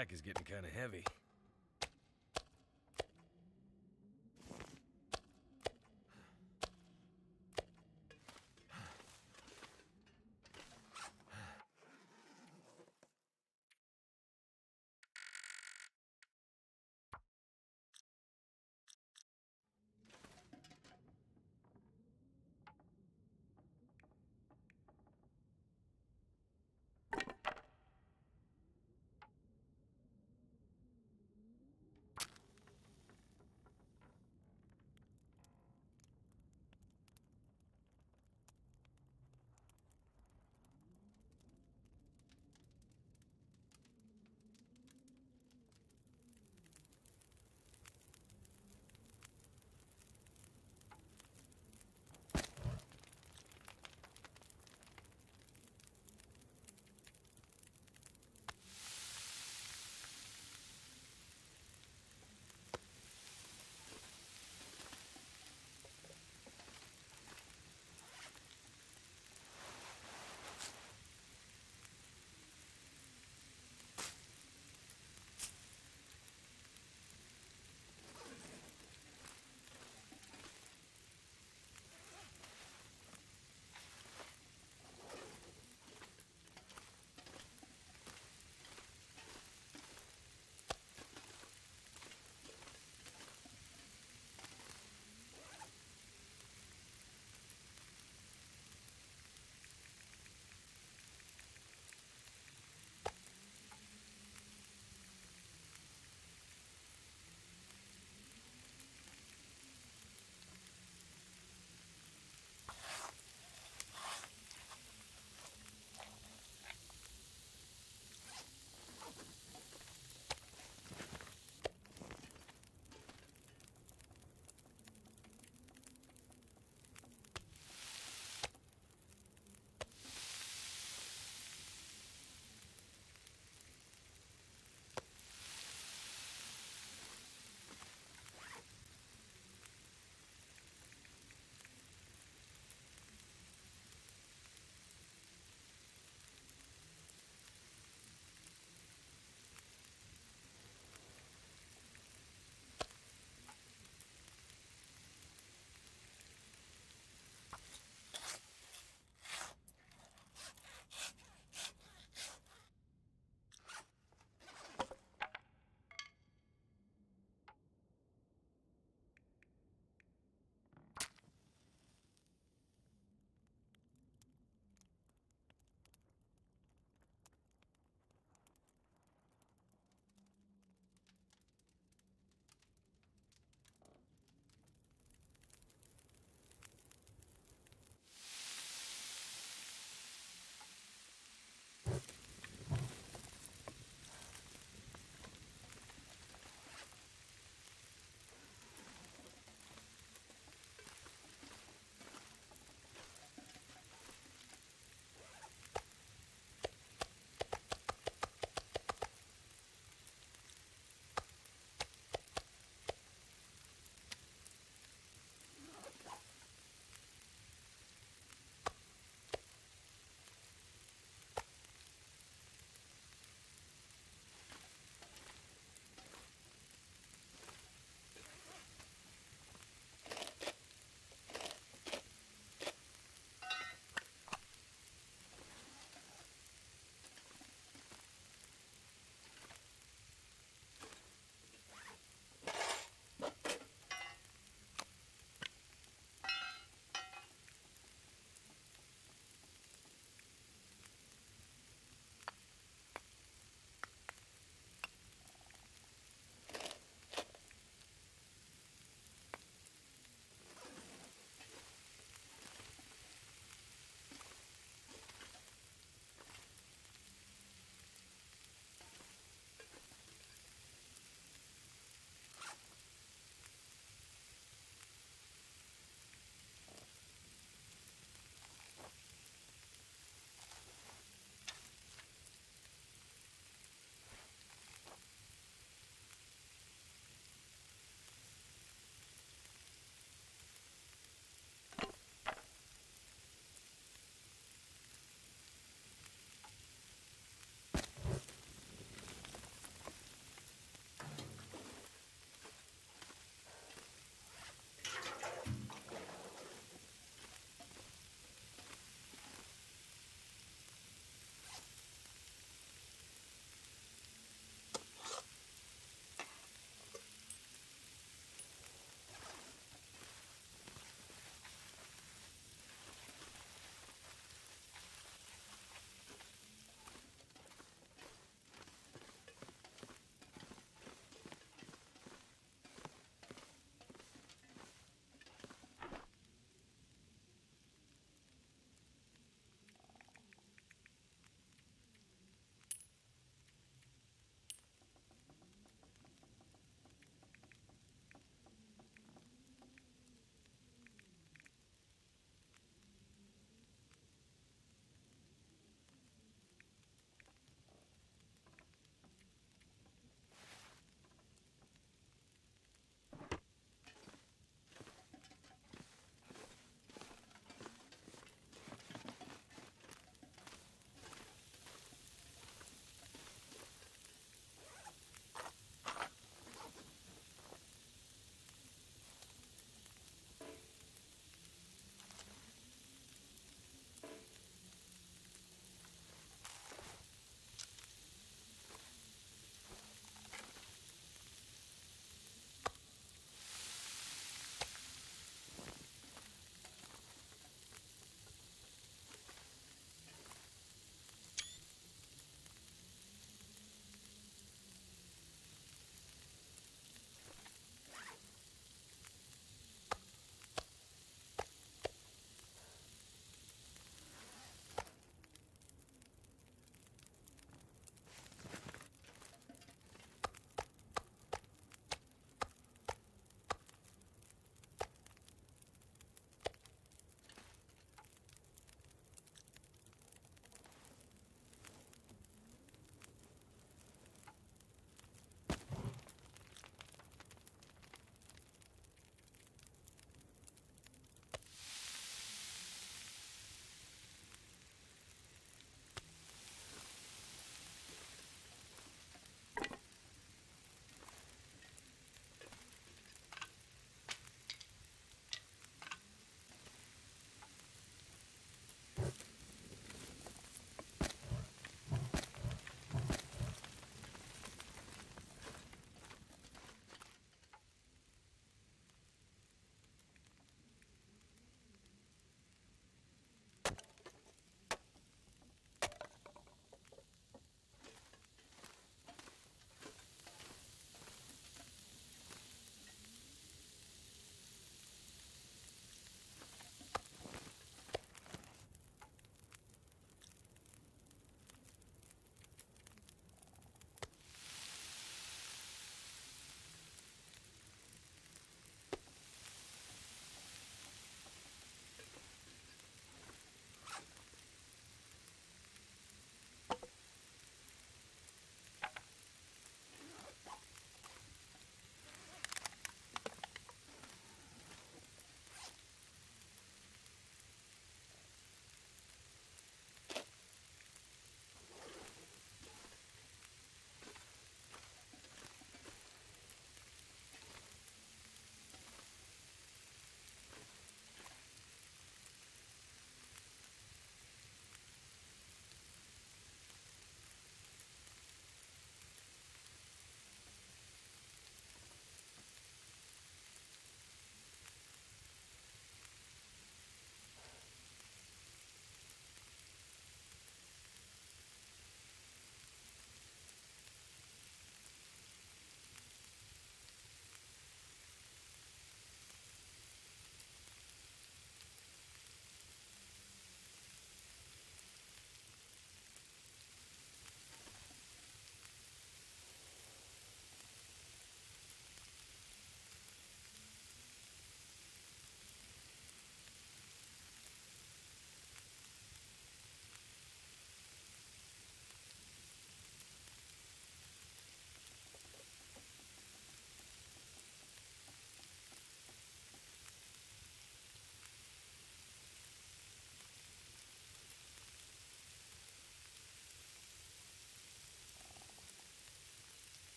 pack is getting kind of heavy.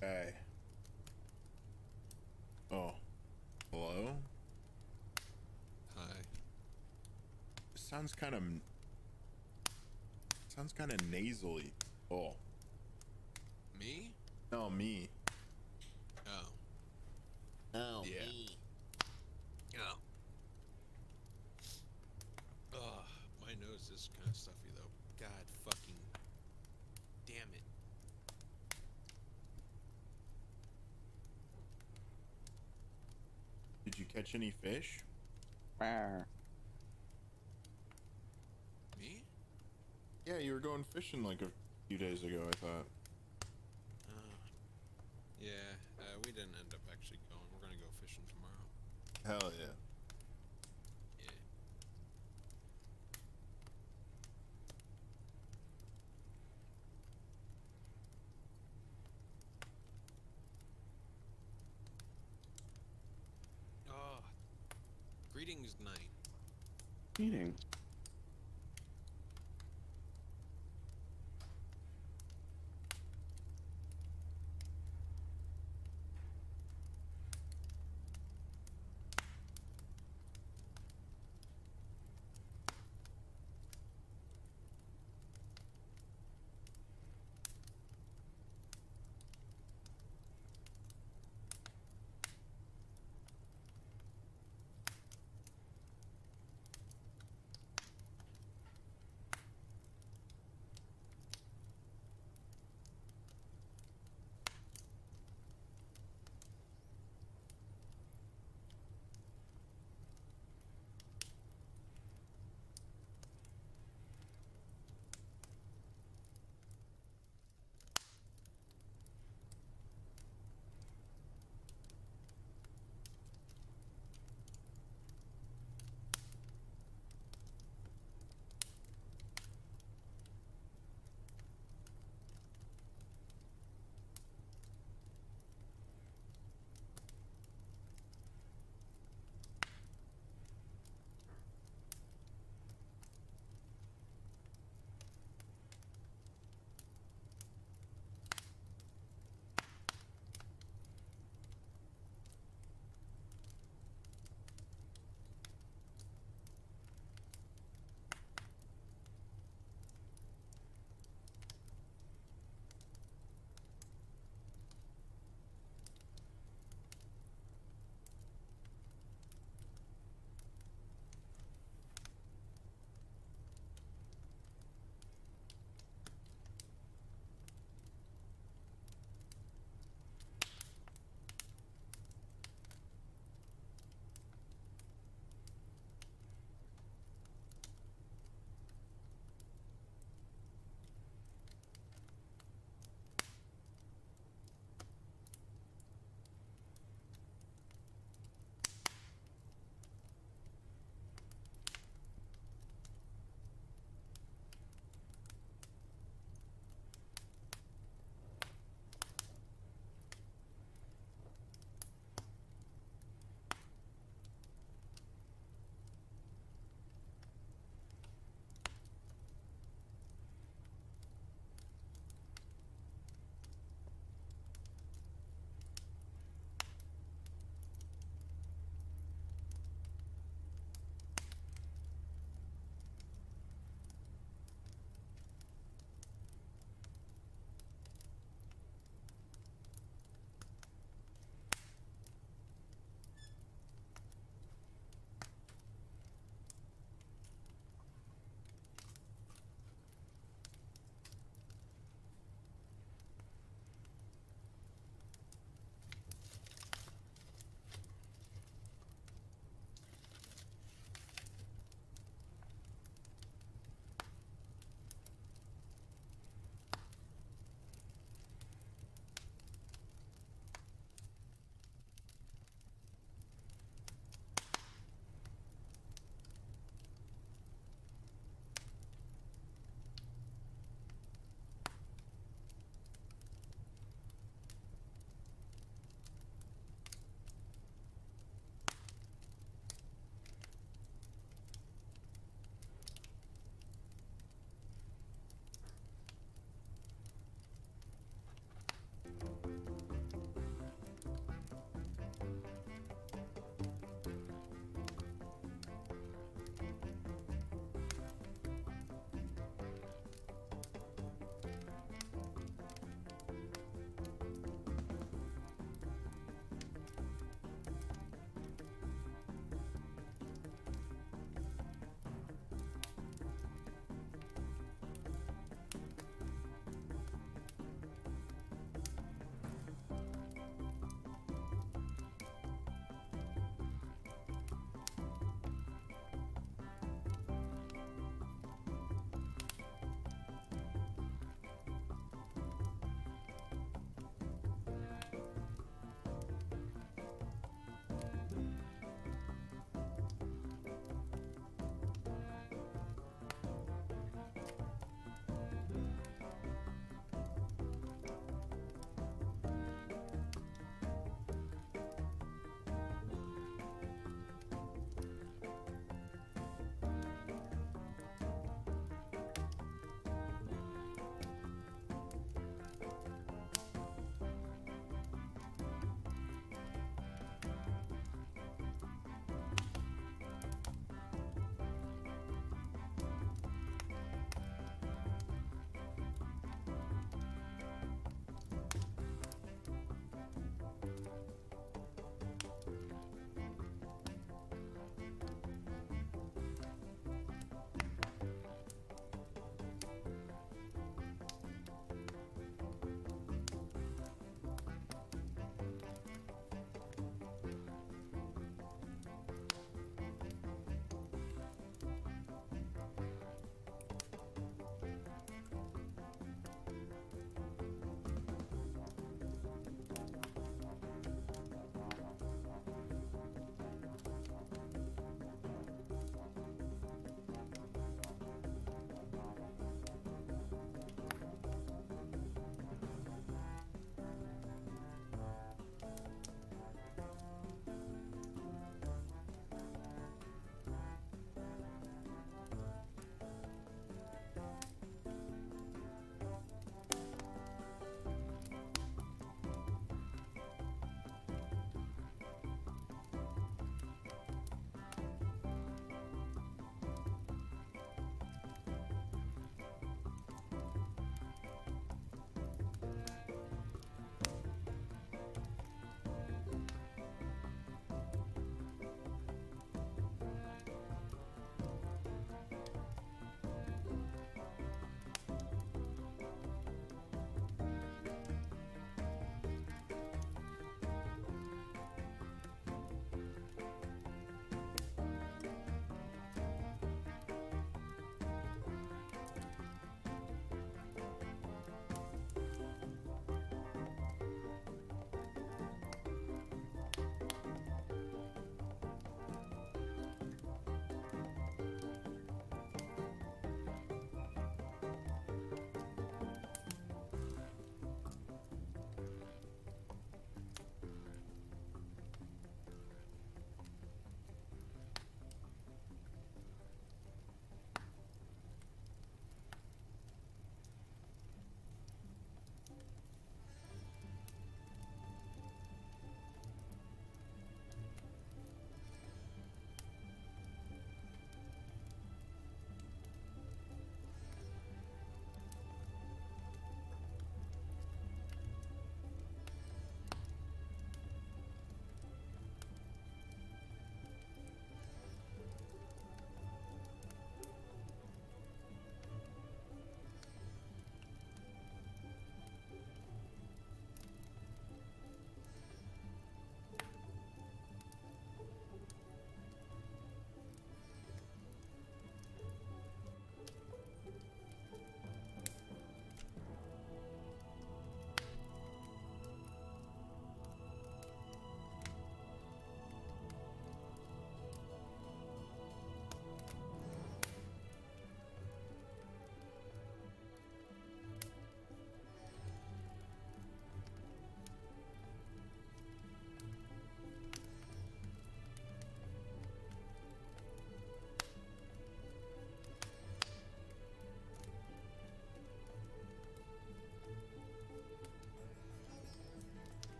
Hey. Oh. Hello? Hi. Sounds kind of nasally. Oh. Me? No, me. Oh. Oh, Yeah. me. Oh. Ugh. My nose is kind of stuffy though. God fucking damn it. Did you catch any fish? Rawr. Me? Yeah, you were going fishing like a few days ago, I thought. Yeah. We didn't end up actually going. We're gonna go fishing tomorrow. Hell yeah. Yeah. Oh. Greetings, night. Eating.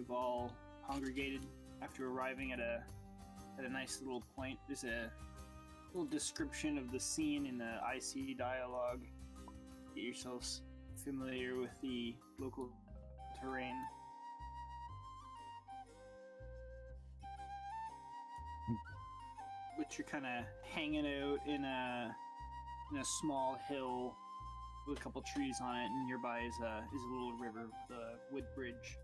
we've all congregated after arriving at a nice little point. There's a little description of the scene in the IC dialogue. Get yourselves familiar with the local terrain. But you're kind of hanging out in a small hill with a couple trees on it, and nearby is a little river with a wood bridge.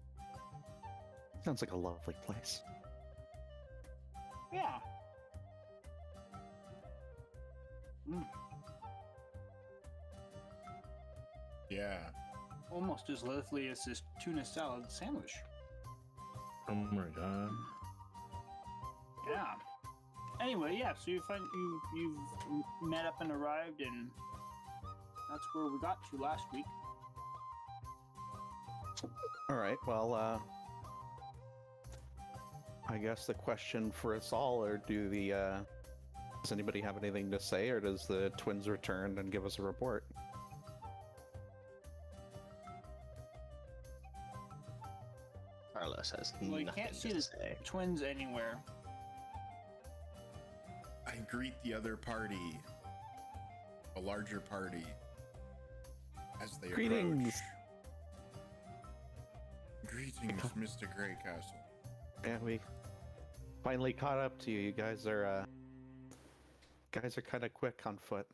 Sounds like a lovely place. Yeah. Yeah. Almost as lovely as this tuna salad sandwich. Oh my god. Yeah. Anyway, yeah. So you've met up and arrived, and that's where we got to last week. All right. Well, I guess the question for us all, or does anybody have anything to say, or does the twins return and give us a report? Carlos has Well, you nothing can't see to the say. twins anywhere. I greet the other party, a larger party, as they Greetings. approach. Greetings, Mr. Greycastle. Yeah, we finally caught up to you. You guys are kind of quick on foot.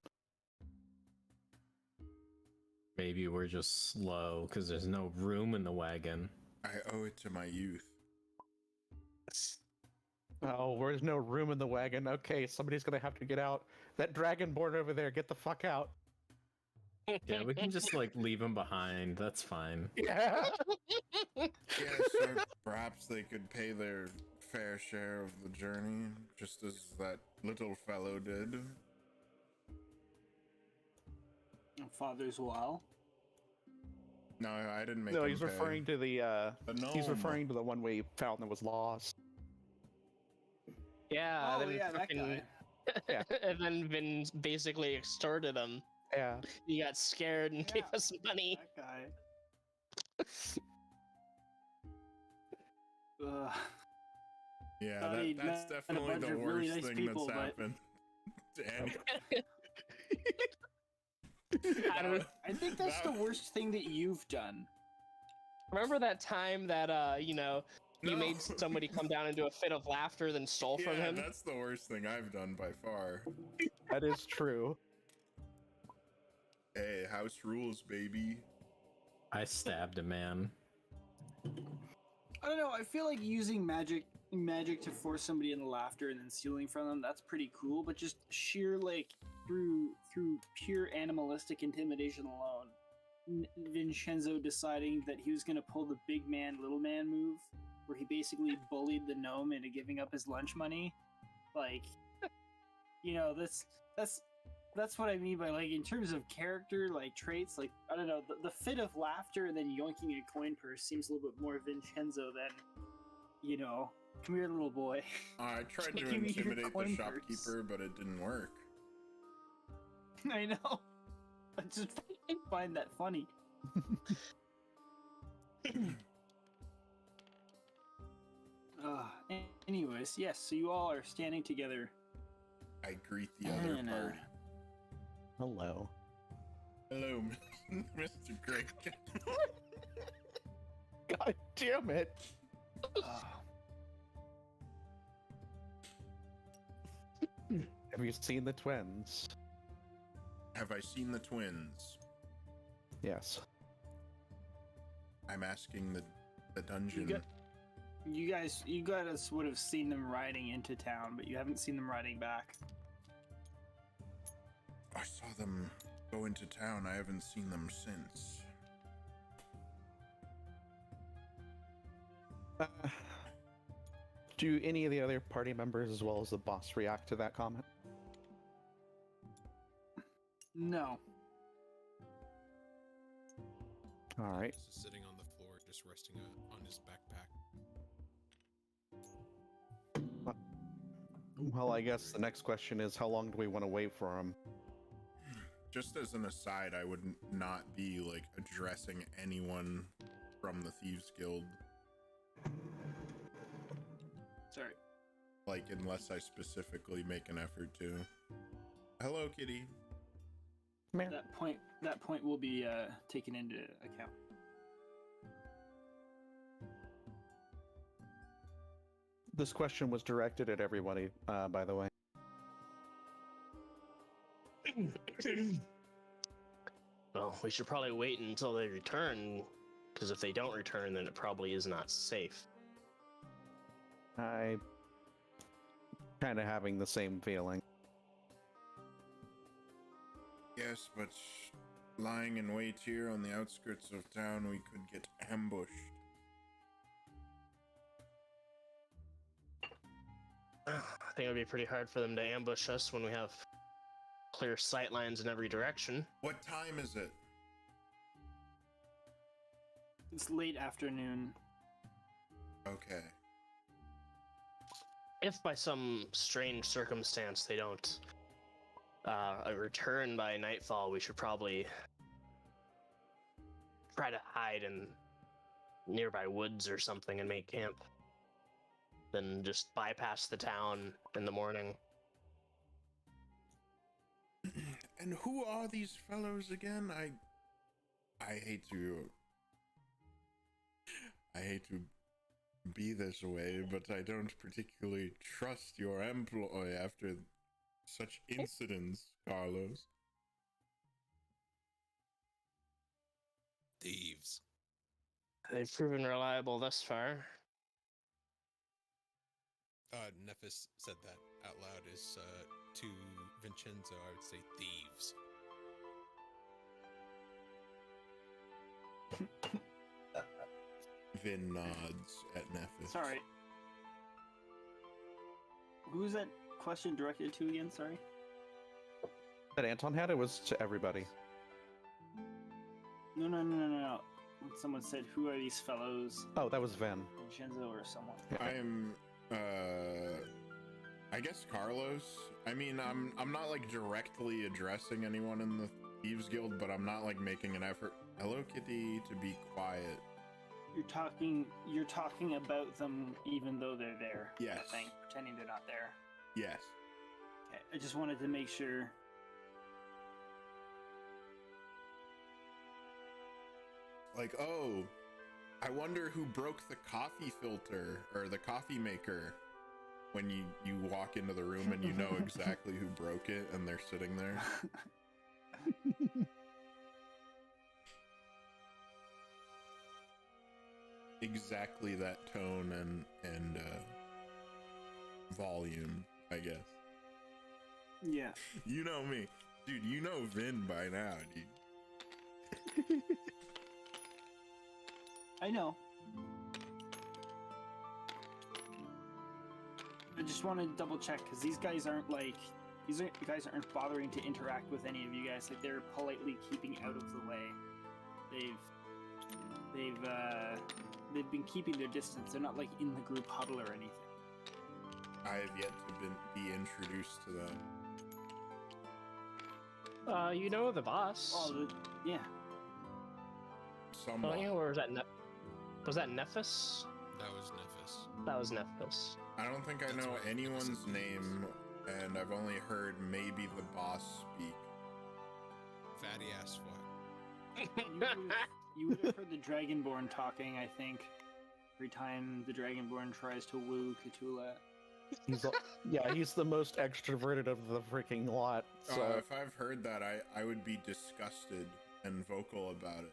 Maybe we're just slow because there's no room in the wagon. I owe it to my youth. Oh, there's no room in the wagon. Okay, somebody's gonna have to get out. That Dragonborn over there, get the fuck out. Yeah, we can just like leave him behind. That's fine. Yeah. Yes, or perhaps they could pay their fair share of the journey, just as that little fellow did. Father's Wall. No, I didn't make No, him he's pay. referring to the he's gnome. referring to the one we found that was lost. Yeah, Oh, then yeah, that fucking, Yeah. and then Vin basically extorted him. Yeah. He got scared and gave Yeah. us money. That guy. Ugh. Yeah, Thought he'd that's met a definitely bunch the of worst really nice thing people, that's but- happened. And I don't I think that's the That- worst thing that you've done. remember that time that you No. made somebody come down into a fit of laughter, then stole from yeah, him. that's the worst thing I've done by far. That is true. Hey, house rules, baby. I stabbed a man. I don't know. I feel like using magic to force somebody into laughter and then stealing from them, that's pretty cool. But just sheer like through pure animalistic intimidation alone, Vinshenzo deciding that he was going to pull the big man little man move, where he basically bullied the gnome into giving up his lunch money. Like, that's what I mean by, like, in terms of character, like, traits, like, I don't know, the fit of laughter and then yoinking a coin purse seems a little bit more Vinshenzo than, come here, little boy. I tried to Give me your intimidate the coin shopkeeper, but it didn't work. I know. I just find that funny. Anyways, yes, so you all are standing together. I greet the other And, party. Hello. Hello, Mr. Greg. God damn it. Have you seen the twins? Have I seen the twins? Yes. I'm asking the dungeon. You guys would have seen them riding into town, but you haven't seen them riding back. I saw them go into town. I haven't seen them since. Do any of the other party members, as well as the boss, react to that comment? No. All right. He's sitting on the floor, just resting on his backpack. Well, I guess the next question is, how long do we want to wait for him? Just as an aside, I would not be like addressing anyone from the Thieves Guild. like unless I specifically make an effort to. Hello, kitty. Man. That point will be taken into account. This question was directed at everybody, by the way. Well, we should probably wait until they return, because if they don't return, then it probably is not safe. I kind of having the same feeling. Yes, but lying in wait here on the outskirts of town, we could get ambushed. I think it would be pretty hard for them to ambush us when we have clear sight lines in every direction. What time is it? It's late afternoon. Okay. If by some strange circumstance they don't return by nightfall, we should probably try to hide in nearby woods or something and make camp. Then just bypass the town in the morning. And who are these fellows again? I hate to be this way, but I don't particularly trust your employ after such incidents, Carlos. Thieves. They've proven reliable thus far. Nephis said that out loud is to Vinshenzo, I would say thieves. Vin nods at Nephis. Sorry. Who's that question directed to again? Sorry. That Anton had, it was to everybody. No. When someone said, "Who are these fellows?" Oh, that was Ven. Vinshenzo or someone. I'm I guess Carlos. I mean, I'm not like directly addressing anyone in the Thieves Guild, but I'm not like making an effort. Hello, Kitty, to be quiet. You're talking about them even though they're there. Yes. I think, pretending they're not there. Yes. Okay, I just wanted to make sure. Like, oh, I wonder who broke the coffee filter or the coffee maker when you walk into the room and you know exactly who broke it and they're sitting there. Exactly that tone and volume, I guess. Yeah. You know me. Dude, you know Vin by now, dude. I know. I just wanted to double check because these guys aren't bothering to interact with any of you guys. Like, they're politely keeping out of the way. They've been keeping their distance. They're not like in the group huddle or anything. I have yet to be introduced to them. You know the boss. Oh, yeah. Somewhat. Oh, yeah, or was that was that Nephis? That was Nephis. That was Nephis. I don't think I That's know what anyone's Nephis is. name, and I've only heard maybe the boss speak. Fatty ass fuck. You would have heard the Dragonborn talking, I think, every time the Dragonborn tries to woo Khutula. He's the most extroverted of the freaking lot. So If I've heard that, I would be disgusted and vocal about it.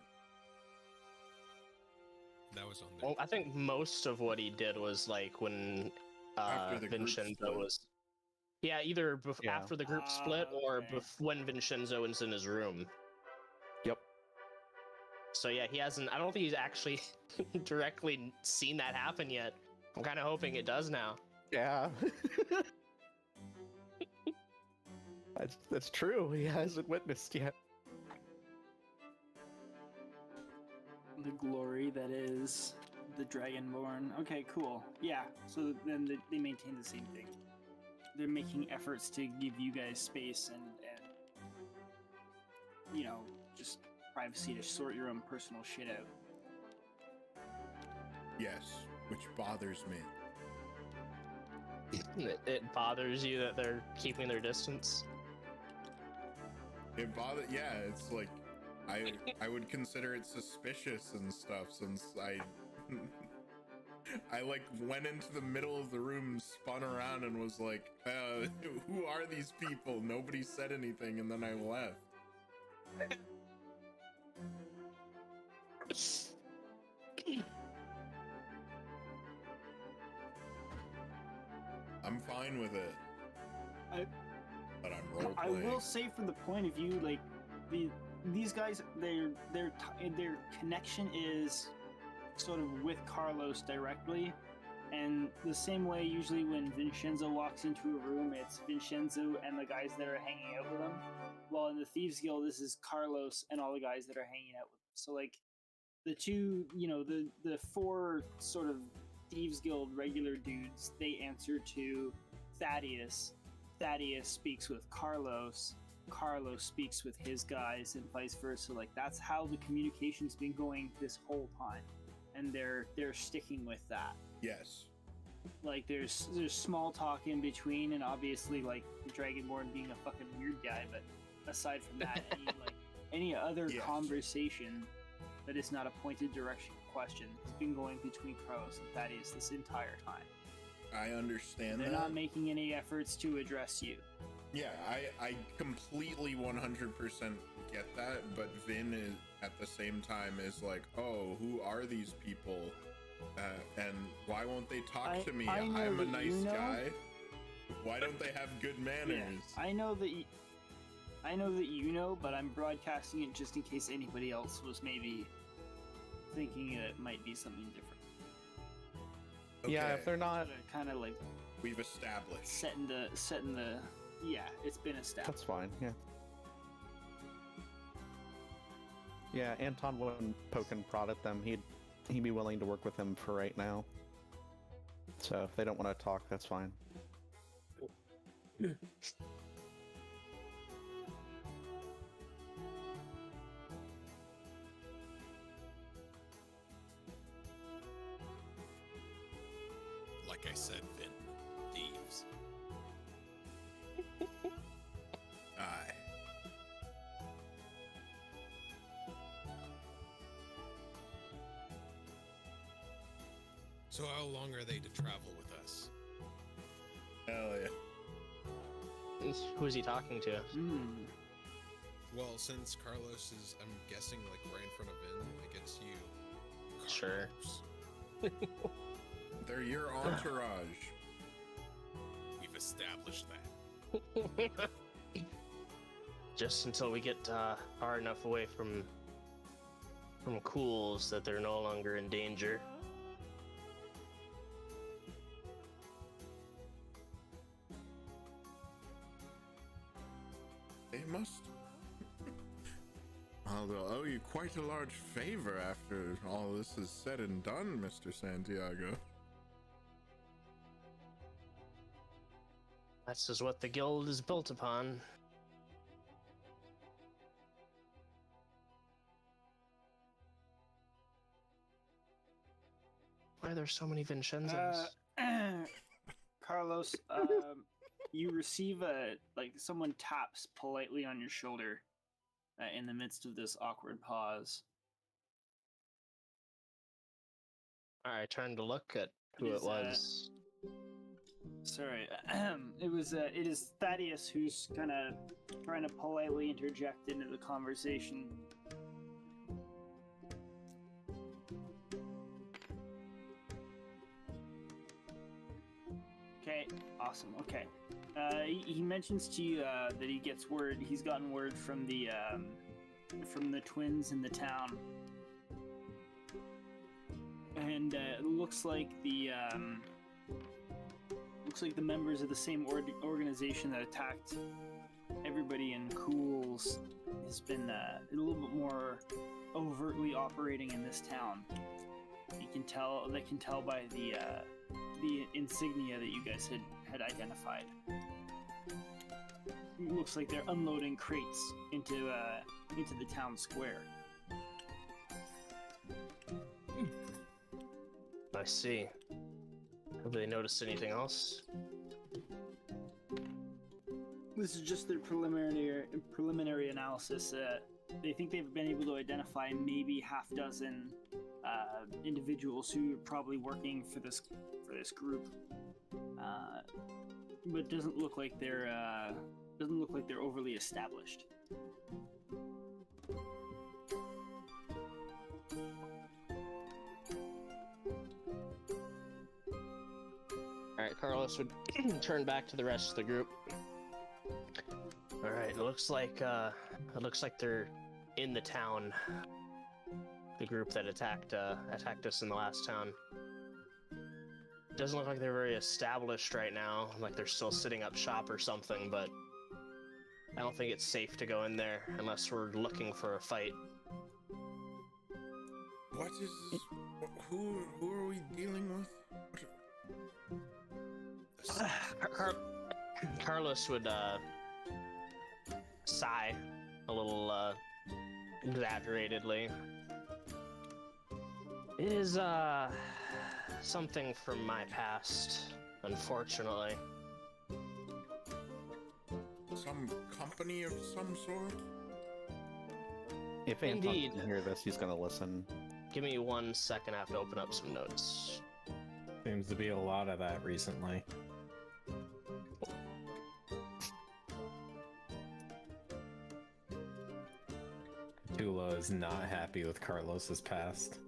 That was on there. Well, I think most of what he did was like when After the group Vinshenzo split. was. Yeah, either Yeah. after the group split or Okay. when Vinshenzo was in his room. Yep. So yeah, he hasn't. I don't think he's actually directly seen that happen yet. I'm kind of hoping it does now. yeah. That's true. He hasn't witnessed yet. The glory that is the Dragonborn. Okay, cool. Yeah, so then they maintain the same thing. They're making efforts to give you guys space and you know, just privacy to sort your own personal shit out. Yes, which bothers me. It bothers you that they're keeping their distance? It bothered. Yeah, it's like I would consider it suspicious and stuff since I like went into the middle of the room, spun around, and was like, "Who are these people?" Nobody said anything, and then I left. I'm fine with it. But I'm role I playing. will say, from the point of view, like these guys, their connection is sort of with Carlos directly, and the same way usually when Vinshenzo walks into a room, it's Vinshenzo and the guys that are hanging out with him. While in the Thieves Guild, this is Carlos and all the guys that are hanging out with him. So like the two, the four sort of Thieves Guild regular dudes, they answer to Thaddeus. Thaddeus speaks with Carlos. Carlos speaks with his guys, and vice versa. Like that's how the communication's been going this whole time, and they're sticking with that. Yes. Like there's small talk in between, and obviously like the Dragonborn being a fucking weird guy. But aside from that, any other Yes. conversation that is not a pointed direction question has been going between Carlos and Thaddeus this entire time. I understand They're that. not making any efforts to address you. Yeah, I completely 100% get that, but Vin is at the same time is like, oh, who are these people? And why won't they talk to me? I know I'm a that nice you know. guy. Why don't they have good manners? Yeah, I know that you know, but I'm broadcasting it just in case anybody else was maybe thinking it might be something different. Yeah, Okay, if they're not, Kind of like we've established. setting the. Yeah, it's been established. that's fine. Yeah. Yeah, Anton wouldn't poke and prod at them. He'd be willing to work with them for right now. So if they don't want to talk, that's fine. Like I said, Vin, thieves. Aye. So how long are they to travel with us? Hell yeah. Who's he talking to? Well, since Carlos is, I'm guessing, like right in front of Vin, like it's you. Sure. Carlos. They're your entourage. We've established that. Just until we get far enough away from Cools that they're no longer in danger. They must. Well, they'll owe you quite a large favor after all this is said and done, Mr. Santiago. That's just what the guild is built upon. Why are there so many Vinchenzos? Carlos, you receive someone taps politely on your shoulder in the midst of this awkward pause. I turned to look at who It it is, was. Sorry, it is Thaddeus who's kind of trying to politely interject into the conversation. Okay, awesome. Okay, he mentions to you that he's gotten word from the twins in the town, and it looks like the members of the same organization that attacked everybody in Cools has been a little bit more overtly operating in this town. They can tell by the insignia that you guys had identified. It looks like they're unloading crates into the town square. I see. Have they noticed anything else? this is just their preliminary analysis. They think they've been able to identify maybe half dozen individuals who are probably working for this group, but doesn't look like they're overly established. Alright, Carlos would turn back to the rest of the group. Alright, it looks like they're in the town. The group that attacked us in the last town. Doesn't look like they're very established right now, like they're still sitting up shop or something, but I don't think it's safe to go in there unless we're looking for a fight. What is this? Who are we dealing with? Carlos would sigh a little exaggeratedly. It is something from my past, unfortunately. Some company of some sort? If Anton Indeed. can hear this, he's gonna listen. Give me 1 second, I have to open up some notes. Seems to be a lot of that recently. Khutula is not happy with Carlos's past.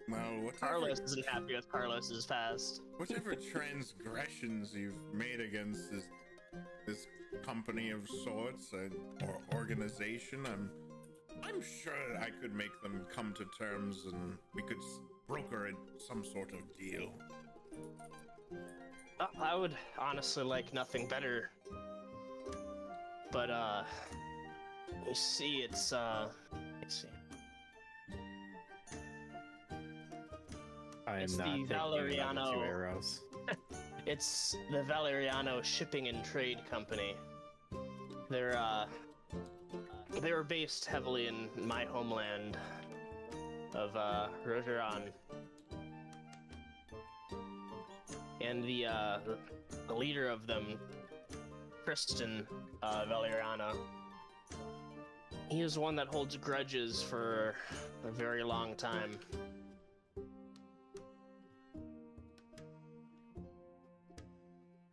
Well, whatever, Carlos isn't happy with Carlos's past. whatever transgressions you've made against this company of sorts or organization, I'm sure I could make them come to terms and we could broker some sort of deal. I would honestly like nothing better. But, you see, it's, let's see. I am It's not the taking another Valeriano. 2 arrows. It's the Valeriano Shipping and Trade Company. They were based heavily in my homeland of, Rogeron. And the leader of them, Kristen Valeriano, he is one that holds grudges for a very long time.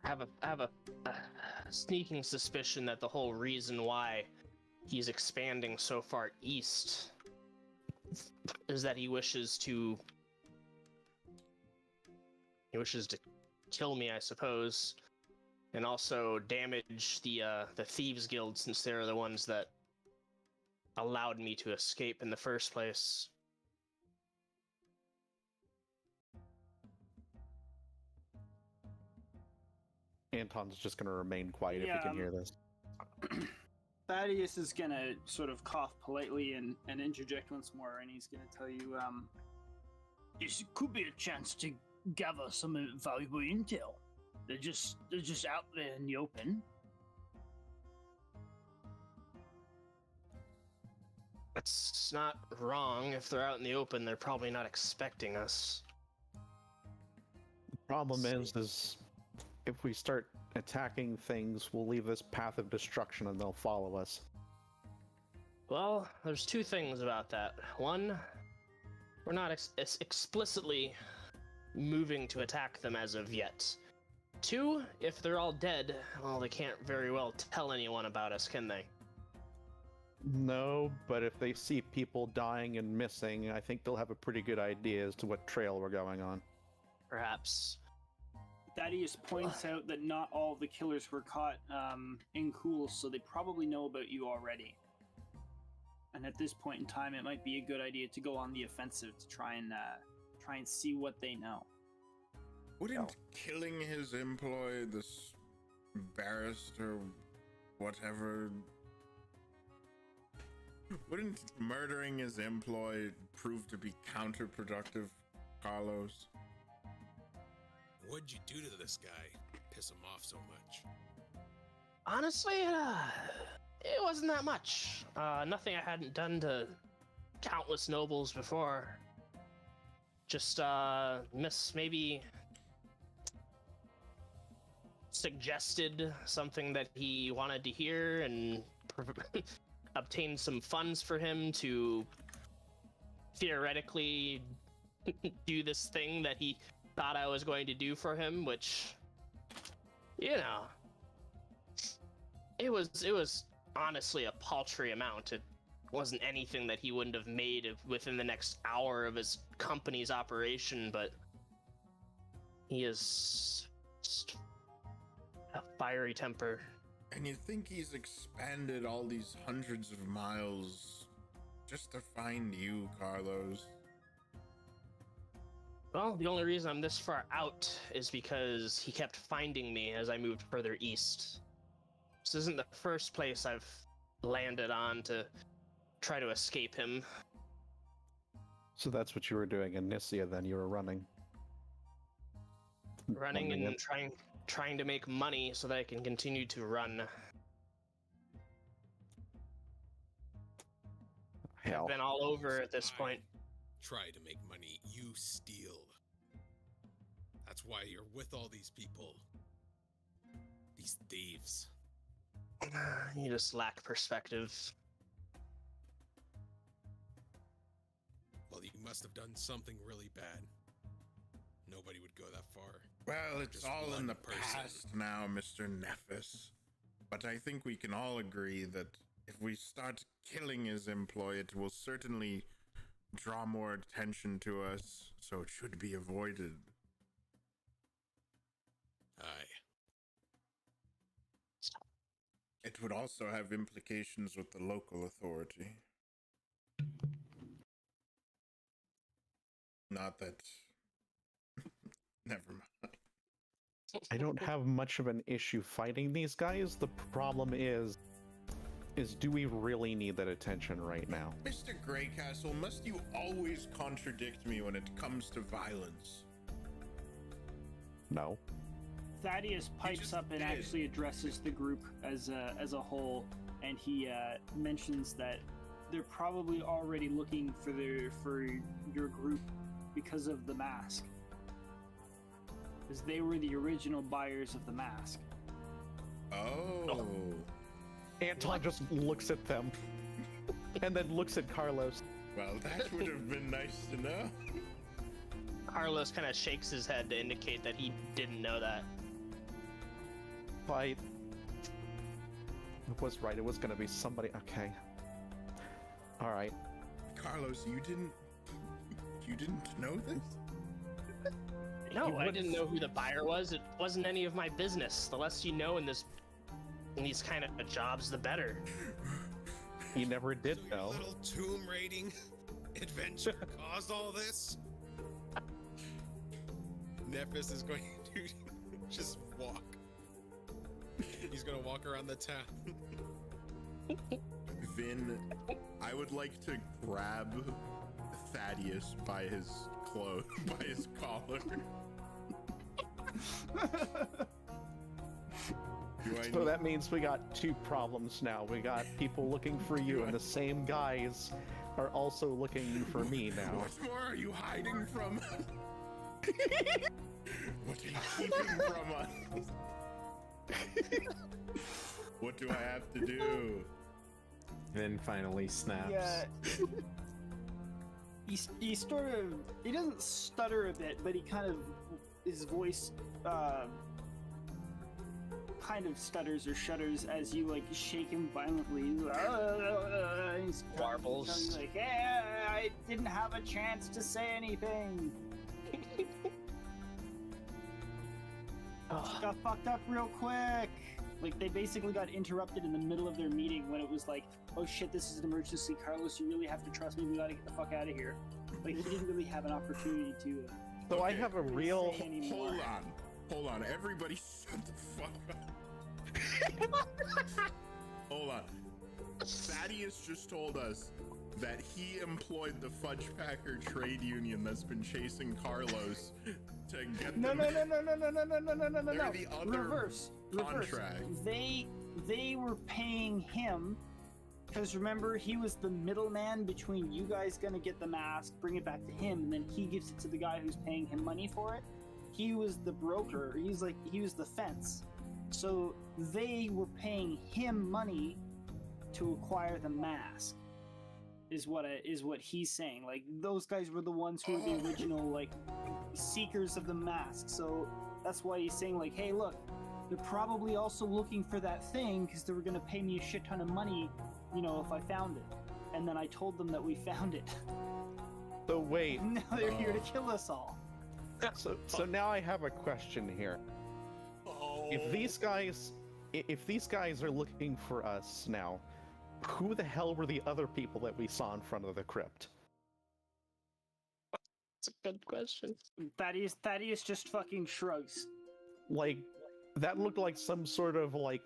I have a sneaking suspicion that the whole reason why he's expanding so far east is that he wishes to kill me, I suppose, and also damage the Thieves Guild, since they're the ones that allowed me to escape in the first place. Anton's just gonna remain quiet if he can hear this. Thaddeus is gonna sort of cough politely and interject once more, and he's gonna tell you, this could be a chance to gather some valuable intel. They're just out there in the open. That's not wrong. If they're out in the open, they're probably not expecting us. The problem is if we start attacking things, we'll leave this path of destruction and they'll follow us. Well, there's two things about that. One, we're not explicitly moving to attack them as of yet. Two, if they're all dead, well, they can't very well tell anyone about us, can they? No, but if they see people dying and missing, I think they'll have a pretty good idea as to what trail we're going on. Perhaps. Thaddeus points out that not all the killers were caught in Cool, so they probably know about you already. And at this point in time, it might be a good idea to go on the offensive to try and see what they know. Wouldn't killing his employee, this barrister, whatever, wouldn't murdering his employee prove to be counterproductive, Carlos? What'd you do to this guy? Piss him off so much. Honestly, it wasn't that much. Nothing I hadn't done to countless nobles before. Just, maybe suggested something that he wanted to hear and obtained some funds for him to theoretically do this thing that he thought I was going to do for him, which, you know, it was honestly a paltry amount. It wasn't anything that he wouldn't have made within the next hour of his company's operation, but he is just a fiery temper. And you think he's expanded all these hundreds of miles just to find you, Carlos? Well, the only reason I'm this far out is because he kept finding me as I moved further east. This isn't the first place I've landed on to try to escape him. So that's what you were doing in Nissia, then? You were running? Running and trying to make money so that I can continue to run. Hell. I've been all over at this point. Try to make money, you steal. That's why you're with all these people. These thieves. You just lack perspective. Well, you must have done something really bad. Nobody would go that far. Well, it's Just all in one the person. past now, Mr. Nephis. But I think we can all agree that if we start killing his employee, it will certainly draw more attention to us, so it should be avoided. Aye. It would also have implications with the local authority. Not that... Never mind. I don't have much of an issue fighting these guys. The problem is do we really need that attention right now? Mr. Greycastle, must you always contradict me when it comes to violence? No. Thaddeus pipes just up and did. actually addresses the group as a whole, and he mentions that they're probably already looking for your group because of the mask, because they were the original buyers of the mask. Oh. Anton just looks at them and then looks at Carlos. Well, that would have been nice to know. Carlos kind of shakes his head to indicate that he didn't know that. I was right. It was going to be somebody. Okay. All right. Carlos, you didn't know this? No, I didn't know who the buyer was. It wasn't any of my business. The less you know in these kind of jobs, the better. He never did So your know. little tomb raiding adventure caused all this? Nephis is going to just walk. He's gonna walk around the town. Vin, I would like to grab Thaddeus by his clothes, by his collar. So that means we got two problems now. We got people looking for you, and the same guys are also looking for me now. What more are you hiding from? What are you keeping from us? What do I have to do? Then finally snaps. Yeah. He sort of, he doesn't stutter a bit, but he kind of, his voice kind of stutters or shudders as you like shake him violently. He's Warbles. He's like, yeah, I didn't have a chance to say anything. Got fucked up real quick. Like, they basically got interrupted in the middle of their meeting when it was like, oh shit, this is an emergency, Carlos, you really have to trust me, we gotta get the fuck out of here. Like, he didn't really have an opportunity to So I Okay. have a real. say anymore. Hold on, everybody shut the fuck up. Hold on. Thaddeus just told us that he employed the Fudge Packer trade union that's been chasing Carlos to get No. them. They're They're the other Reverse. contract. They were paying him, because remember, he was the middleman between you guys gonna get the mask, bring it back to him, and then he gives it to the guy who's paying him money for it. He was the broker. He was the fence. So they were paying him money to acquire the mask. Is what he's saying. Like, those guys were the ones who were the original, like, seekers of the mask. So that's why he's saying, like, hey, look, they're probably also looking for that thing because they were going to pay me a shit ton of money, you know, if I found it. And then I told them that we found it. So wait. Now they're here to kill us all. So now I have a question here. If these guys are looking for us now, who the hell were the other people that we saw in front of the crypt? That's a good question. Thaddeus just fucking shrugs. Like, that looked like some sort of, like,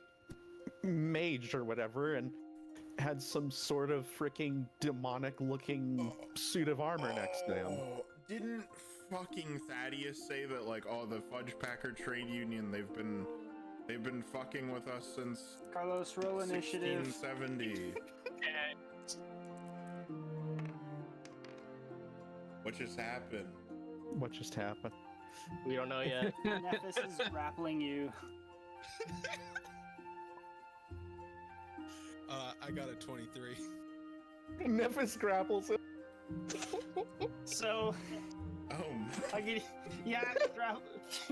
mage or whatever, and had some sort of freaking demonic-looking suit of armor next to him. Didn't fucking Thaddeus say that, like, the Fudge Packer trade union, they've been fucking with us since Carlos, roll initiative. 1670. What just happened? What just happened? We don't know yet. Nephis is grappling you. I got a 23. Nephis grapples him. So I get grapple.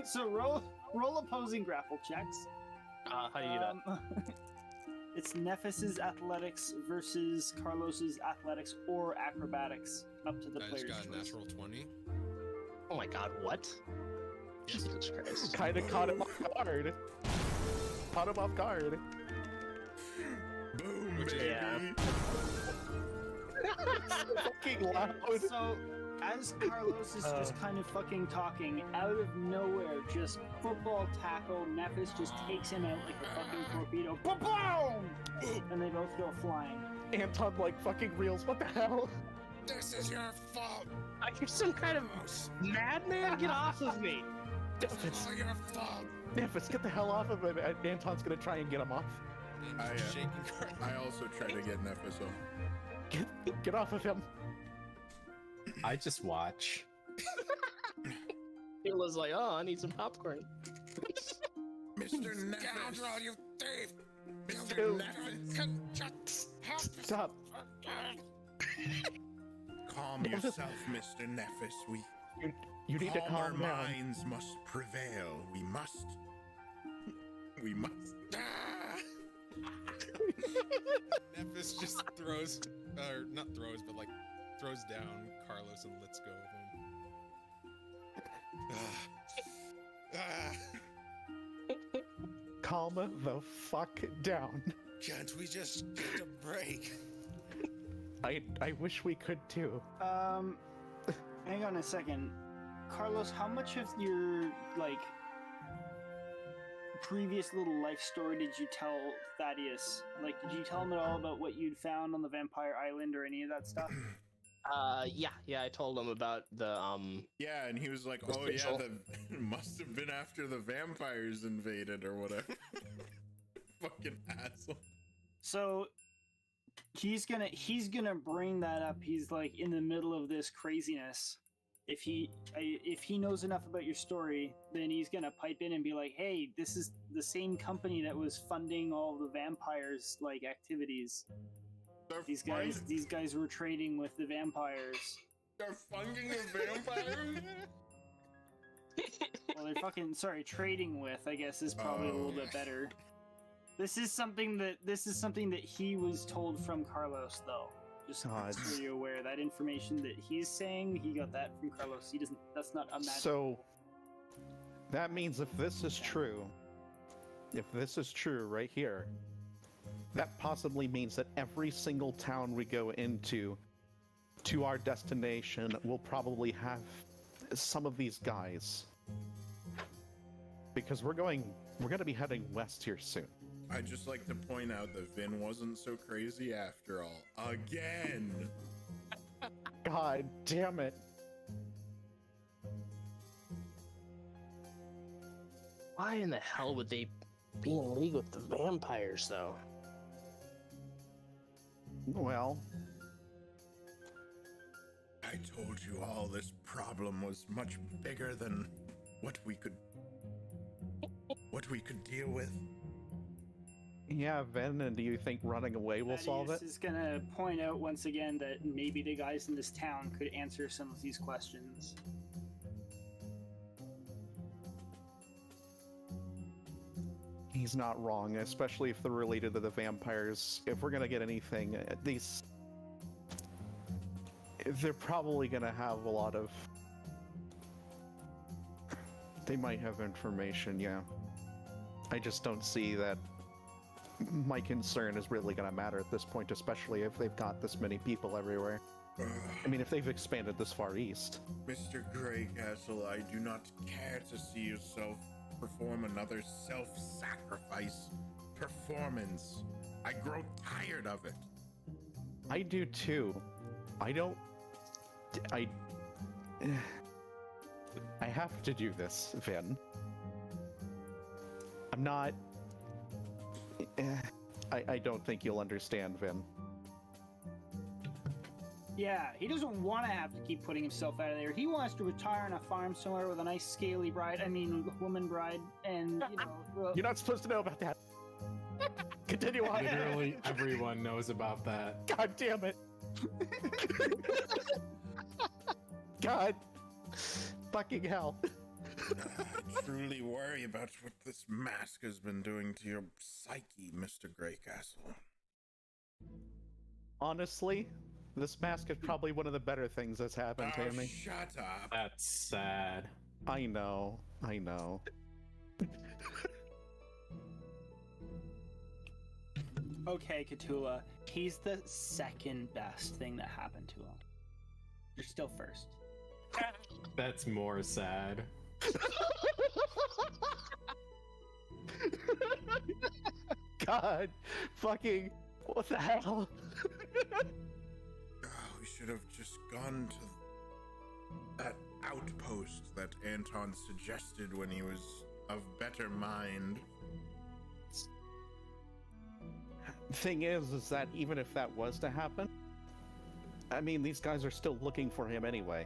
So roll opposing grapple checks. How do you do that? It's Nephis's athletics versus Carlos's athletics or acrobatics, up to the I just player's got a choice. natural 20. Oh my god, what? Jesus Christ. Kind of caught him off guard. Boom, Which is- baby. Fucking loud. So, as Carlos is just kind of fucking talking, out of nowhere, just football tackle, Nephis just takes him out like a fucking torpedo. Boom! And they both go flying. Anton, like, fucking reels. What the hell? This is your fault. You're some kind of madman? Get off of me! Nephis, All your fault. Nephis, get the hell off of him. Anton's gonna try and get him off. I Shaking Carlos. I also try to get Nephis off. Get off of him. I just watch. He was like, oh, I need some popcorn. Mr. Nephis. Scoundrel, you thief! Mr. Nephis. Stop. Calm yourself, Mr. Nephis. You need to Calmer calm down. minds must prevail. We must. Nephis just throws, or not throws, but like throws down Carlos and lets go of him. Calm the fuck down. Can't we just get a break? I wish we could too. Hang on a second. Carlos, how much of your, like, previous little life story did you tell Thaddeus? Like, did you tell him at all about what you'd found on the Vampire Island or any of that stuff? Yeah, I told him about the, Yeah, and he was like, The "Oh facial. yeah, it must have been after the vampires invaded or whatever." Fucking asshole. So he's gonna bring that up. He's like in the middle of this craziness. If he knows enough about your story, then he's gonna pipe in and be like, "Hey, this is the same company that was funding all the vampires' like activities. These guys were trading with the vampires. They're funding the vampires. Well, they're trading with, I guess, is probably a little bit better. This is something that he was told from Carlos, though. Just God. so you're aware, that information that he's saying, he got that from Carlos. He doesn't. That's not a magic. So that means if this is true right here, that possibly means that every single town we go into to our destination will probably have some of these guys. Because we're going to be heading west here soon. I'd just like to point out that Vin wasn't so crazy after all. Again. God damn it. why in the hell would they be in league with the vampires, though? Well, I told you all this problem was much bigger than what we what we could deal with. Yeah, Ven, and do you think running away will solve it? Thaddeus is gonna point out once again that maybe the guys in this town could answer some of these questions. He's not wrong, especially if they're related to the vampires. If we're gonna get anything, they're probably gonna have a lot of... They might have information, yeah. I just don't see that my concern is really gonna matter at this point, especially if they've got this many people everywhere. I mean, if they've expanded this far east. Mr. Greycastle, I do not care to see yourself perform another self-sacrifice performance. I grow tired of it. I do too. I have to do this, Vin. I'm not... I don't think you'll understand, Vin. Yeah, he doesn't want to have to keep putting himself out of there. He wants to retire on a farm somewhere with a nice scaly woman bride, and, you know... You're not supposed to know about that. Continue on. Literally everyone knows about that. God damn it. God. Fucking hell. I truly worry about what this mask has been doing to your psyche, Mr. Greycastle. Honestly, this mask is probably one of the better things that's happened to me. Shut up. That's sad. I know. Okay, Khutula, he's the second best thing that happened to him. You're still first. That's more sad. God, fucking, what the hell? We should have just gone to that outpost that Anton suggested when he was of better mind. Thing is that even if that was to happen, I mean, these guys are still looking for him anyway.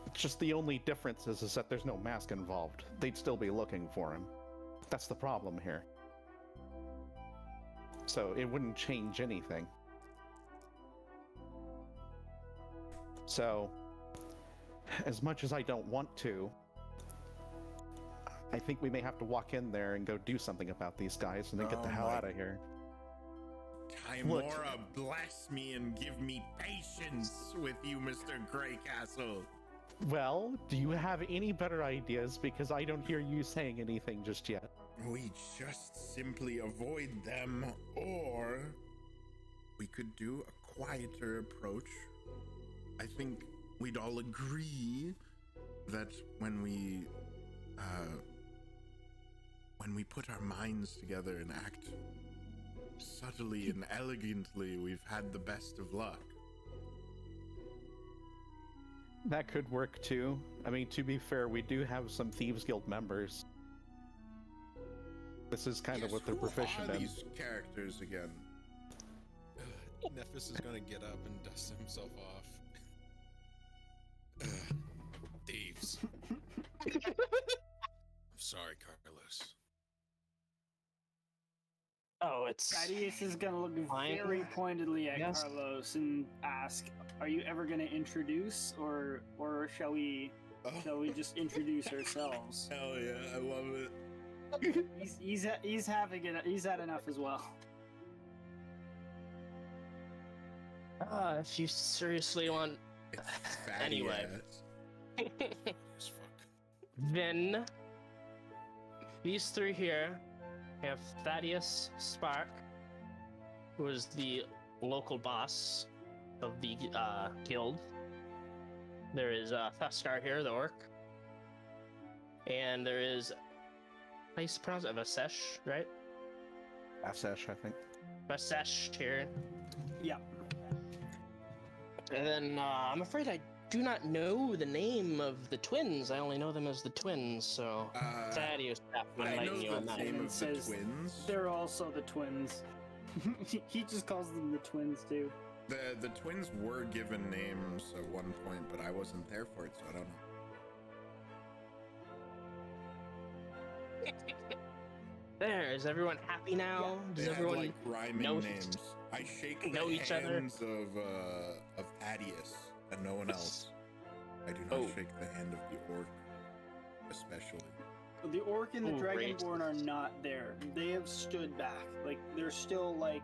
It's just the only difference is that there's no mask involved. They'd still be looking for him. That's the problem here. So it wouldn't change anything. So, as much as I don't want to, I think we may have to walk in there and go do something about these guys and then get the hell out of here. Timora, bless me and give me patience with you, Mr. Greycastle. Well, do you have any better ideas? Because I don't hear you saying anything just yet. We just simply avoid them, or we could do a quieter approach. I think we'd all agree that when we put our minds together and act subtly and elegantly, we've had the best of luck. That could work too. I mean, to be fair, we do have some Thieves Guild members. This is kind of what they're proficient in. These characters again. Nephis is gonna get up and dust himself off. Thieves. I'm sorry, Carlos. Oh, it's Thaddeus is gonna look fine. very pointedly at Yes. Carlos and ask, "Are you ever gonna introduce, or shall we just introduce ourselves?" Hell yeah, I love it. He's having it. He's had enough as well. if you seriously want. It's fatty Anyway. ass. As fuck. Then these three here have Thaddeus Spark, who is the local boss of the guild. There is Theskar here, the orc, and there is, how do you pronounce it? Vasesh, right? Asesh, I think. Vasesh here. Yeah. And then I'm afraid I do not know the name of the twins. I only know them as the twins, so Thaddeus have to I know enlighten you on the that. name of the Says twins. They're also the twins. He just calls them the twins too. The twins were given names at one point, but I wasn't there for it, so I don't know. There, is everyone happy now? They Does had, everyone like rhyming know- names. I shake the know each other? hands of Thaddeus and no one else. I do not Oh. shake the hand of the orc, especially. The orc and the Ooh, great. dragonborn are not there. They have stood back. Like they're still like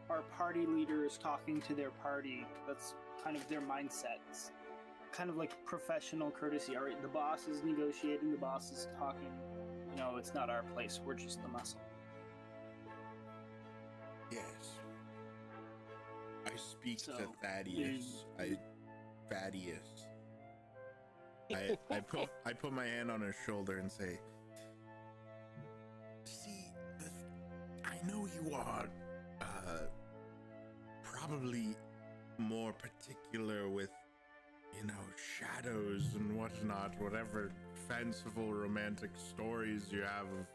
our party leaders talking to their party. That's kind of their mindset. It's kind of like professional courtesy. All right, the boss is negotiating. The boss is talking. You know, it's not our place. We're just the muscle. Yes. I speak to So, Thaddeus. Thaddeus. I put my hand on his shoulder and say, "See, I know you are probably more particular with, you know, shadows and whatnot, whatever fanciful romantic stories you have of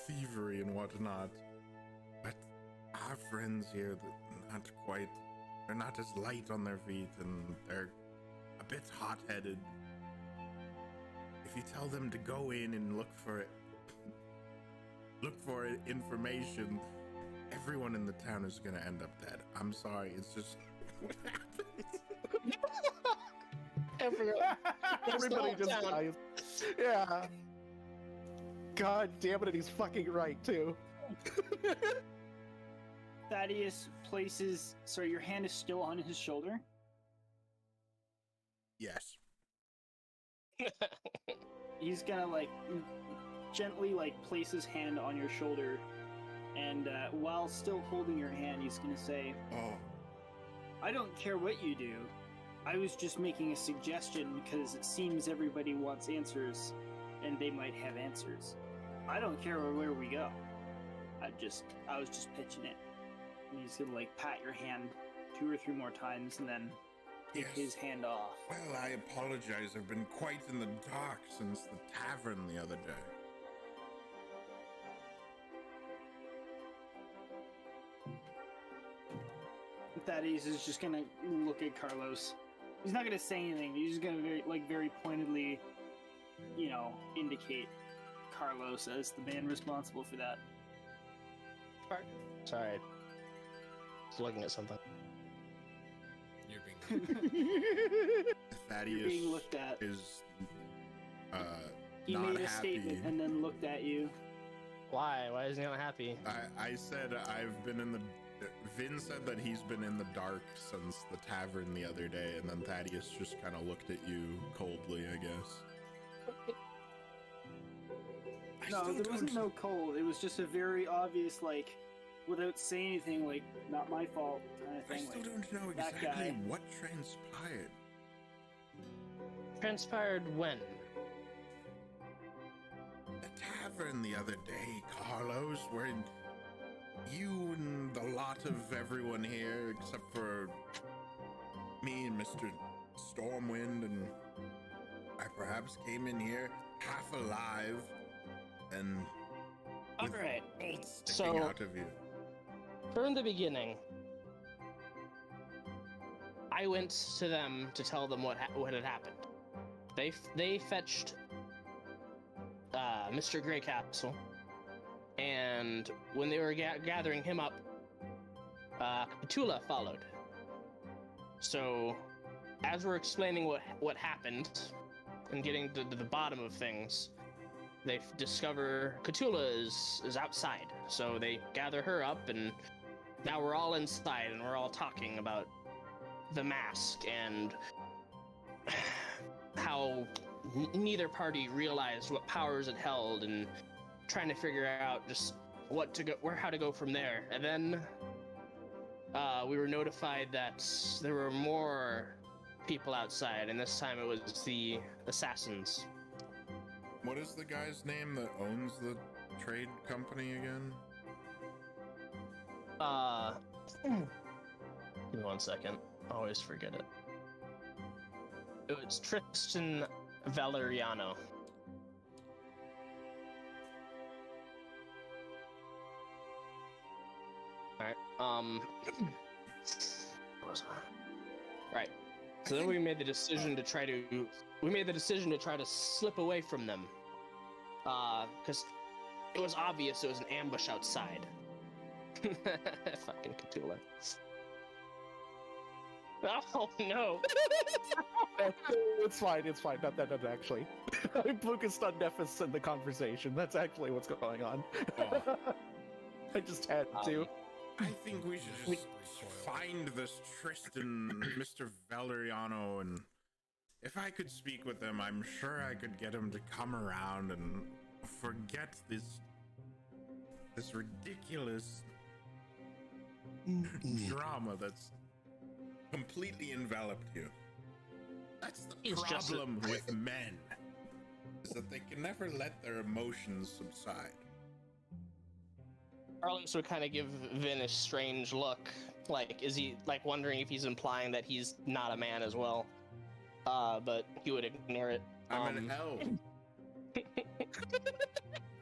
thievery and whatnot. But our friends here, they're not as light on their feet and they're a bit hot-headed. If you tell them to go in and look for information, everyone in the town is gonna end up dead. I'm sorry, it's just what happens." Everybody just down. dies. Yeah. God damn it, he's fucking right too. Thaddeus places. So your hand is still on his shoulder. Yes. He's gonna like gently like place his hand on your shoulder, and while still holding your hand, he's gonna say, Oh, I don't care what you do. I was just making a suggestion because it seems everybody wants answers, and they might have answers. I don't care where we go. I was just pitching it. And he's gonna like pat your hand 2 or 3 more times, and then take Yes. his hand off. well, I apologize. I've been quite in the dark since the tavern the other day. Thaddeus is just gonna look at Carlos. He's not gonna say anything. He's just gonna very pointedly, you know, indicate Carlos as the man responsible for that. Sorry. Just looking at something. You're being Thaddeus You're being looked at. is He not made a happy. statement and then looked at you. Why? Why is he not happy? I said I've been in the. Vin said that he's been in the dark since the tavern the other day, and then Thaddeus just kind of looked at you coldly, I guess. No, there wasn't no cold. It was just a very obvious, like, without saying anything, like, not my fault kind of I thing. still Like, don't know that exactly guy. what transpired. Transpired when? The tavern the other day, Carlos, where you and the lot of everyone here, except for me and Mr. Stormwind, and I perhaps came in here half alive and with Alright. bolts sticking So- out of you. From the beginning, I went to them to tell them what had happened. They fetched Mr. Greycastle, and when they were gathering him up, Khutula followed. So, as we're explaining what happened and getting to the bottom of things, they discover Khutula is outside. So they gather her up, and now we're all inside, and we're all talking about the mask and how neither party realized what powers it held, and trying to figure out just how to go from there. And then we were notified that there were more people outside, and this time it was the assassins. What is the guy's name that owns the trade company again? Give me 1 second. I always forget it. It's Tristan Valeriano. Alright, what was I? Right. So then we made the decision to try to slip away from them. Because it was obvious it was an ambush outside. Fucking Khutula. Oh no! It's fine. Not that actually. I'm focused on Nephis and the conversation. That's actually what's going on. Oh. I just had to. I think we should just find this Tristan, Mr. Valeriano, and if I could speak with him, I'm sure I could get him to come around and forget this ridiculous drama that's completely enveloped you. That's the He's just problem with men, is that they can never let their emotions subside. Carlos would kind of give Vin a strange look. Like, is he like wondering if he's implying that he's not a man as well? But he would ignore it. I'm an elf.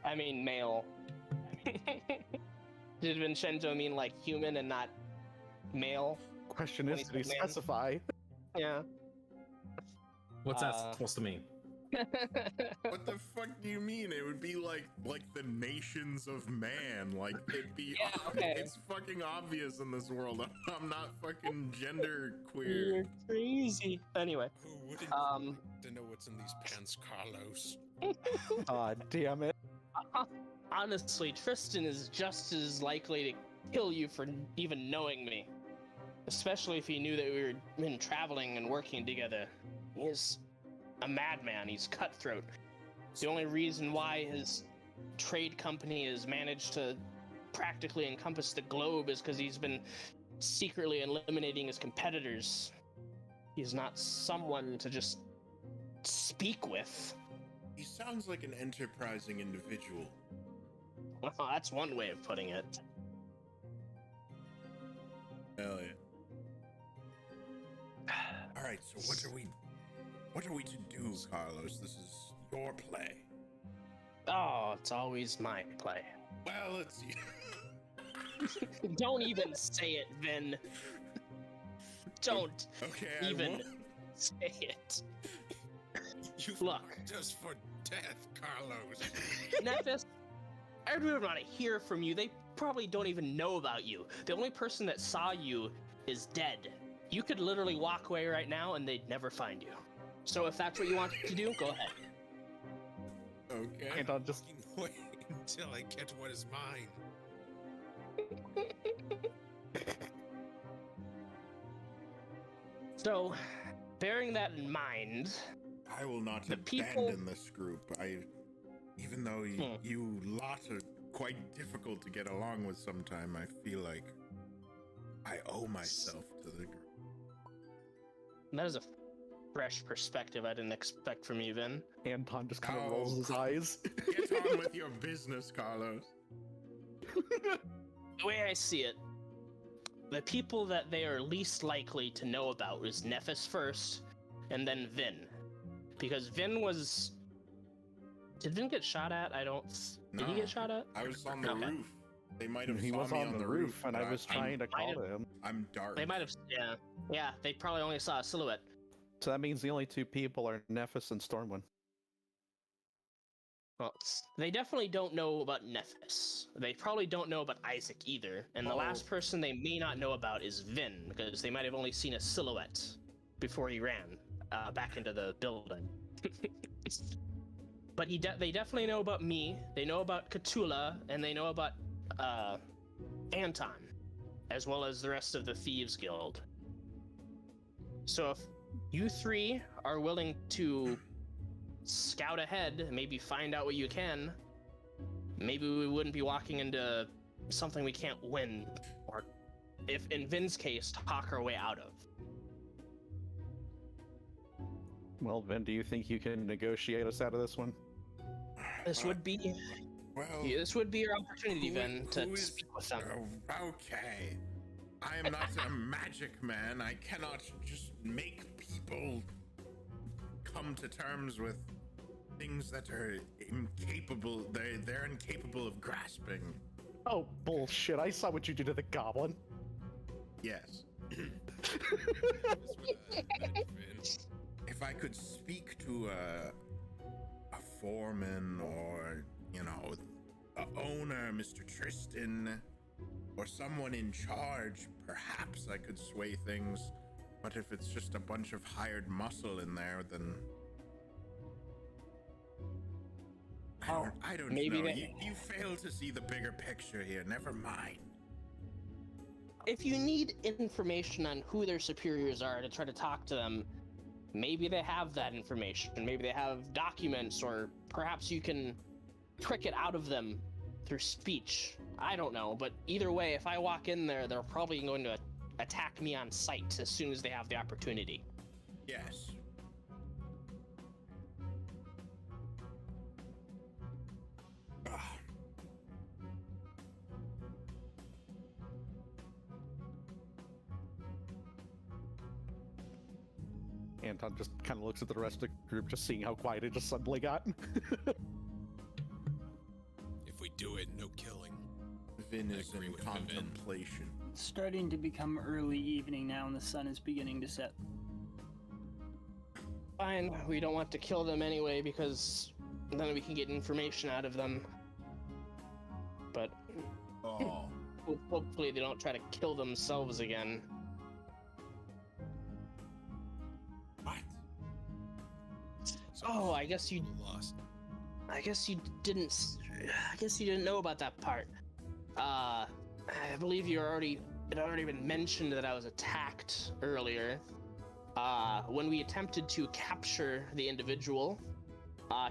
I mean, male. Did Vinshenzo mean like human and not male? Question When is, he did he said man? specify? Yeah. What's that supposed to mean? What the fuck do you mean? It would be like the nations of man. Like it'd be. Yeah, okay. It's fucking obvious in this world. I'm not fucking gender queer. You're crazy. Anyway, Who wouldn't to know what's in these pants, Carlos? Aw, damn it. honestly, Tristan is just as likely to kill you for even knowing me. Especially if he knew that we were been traveling and working together. He's a madman. He's cutthroat. The only reason why his trade company has managed to practically encompass the globe is because he's been secretly eliminating his competitors. He's not someone to just speak with. He sounds like an enterprising individual. Well, that's one way of putting it. Hell yeah. All right, so what are we to do, Carlos? This is your play. Oh, it's always my play. Well, it's Don't even say it, Vin. Don't okay. I even won't. say it. You've Look. marked us for death, Carlos. Nephis, I really want to hear from you. They probably don't even know about you. The only person that saw you is dead. You could literally walk away right now and they'd never find you. So if that's what you want to do, go ahead. Okay. Anton just Wait until I get what is mine. So, bearing that in mind, I will not The abandon people- this group. Even though you lot are quite difficult to get along with sometime, I feel like I owe myself to the group. that is a fresh perspective I didn't expect from you, Vin. Anton just kind of Oh, rolls his eyes. Get on with your business, Carlos. The way I see it, the people that they are least likely to know about is Nephis first, and then Vin. Because Vin was... Did Vin get shot at? Did he No. get shot at? I was on the Okay. roof. They might have He saw was me on the roof, and but I was trying to call to him. I'm dark. They might have... Yeah, they probably only saw a silhouette. So that means the only two people are Nephis and Stormwind. Well, they definitely don't know about Nephis. They probably don't know about Isaac either. And the last person they may not know about is Vin, because they might have only seen a silhouette before he ran back into the building. But they definitely know about me. They know about Khutula, and they know about Anton, as well as the rest of the Thieves Guild. So if you three are willing to scout ahead, maybe find out what you can, maybe we wouldn't be walking into something we can't win, or if in Vin's case, talk our way out of. Well, Vin, do you think you can negotiate us out of this one? This would be Well, your opportunity, who- Vin, to who is- speak with them. Okay. I am not a magic man. I cannot just make people come to terms with things that are incapable. They're incapable of grasping. Oh, bullshit. I saw what you did to the goblin. Yes. If I could speak to a foreman or, owner, Mr. Tristan, or someone in charge, perhaps I could sway things. But if it's just a bunch of hired muscle in there, then I don't maybe know. You fail to see the bigger picture here. Never mind. If you need information on who their superiors are to try to talk to them, maybe they have that information. Maybe they have documents, or perhaps you can trick it out of them through speech. I don't know, but either way, if I walk in there, they're probably going to attack me on sight as soon as they have the opportunity. Yes. Anton just kind of looks at the rest of the group, just seeing how quiet it just suddenly got. If we do it, no killing. Vin I is agree in with Vin. contemplation. It's starting to become early evening now, and the sun is beginning to set. Fine, we don't want to kill them anyway, because then we can get information out of them. But Oh. hopefully they don't try to kill themselves again. What? Oh, I guess you Lost. didn't know about that part. I believe it had already been mentioned that I was attacked earlier. When we attempted to capture the individual,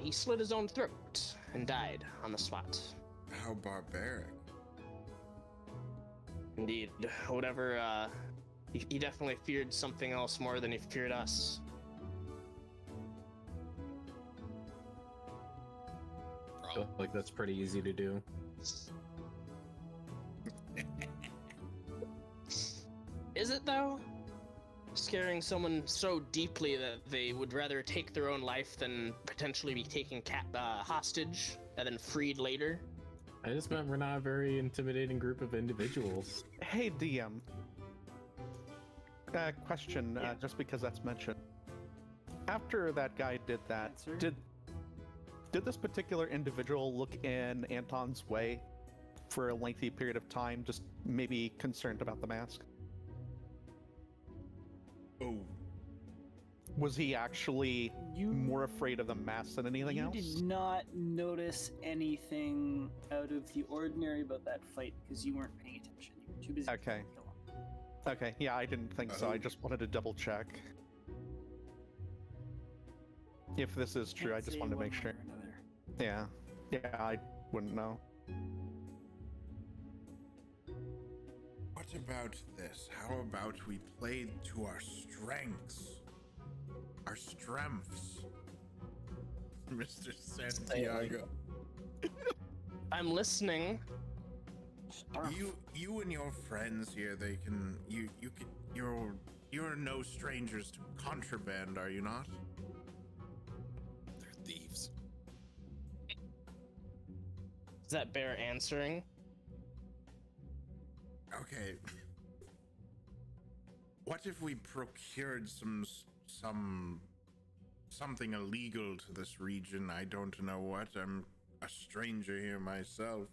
he slit his own throat and died on the spot. How barbaric. Indeed, whatever, he definitely feared something else more than he feared us. I feel like that's pretty easy to do. Is it though? Scaring someone so deeply that they would rather take their own life than potentially be taken hostage and then freed later? I just meant we're not a very intimidating group of individuals. Hey, DM. Question, just because that's mentioned. After that guy did that, Answer? did this particular individual look in Anton's way for a lengthy period of time, just maybe concerned about the mask? Oh. Was he actually more afraid of the mask than anything else? You did not notice anything out of the ordinary about that fight because you weren't paying attention. You were too busy. Okay. trying to kill him. Okay, yeah, I didn't think so. I just wanted to double check. If this is true, I Can't just say wanted to one make way sure. or another. Yeah, I wouldn't know. What about this? How about we play to our strengths? Our strengths. Mr. Santiago. I'm listening. You and your friends here, you're no strangers to contraband, are you not? They're thieves. Is that bear answering? Okay. What if we procured something illegal to this region? I don't know what. I'm a stranger here myself.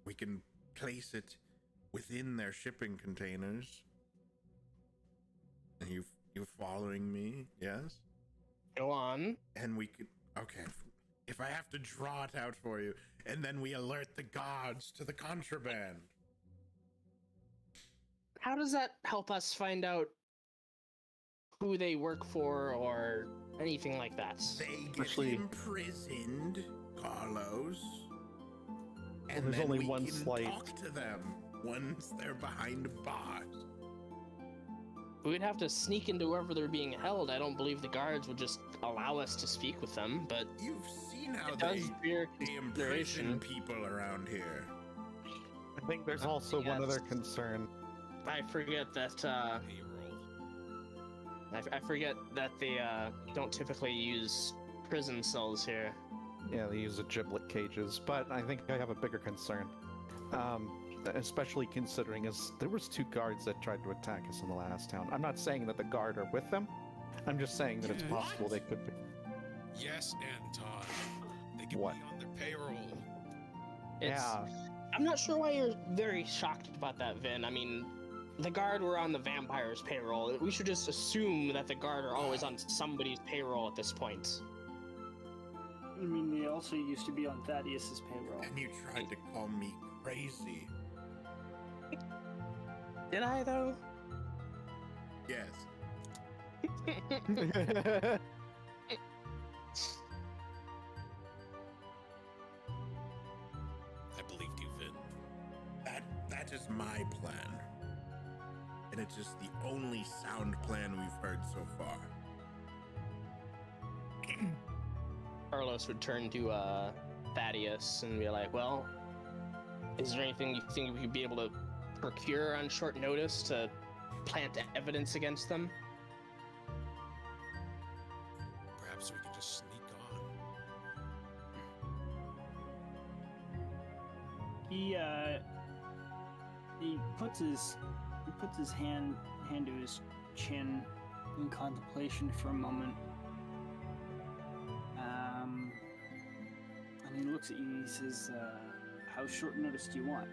We can place it within their shipping containers. And you following me? Yes? Go on. And we could, okay, if I have to draw it out for you, and then we alert the guards to the contraband. How does that help us find out who they work for or anything like that? They get Actually- imprisoned, Carlos. And there's then only we one can slight- talk to them once they're behind bars. We'd have to sneak into wherever they're being held. I don't believe the guards would just allow us to speak with them, but You've seen how it does bear they consideration. imprison people around here. I think there's also one Yes. other concern. I forget that, Payroll. I forget that they, don't typically use prison cells here. Yeah, they use the giblet cages, but I think I have a bigger concern. Especially considering there was 2 guards that tried to attack us in the last town. I'm not saying that the guard are with them. I'm just saying that it's Yeah. possible they could be. Yes, Anton. They can What? be on their payroll. Yeah. I'm not sure why you're very shocked about that, Vin. I mean, the guard were on the vampire's payroll. We should just assume that the guard are always on somebody's payroll at this point. I mean, they also used to be on Thaddeus's payroll. And you tried to call me crazy. Did I, though? Yes. I believed you, Vin. That is my plan. And it's just the only sound plan we've heard so far. Carlos would turn to Thaddeus and be like, well, is there anything you think we could be able to procure on short notice to plant evidence against them? Perhaps we could just sneak on. He puts his hand to his chin in contemplation for a moment. And he looks at you. He says, "How short notice do you want?"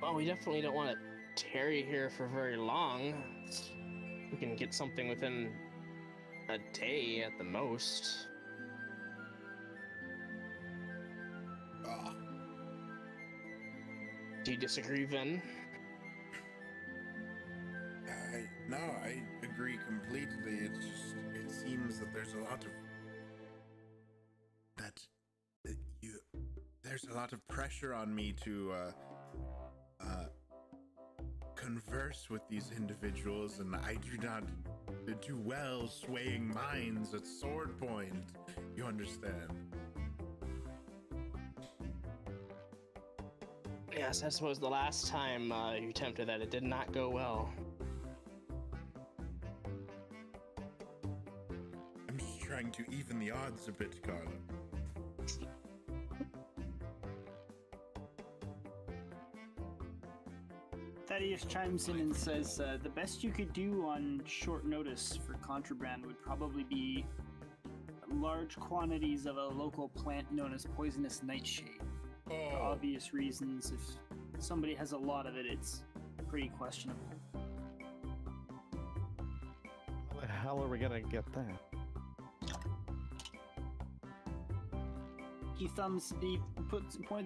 Well, we definitely don't want to tarry here for very long. We can get something within a day at the most. Do you disagree, Vin? No, I agree completely. It's just, it seems that there's a lot of there's a lot of pressure on me to converse with these individuals, and I do not do well swaying minds at sword point. You understand? Yes, I suppose the last time you attempted that, it did not go well. I'm just trying to even the odds a bit, Kardoc. Thaddeus chimes in and says, "The best you could do on short notice for contraband would probably be large quantities of a local plant known as poisonous nightshade. For obvious reasons, if somebody has a lot of it, it's pretty questionable." How the hell are we gonna get that? He points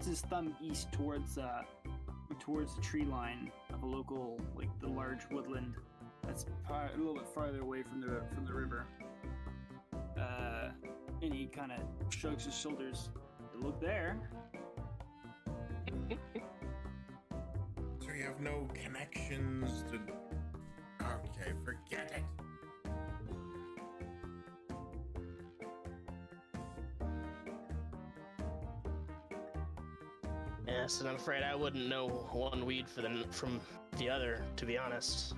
his thumb east towards the tree line of a local, like the large woodland that's a little bit farther away from the river. And he kind of shrugs his shoulders. "Look there." So you have no connections to... Okay, forget it. Yes, and I'm afraid I wouldn't know one weed from the other, to be honest.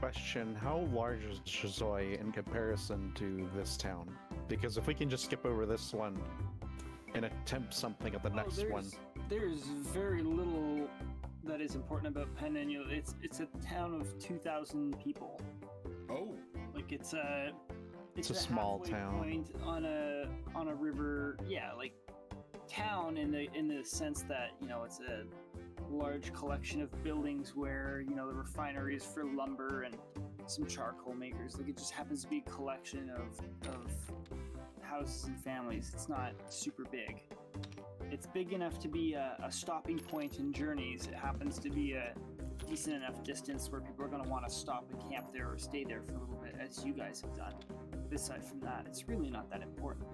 Question, how large is Shazoi in comparison to this town? Because if we can just skip over this one and attempt something at the next one. There's very little that is important about Penn. It's a town of 2,000 people. Oh. Like it's a small halfway town point on a river. Yeah, like town in the sense that it's a large collection of buildings where the refineries for lumber and some charcoal makers. Like it just happens to be a collection of houses and families. It's not super big. It's big enough to be a stopping point in journeys. It happens to be a decent enough distance where people are going to want to stop and camp there or stay there for a little bit, as you guys have done. Aside from that, it's really not that important.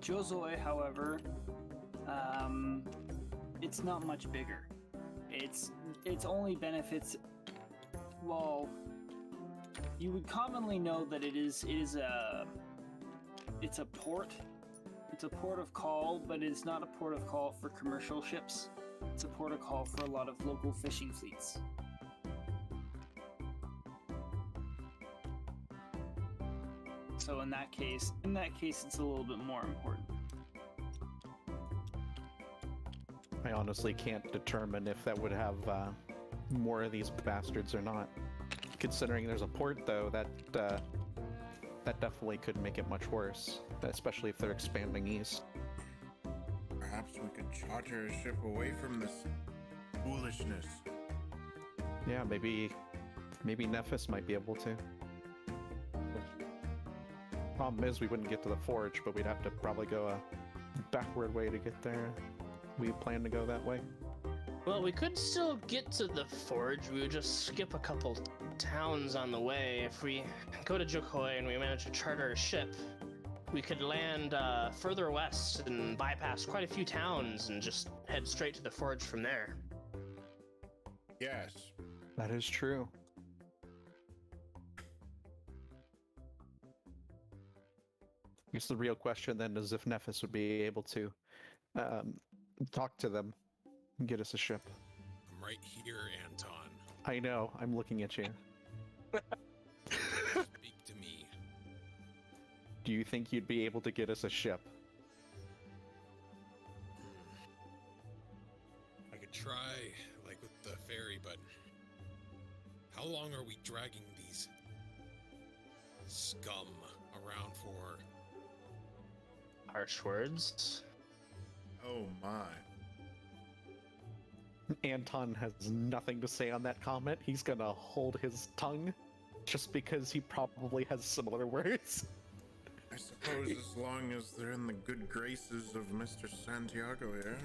Josoi, however, it's not much bigger. Its only benefits. Well, you would commonly know that it's a port. It's a port of call, but it's not a port of call for commercial ships. It's a port of call for a lot of local fishing fleets. So in that case, it's a little bit more important. I honestly can't determine if that would have more of these bastards or not. Considering there's a port, though, that that definitely could make it much worse, especially if they're expanding east. Perhaps we could charter a ship away from this foolishness. Yeah, maybe Nephis might be able to. Problem is, we wouldn't get to the forge, but we'd have to probably go a backward way to get there. We plan to go that way. Well, we could still get to the forge. We would just skip a couple towns on the way. If we go to Jokoi and we manage to charter a ship, we could land further west and bypass quite a few towns and just head straight to the forge from there. Yes. That is true. I guess the real question then is if Nephis would be able to talk to them and get us a ship. I'm right here, Anton. I know, I'm looking at you. Speak to me. Do you think you'd be able to get us a ship? I could try, like with the ferry, but how long are we dragging these scum around for? Harsh words. Oh my. Anton has nothing to say on that comment. He's gonna hold his tongue just because he probably has similar words. I suppose as long as they're in the good graces of Mr. Santiago here.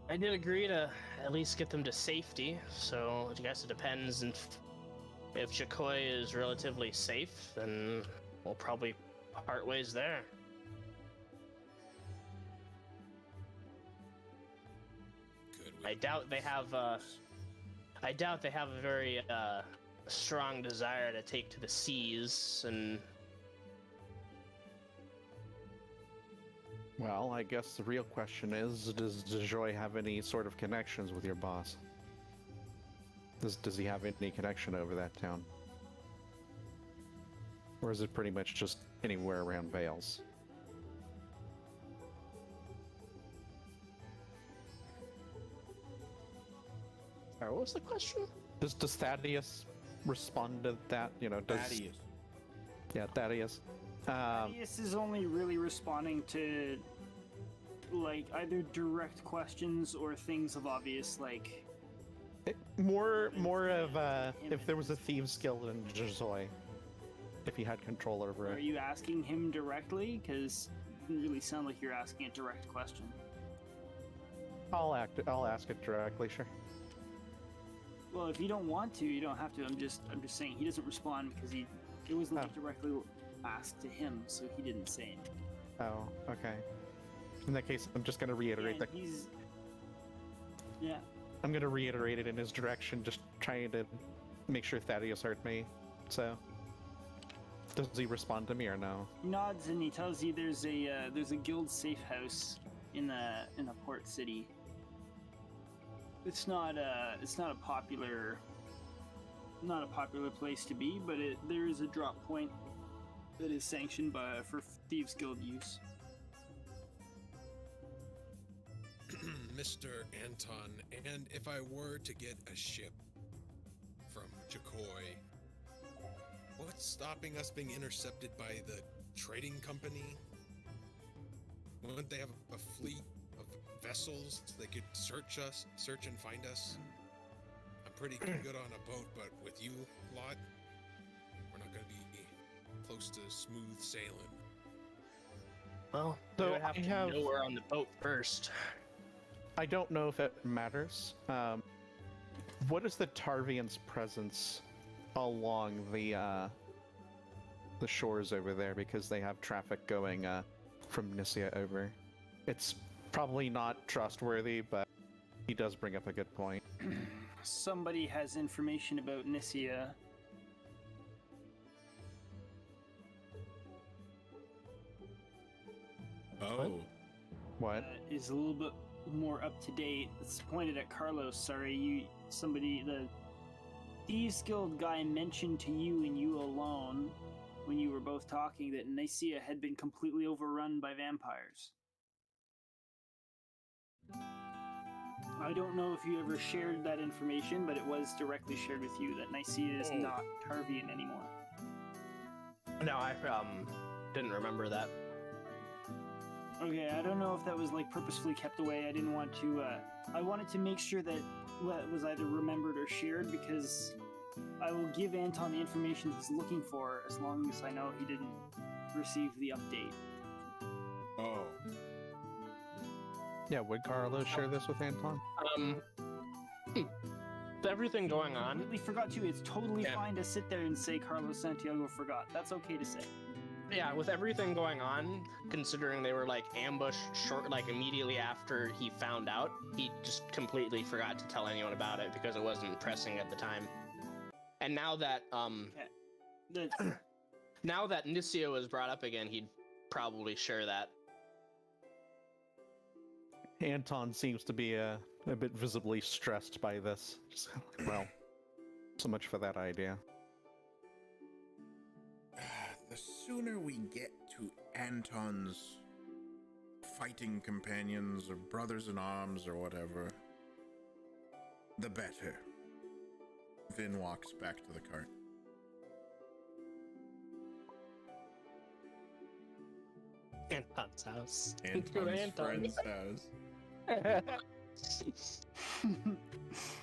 I did agree to at least get them to safety, so I guess it depends. If Jokoi is relatively safe, then we'll probably part ways there. Good. I doubt they have a very strong desire to take to the seas, and Well, I guess the real question is, does DeJoy have any sort of connections with your boss? Does he have any connection over that town? Or is it pretty much just anywhere around Vales? what was the question? Does Thaddeus respond to that? You know, does... Thaddeus. Yeah, Thaddeus. Thaddeus is only really responding to, like, either direct questions or things of obvious, like... More of if there was a Thieves Guild in Jezoy, if he had control over Are it. you asking him directly? Because it doesn't really sound like you're asking a direct question. I'll ask it directly, sure. Well, if you don't want to, you don't have to. I'm just saying he doesn't respond because it wasn't like directly asked to him, so he didn't say anything. Oh, okay. In that case, I'm just gonna reiterate Yeah, that. Yeah. I'm gonna reiterate it in his direction, just trying to make sure Thaddeus heard me. So, does he respond to me or no? He nods and he tells you there's a guild safe house in a port city. It's not a popular place to be, but there is a drop point that is sanctioned for Thieves Guild use. Mr. Anton, and if I were to get a ship from Jokoi, what's stopping us being intercepted by the trading company? Wouldn't they have a fleet of vessels they could search and find us? I'm pretty good on a boat, but with you lot, we're not going to be close to smooth sailing. Well, So we would have I to have- know we're on the boat first. I don't know if it matters. What is the Tarvian's presence along the shores over there? Because they have traffic going from Nisia over. It's probably not trustworthy, but he does bring up a good point. Somebody has information about Nisia. Oh. What? Is a little bit more up to date. It's pointed at Carlos. Sorry, the Thieves Guild guy mentioned to you and you alone when you were both talking that Nicaea had been completely overrun by vampires. I don't know if you ever shared that information, but it was directly shared with you that Nicaea is not Tarvian anymore. No, I didn't remember that. Okay, I don't know if that was like purposefully kept away. I didn't want to. I wanted to make sure that it was either remembered or shared, because I will give Anton the information he's looking for as long as I know he didn't receive the update. Oh. Yeah, would Carlos share this with Anton? With everything going on. Completely forgot to. It's totally fine to sit there and say Carlos Santiago forgot. That's okay to say. Yeah, with everything going on, considering they were like ambushed immediately after he found out, he just completely forgot to tell anyone about it because it wasn't pressing at the time. And now that now that Nicaea was brought up again, he'd probably share that. Anton seems to be a bit visibly stressed by this. Just, well, so much for that idea. The sooner we get to Anton's fighting companions or brothers in arms or whatever, the better. Vin walks back to the cart. Anton's house. Anton's friend's house.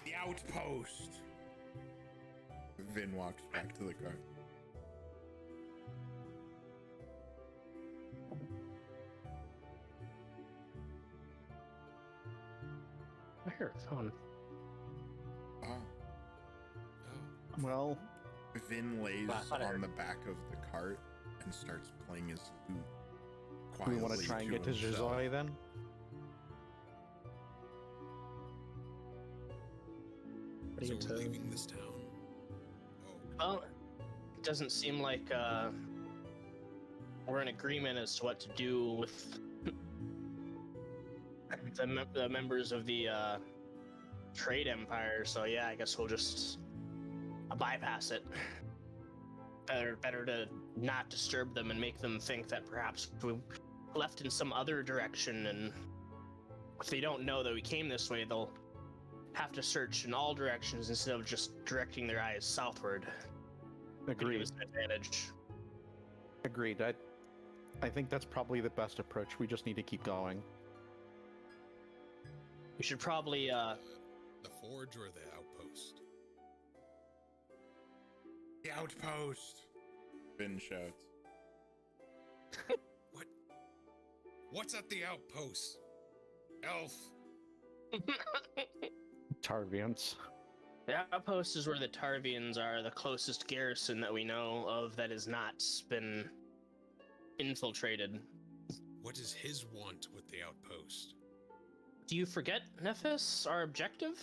The outpost. Vin walks back to the cart. I hear a phone. Oh. Well, Vin lays Wow, I on heard. the back of the cart and starts playing his lute. we Quietly want to try and get to himself. Jizoi then? So we're leaving this town. Oh, Well, it doesn't seem like we're in agreement as to what to do with the members of the trade empire. So yeah, I guess we'll just bypass it. Better to not disturb them and make them think that perhaps we left in some other direction, and if they don't know that we came this way, they'll have to search in all directions instead of just directing their eyes southward. Give Agreed. us an advantage. Agreed. I think that's probably the best approach. We just need to keep going. We should probably the forge or the outpost? The outpost! Vin shouts. What? What's at the outpost? Elf. Tarvians. The outpost is where the Tarvians are, the closest garrison that we know of that has not been infiltrated. What is his want with the outpost? Do you forget, Nephis, our objective?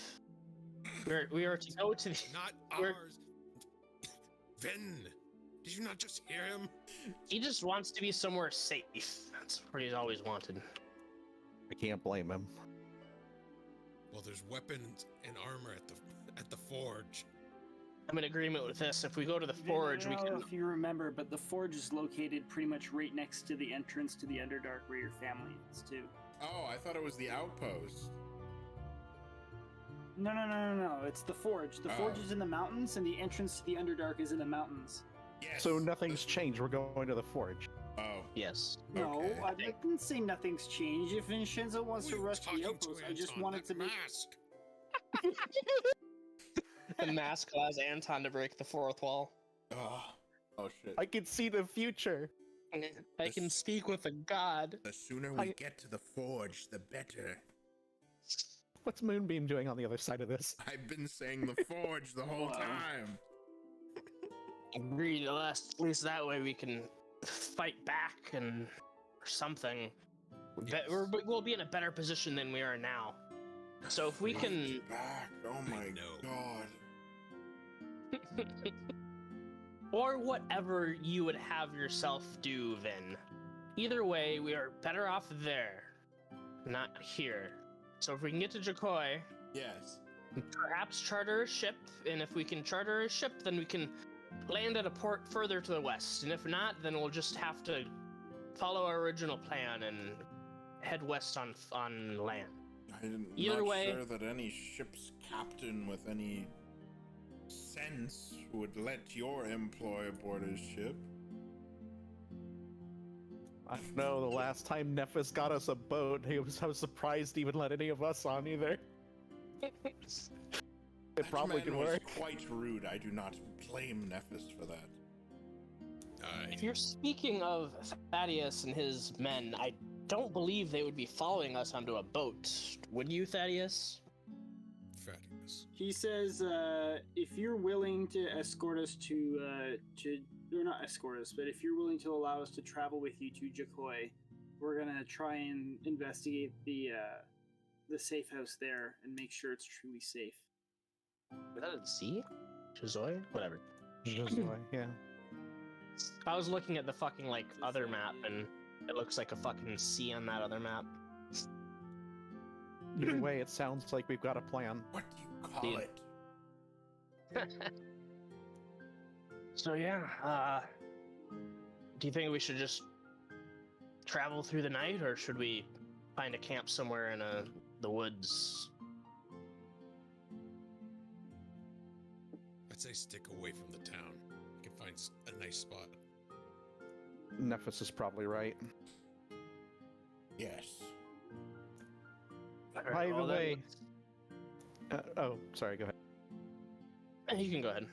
We are to go to the... Not We're- ours. Vin, did you not just hear him? He just wants to be somewhere safe. That's what he's always wanted. I can't blame him. Well, there's weapons and armor at the forge. I'm in agreement with this. If we go to the forge, I we don't know can... if you remember, but the forge is located pretty much right next to the entrance to the Underdark where your family is too. Oh, I thought it was the outpost. No. It's the forge. The forge Oh. is in the mountains, and the entrance to the Underdark is in the mountains. Yes. So nothing's changed. We're going to the forge. Oh, Yes. No, Okay. I didn't say nothing's changed. If Vinshenzo wants Who to are you rush to the talking outpost, I just Anton? wanted to That make. mask. The mask allows Anton to break the fourth wall. oh shit. I can see the future. I can speak with a god. The sooner we get to the forge, the better. What's Moonbeam doing on the other side of this? I've been saying the forge the whole Wow. time. Agreed. At least that way we can fight back and or something. Yes. We'll be in a better position than we are now. So if we can, Back. Oh my know. god. or whatever you would have yourself do, Vin. Either way, we are better off there, not here. So if we can get to Jakoi, Yes. perhaps charter a ship, and if we can charter a ship, then we can land at a port further to the west, and if not, then we'll just have to follow our original plan and head west on land. I'm Either not way- sure that any ship's captain with any sense would let your employee aboard his ship. I don't know, the last time Nephis got us a boat, I was surprised to even let any of us on either. It probably That could man was work. quite rude. I do not blame Nephis for that. If you're speaking of Thaddeus and his men, I don't believe they would be following us onto a boat. Would you, Thaddeus? Fabulous. He says, if you're willing to escort us or not escort us, but if you're willing to allow us to travel with you to Jakoi, we're gonna try and investigate the safe house there and make sure it's truly safe. Was that at sea? Chizoi? Whatever. Yeah. I was looking at the fucking, like, other map, and it looks like a fucking sea on that other map. Either way, it sounds like we've got a plan. What do you call Yeah. it? So yeah, do you think we should just travel through the night, or should we find a camp somewhere in the woods? I'd say stick away from the town. You can find a nice spot. Nephis is probably right. Yes. By the Well, then way... oh, sorry, go ahead. you can go ahead.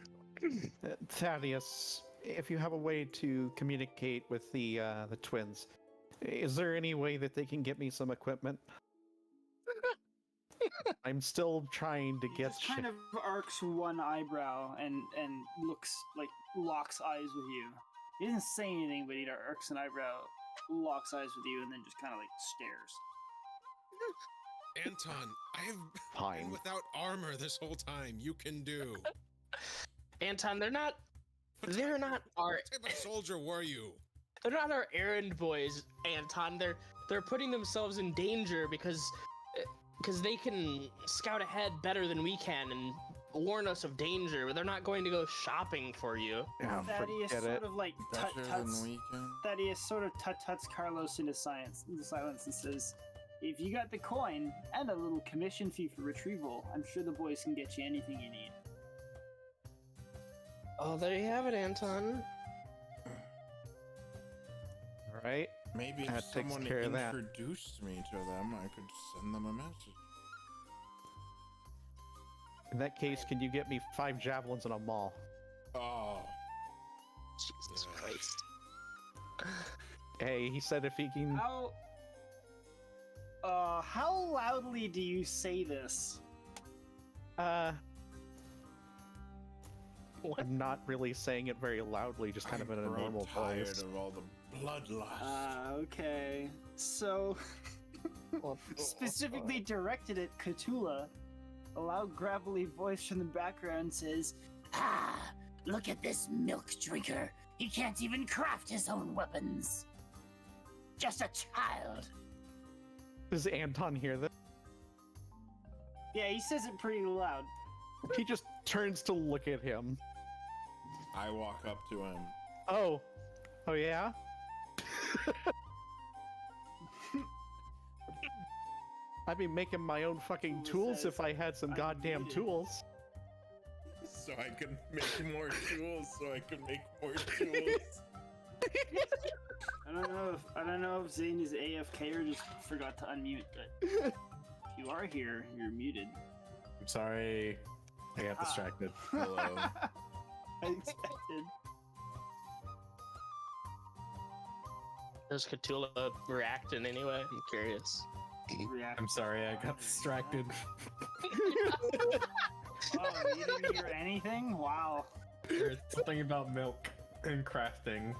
Thaddeus, if you have a way to communicate with the twins, is there any way that they can get me some equipment? I'm still trying to He get just kind of arcs one eyebrow and locks eyes with you. He doesn't say anything, but he arcs an eyebrow, locks eyes with you, and then just kind of like stares. Anton, I have Fine. been without armor this whole time. You can do. Anton, they're not our What type of soldier were you? they're not our errand boys, Anton. They're putting themselves in danger because they can scout ahead better than we can and warn us of danger, but they're not going to go shopping for you. Yeah, Thaddeus forget sort it. of like Better tuts. than we can. Thaddeus sort of tuts Carlos into silence and says, "If you got the coin and a little commission fee for retrieval, I'm sure the boys can get you anything you need." Oh, there you have it, Anton. All right. Maybe That if takes someone care of that. introduced me to them, I could send them a message. In that case, can you get me 5 javelins and a maul? Oh, Jesus Christ. Hey, he said if he can... How loudly do you say this? What? I'm not really saying it very loudly, just kind of in a I'm normal tired voice. of all the bloodlust. Okay. So, specifically directed at Khutula, a loud gravelly voice from the background says, Ah, look at this milk drinker. He can't even craft his own weapons. Just a child. Does Anton hear this? yeah, he says it pretty loud. He just turns to look at him. I walk up to him. Oh. Oh, yeah? I'd be making my own fucking tools if I had some I'm goddamn muted. tools. So I can make more tools, so I can make more tools. I don't know if Xane is AFK or just forgot to unmute, but if you are here, you're muted. I'm sorry. I got distracted. Hello. I expected. Does Khutula react in any way? I'm curious. React. I'm sorry, I got distracted. Oh, you didn't hear anything? Wow. There's something about milk and crafting.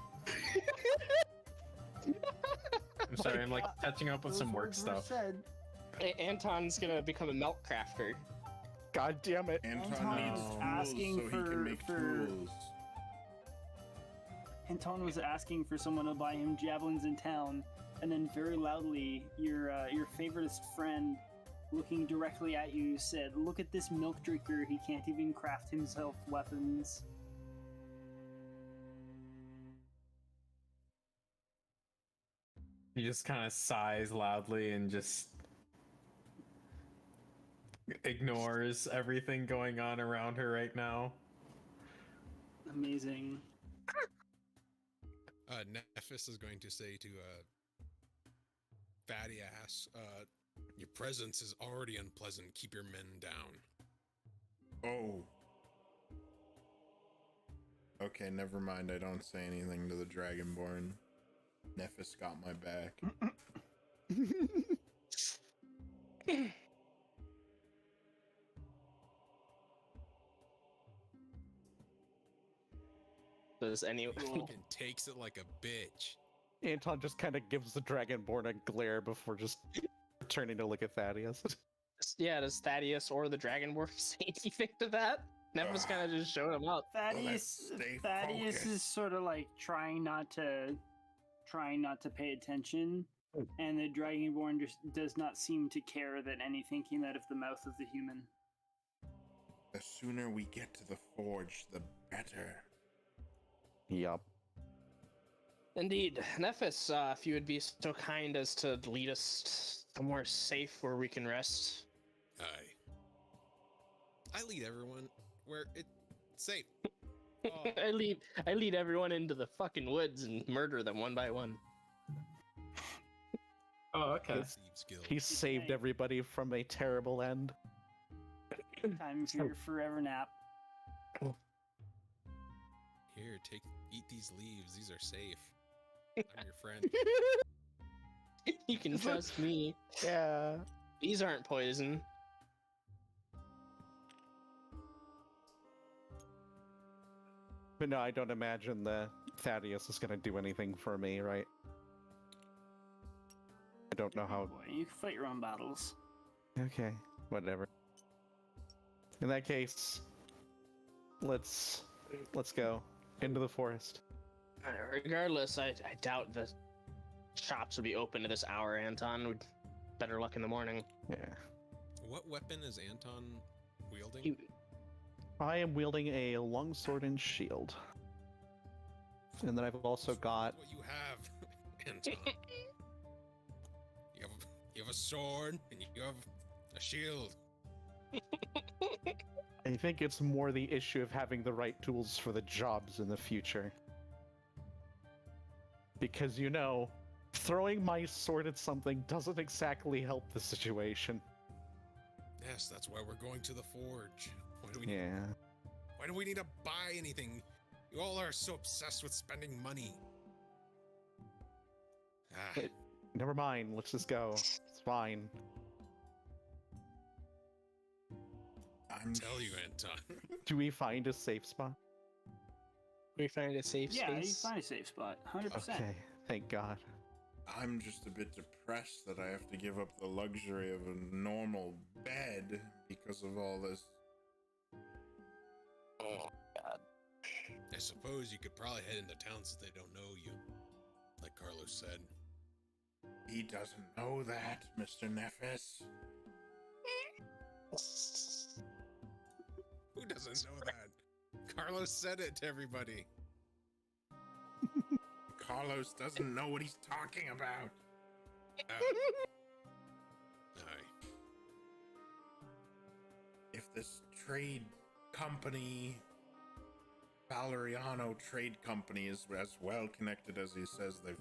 I'm sorry, I'm like catching up with Those some work words were stuff. said. Anton's gonna become a milk crafter. God damn it. Anton Anton needs was tools asking so he can make tools. Anton was asking for someone to buy him javelins in town, and then very loudly, your favoritist friend, looking directly at you, said, "Look at this milk drinker. He can't even craft himself weapons." He just kind of sighs loudly and just ignores everything going on around her right now. Amazing. Nephis is going to say to Fatty Ass, your presence is already unpleasant. Keep your men down. Oh. Okay, never mind. I don't say anything to the Dragonborn. Nephis got my back. Does any Fucking takes it like a bitch. Anton just kind of gives the Dragonborn a glare before just turning to look at Thaddeus. Yeah, does Thaddeus or the Dragonborn say anything to that? Nephis kind of just showed him up. Thaddeus stay is focused. sort of like trying not to pay attention, and the Dragonborn just does not seem to care that anything came out of the mouth of the human. The sooner we get to the forge, the better. Yup. Indeed. Nephis, if you would be so kind as to lead us somewhere safe where we can rest. I lead everyone where it's safe. Oh, I lead everyone into the fucking woods and murder them one by one. Oh, okay. Thieves Guild. He saved Okay. everybody from a terrible end. Time for your forever nap. Here, eat these leaves. These are safe. I'm your friend. You can trust me. Yeah. These aren't poison. But no, I don't imagine the Thaddeus is gonna do anything for me, right? I don't know how. Boy, you can fight your own battles. Okay, whatever. In that case, let's go into the forest. Regardless, I doubt the shops would be open at this hour, Anton. Better luck in the morning. Yeah. What weapon is Anton wielding? I am wielding a longsword and shield. And then I've also got... What you have, Anton. You have a sword and you have a shield. I think it's more the issue of having the right tools for the jobs in the future. Because, you know, throwing my sword at something doesn't exactly help the situation. Yes, that's why we're going to the forge. Yeah. Why do we need to buy anything? You all are so obsessed with spending money. But never mind, let's just go. It's fine. I'm Tell you, Anton. Do we find a safe spot? We find a safe Yeah, you space. find a safe spot. 100%. Okay, thank God. I'm just a bit depressed that I have to give up the luxury of a normal bed because of all this. Oh, God. I suppose you could probably head into town since they don't know you. Like Carlos said. He doesn't know that, Mr. Nephis. Who doesn't know that? Carlos said it to everybody. Carlos doesn't know what he's talking about. Aye. If this trade company, Valeriano Trade Company, is as well connected as he says, they've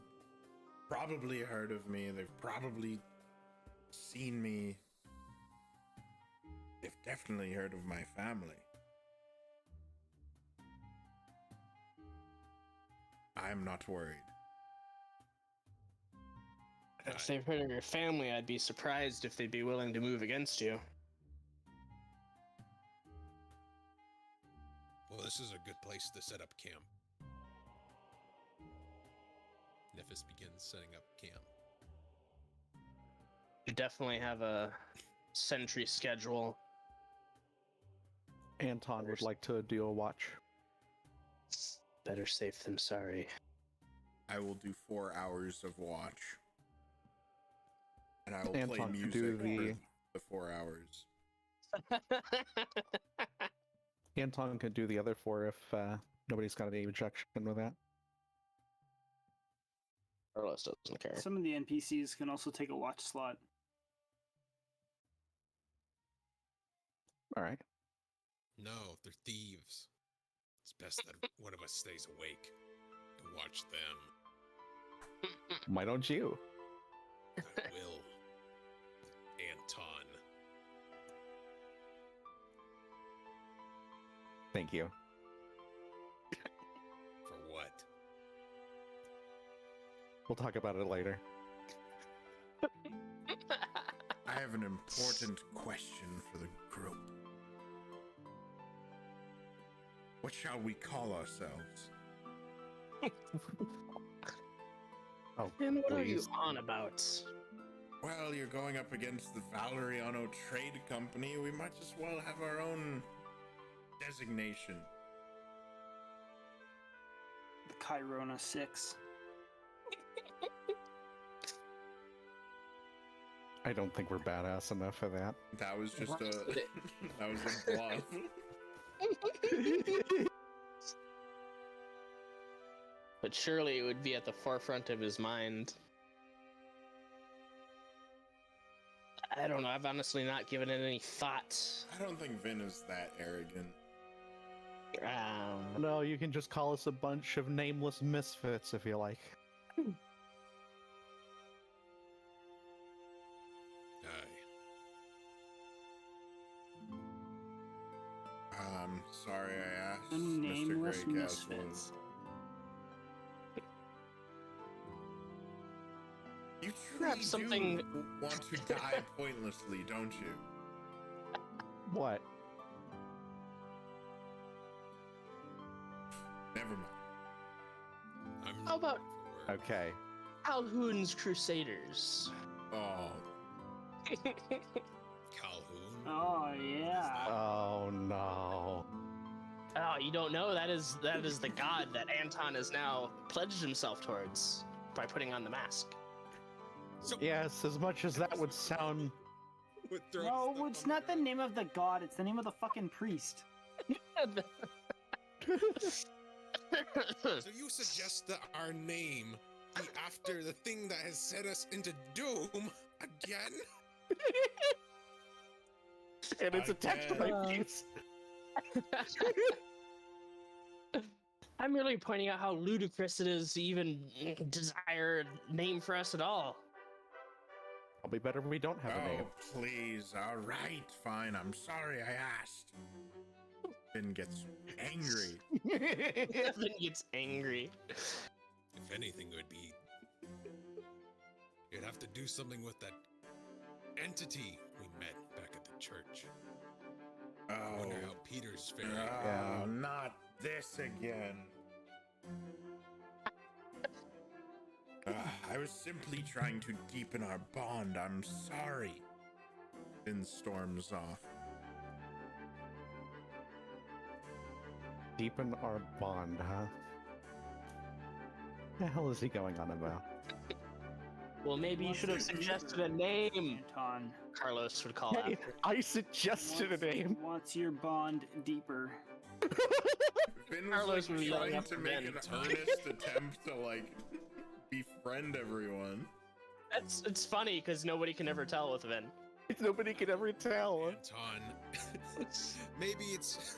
probably heard of me, they've probably seen me, they've definitely heard of my family. I'm not worried. If they've heard of your family, I'd be surprised if they'd be willing to move against you. Well, this is a good place to set up camp. Nephis begins setting up camp. You definitely have a sentry schedule. Anton would like to do a watch. Better safe than sorry. I will do 4 hours of watch. And I will play Anton can music do for the... the 4 hours. Anton could do the other 4 if nobody's got any objection with that. Carlos doesn't care. Some of the NPCs can also take a watch slot. All right. No, they're thieves. It's best that one of us stays awake to watch them. Why don't you? I will. Anton. Thank you. For what? We'll talk about it later. I have an important question for the group. What shall we call ourselves? Oh, And what are you please. on about? Well, you're going up against the Valeriano Trade Company. We might as well have our own designation. The Cairona 6. I don't think we're badass enough for that. That was just a that was a bluff. But surely it would be at the forefront of his mind. I don't know. I've honestly not given it any thought. I don't think Vin is that arrogant. No, you can just call us a bunch of nameless misfits if you like. I'm sorry I asked, The Mr. nameless Greycastle. misfits. You Perhaps truly something- do want to die pointlessly, don't you? What? Never mind. I'm How about for Okay. Calhoun's Crusaders? Oh, Calhoun. Oh, yeah. Oh no. Oh, you don't know? That is the god that Anton has now pledged himself towards by putting on the mask. So, Yes, as much as that would sound. with throwing No, stuff it's on not the ground. name of the god, it's the name of the fucking priest. So you suggest that our name be after the thing that has set us into doom again? And it's attached to my face. I'm merely pointing out how ludicrous it is to even desire a name for us at all. It'll be better when we don't have a name. oh, please. All right, fine. I'm sorry I asked. Vin gets angry. Then gets angry. If anything, it would be. You'd have to do something with that entity we met back at the church. I Oh, wonder how Peter's faring. Yeah. not this again. I was simply trying to deepen our bond. I'm sorry. Vin storms off. Deepen our bond, huh? The hell is he going on about? Well, maybe you Wants should have to suggested deeper. a name. Anton Carlos would call Hey, after. I suggested a name. wants your bond deeper. Vin was Carlos like would be yelling trying up to to make Ben. an earnest attempt to like befriend everyone. It's funny because nobody can ever tell with Vin. Nobody can ever tell. Anton, maybe it's.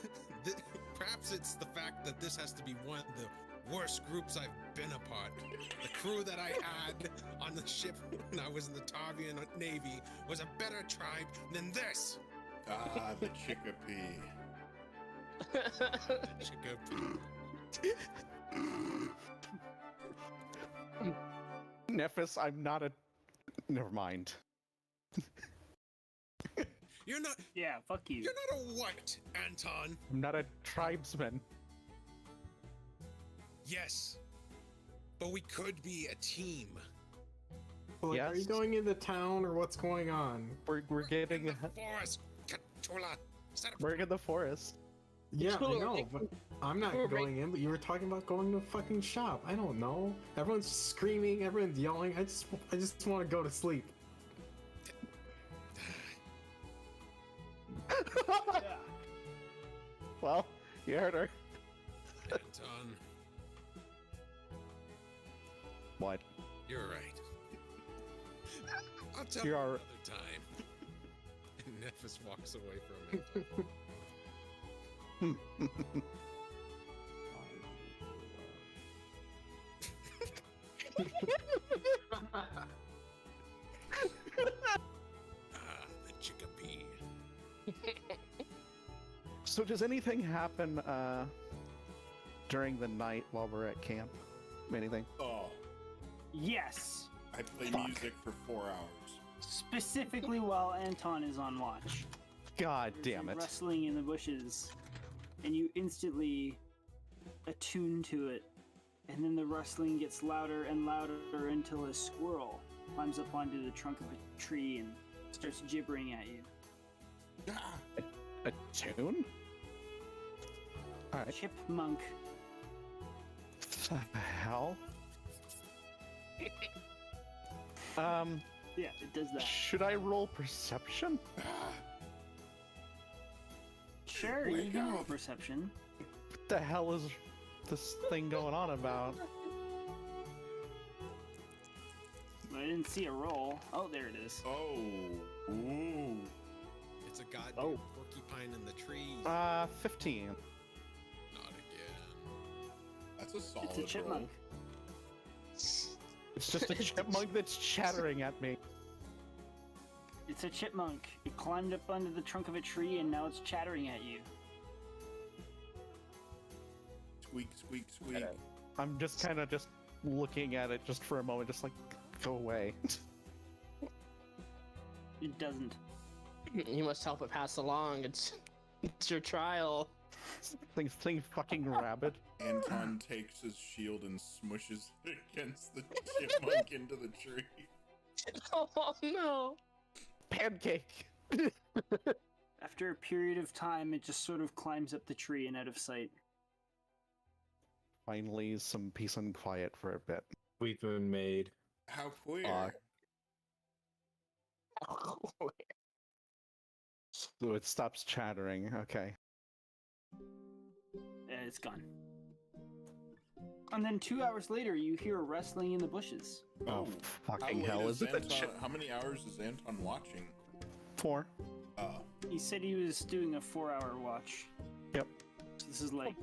Perhaps it's the fact that this has to be one of the worst groups I've been a part. The crew that I had on the ship when I was in the Tarvian Navy was a better tribe than this. Ah, the Chicopee. Chicopee. Nephis, I'm not a. Never mind. You're not. Yeah, fuck you. You're not a what, Anton? I'm not a tribesman. Yes, but we could be a team. Like, are you Yes. going into town or what's going on? We're getting. in the forest. Khutula, set up. We're in the forest. Yeah, I Cool, know, like- but I'm not Cool, going in. But you were talking about going to a fucking shop. I don't know. Everyone's screaming. Everyone's yelling. I just want to go to sleep. Yeah. Well, you heard her. Anton, What? you're right. I'll tell You're you all- another time. And Nephis walks away from it. The chickapee. So does anything happen during the night while we're at camp? Anything? Oh, Yes, I play Fuck. music for 4 hours. specifically while Anton is on watch. God There's damn a it. Rustling in the bushes, and you instantly attune to it, and then the rustling gets louder and louder until a squirrel climbs up onto the trunk of a tree and starts gibbering at you. Ah, A tune? Alright. Chipmunk. The hell? Yeah, it does that. Should I roll perception? Sure, you Wake can roll up. perception. What the hell is this thing going on about? I didn't see a roll. Oh, there it is. oh, ooh. It's a goddamn Oh. porcupine in the trees. 15. Not again. That's a solid It's a chipmunk. roll. It's just a chipmunk that's chattering at me. It's a chipmunk. It climbed up onto the trunk of a tree and now it's chattering at you. Squeak, squeak, squeak. I'm just kind of just looking at it just for a moment, just like, go away. It doesn't. You must help it pass along. It's your trial. thing fucking rabid. Anton takes his shield and smushes it against the chipmunk into the tree. Oh no! Pancake! After a period of time, it just sort of climbs up the tree and out of sight. Finally, some peace and quiet for a bit. We've been made. How queer. Fuck. So it stops chattering. Okay. It's gone. And then 2 hours later, you hear a rustling in the bushes. Oh, How fucking late hell! Is it the Anton, chip? How many hours is Anton watching? 4? He said he was doing a 4-hour watch. Yep. So this is like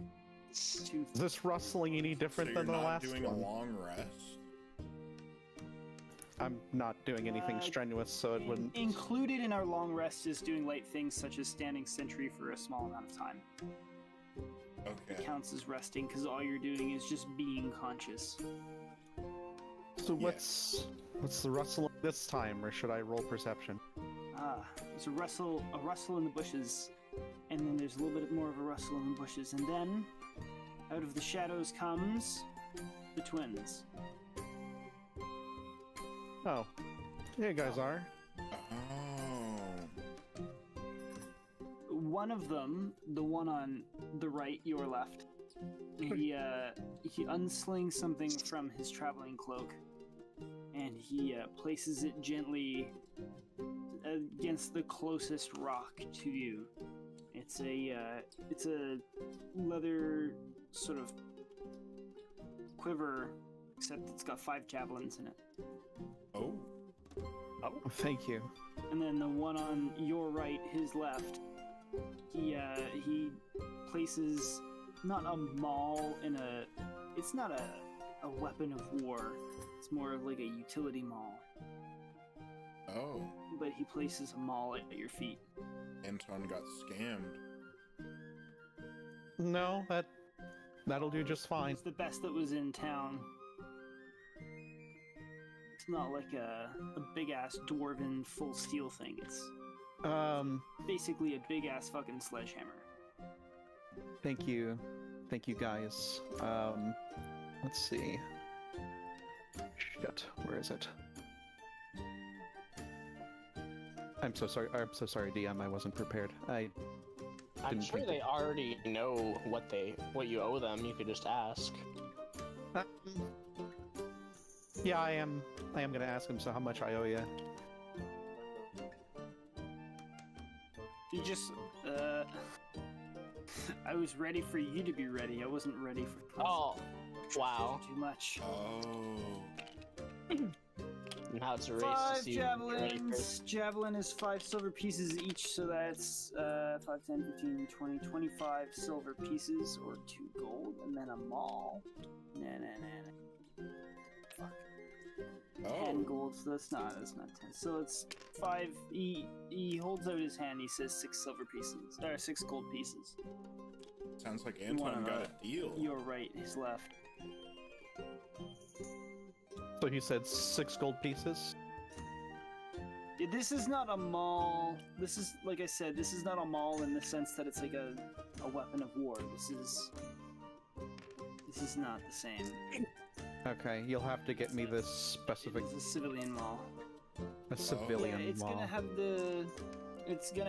2. Is this rustling any different so than you're the not last doing one? a long rest? I'm not doing anything Uh, strenuous, so it wouldn't. Included in our long rest is doing light things such as standing sentry for a small amount of time. It Okay. counts as resting because all you're doing is just being conscious. So what's the rustle this time, or should I roll perception? There's a rustle in the bushes, and then there's a little bit more of a rustle in the bushes, and then out of the shadows comes the twins. Oh, here you guys are. Oh. One of them, the one on the right, your left, he unslings something from his traveling cloak, and he places it gently against the closest rock to you. It's a leather sort of quiver, except it's got 5 javelins in it. Oh. Oh, thank you. And then the one on your right, his left, he places not a maul in a. It's not a weapon of war. It's more of like a utility maul. Oh. But he places a maul at your feet. Anton got scammed. No, that'll do just fine. It's the best that was in town. It's not like a big ass dwarven full steel thing. It's basically a big ass fucking sledgehammer. Thank you guys. Let's see. Shit, where is it? I'm so sorry, DM. I wasn't prepared. I'm Didn't sure think they already know what you owe them. You could just ask. Yeah, I am gonna ask him. So how much I owe you? You just, I was ready for you to be ready. I wasn't ready for. Oh, wow. Too much. Oh. And how it's a race to 5 see who's ready javelins. first. Javelin is 5 silver pieces each, so that's 5, 10, 15, 20, 25 silver pieces or 2 gold, and then a maul. Nah. Fuck. 10 gold, so that's not 10. So it's 5. He holds out his hand. He says 6 silver pieces, or 6 gold pieces. Sounds like Anton got a deal. You're right. His left. So he said 6 gold pieces. Yeah, this is not a maul. This is, like I said, this is not a maul in the sense that it's like a weapon of war. This is not the same. Okay, you'll have to get me this specific. It's a civilian maul. A civilian Yeah, it's maul. gonna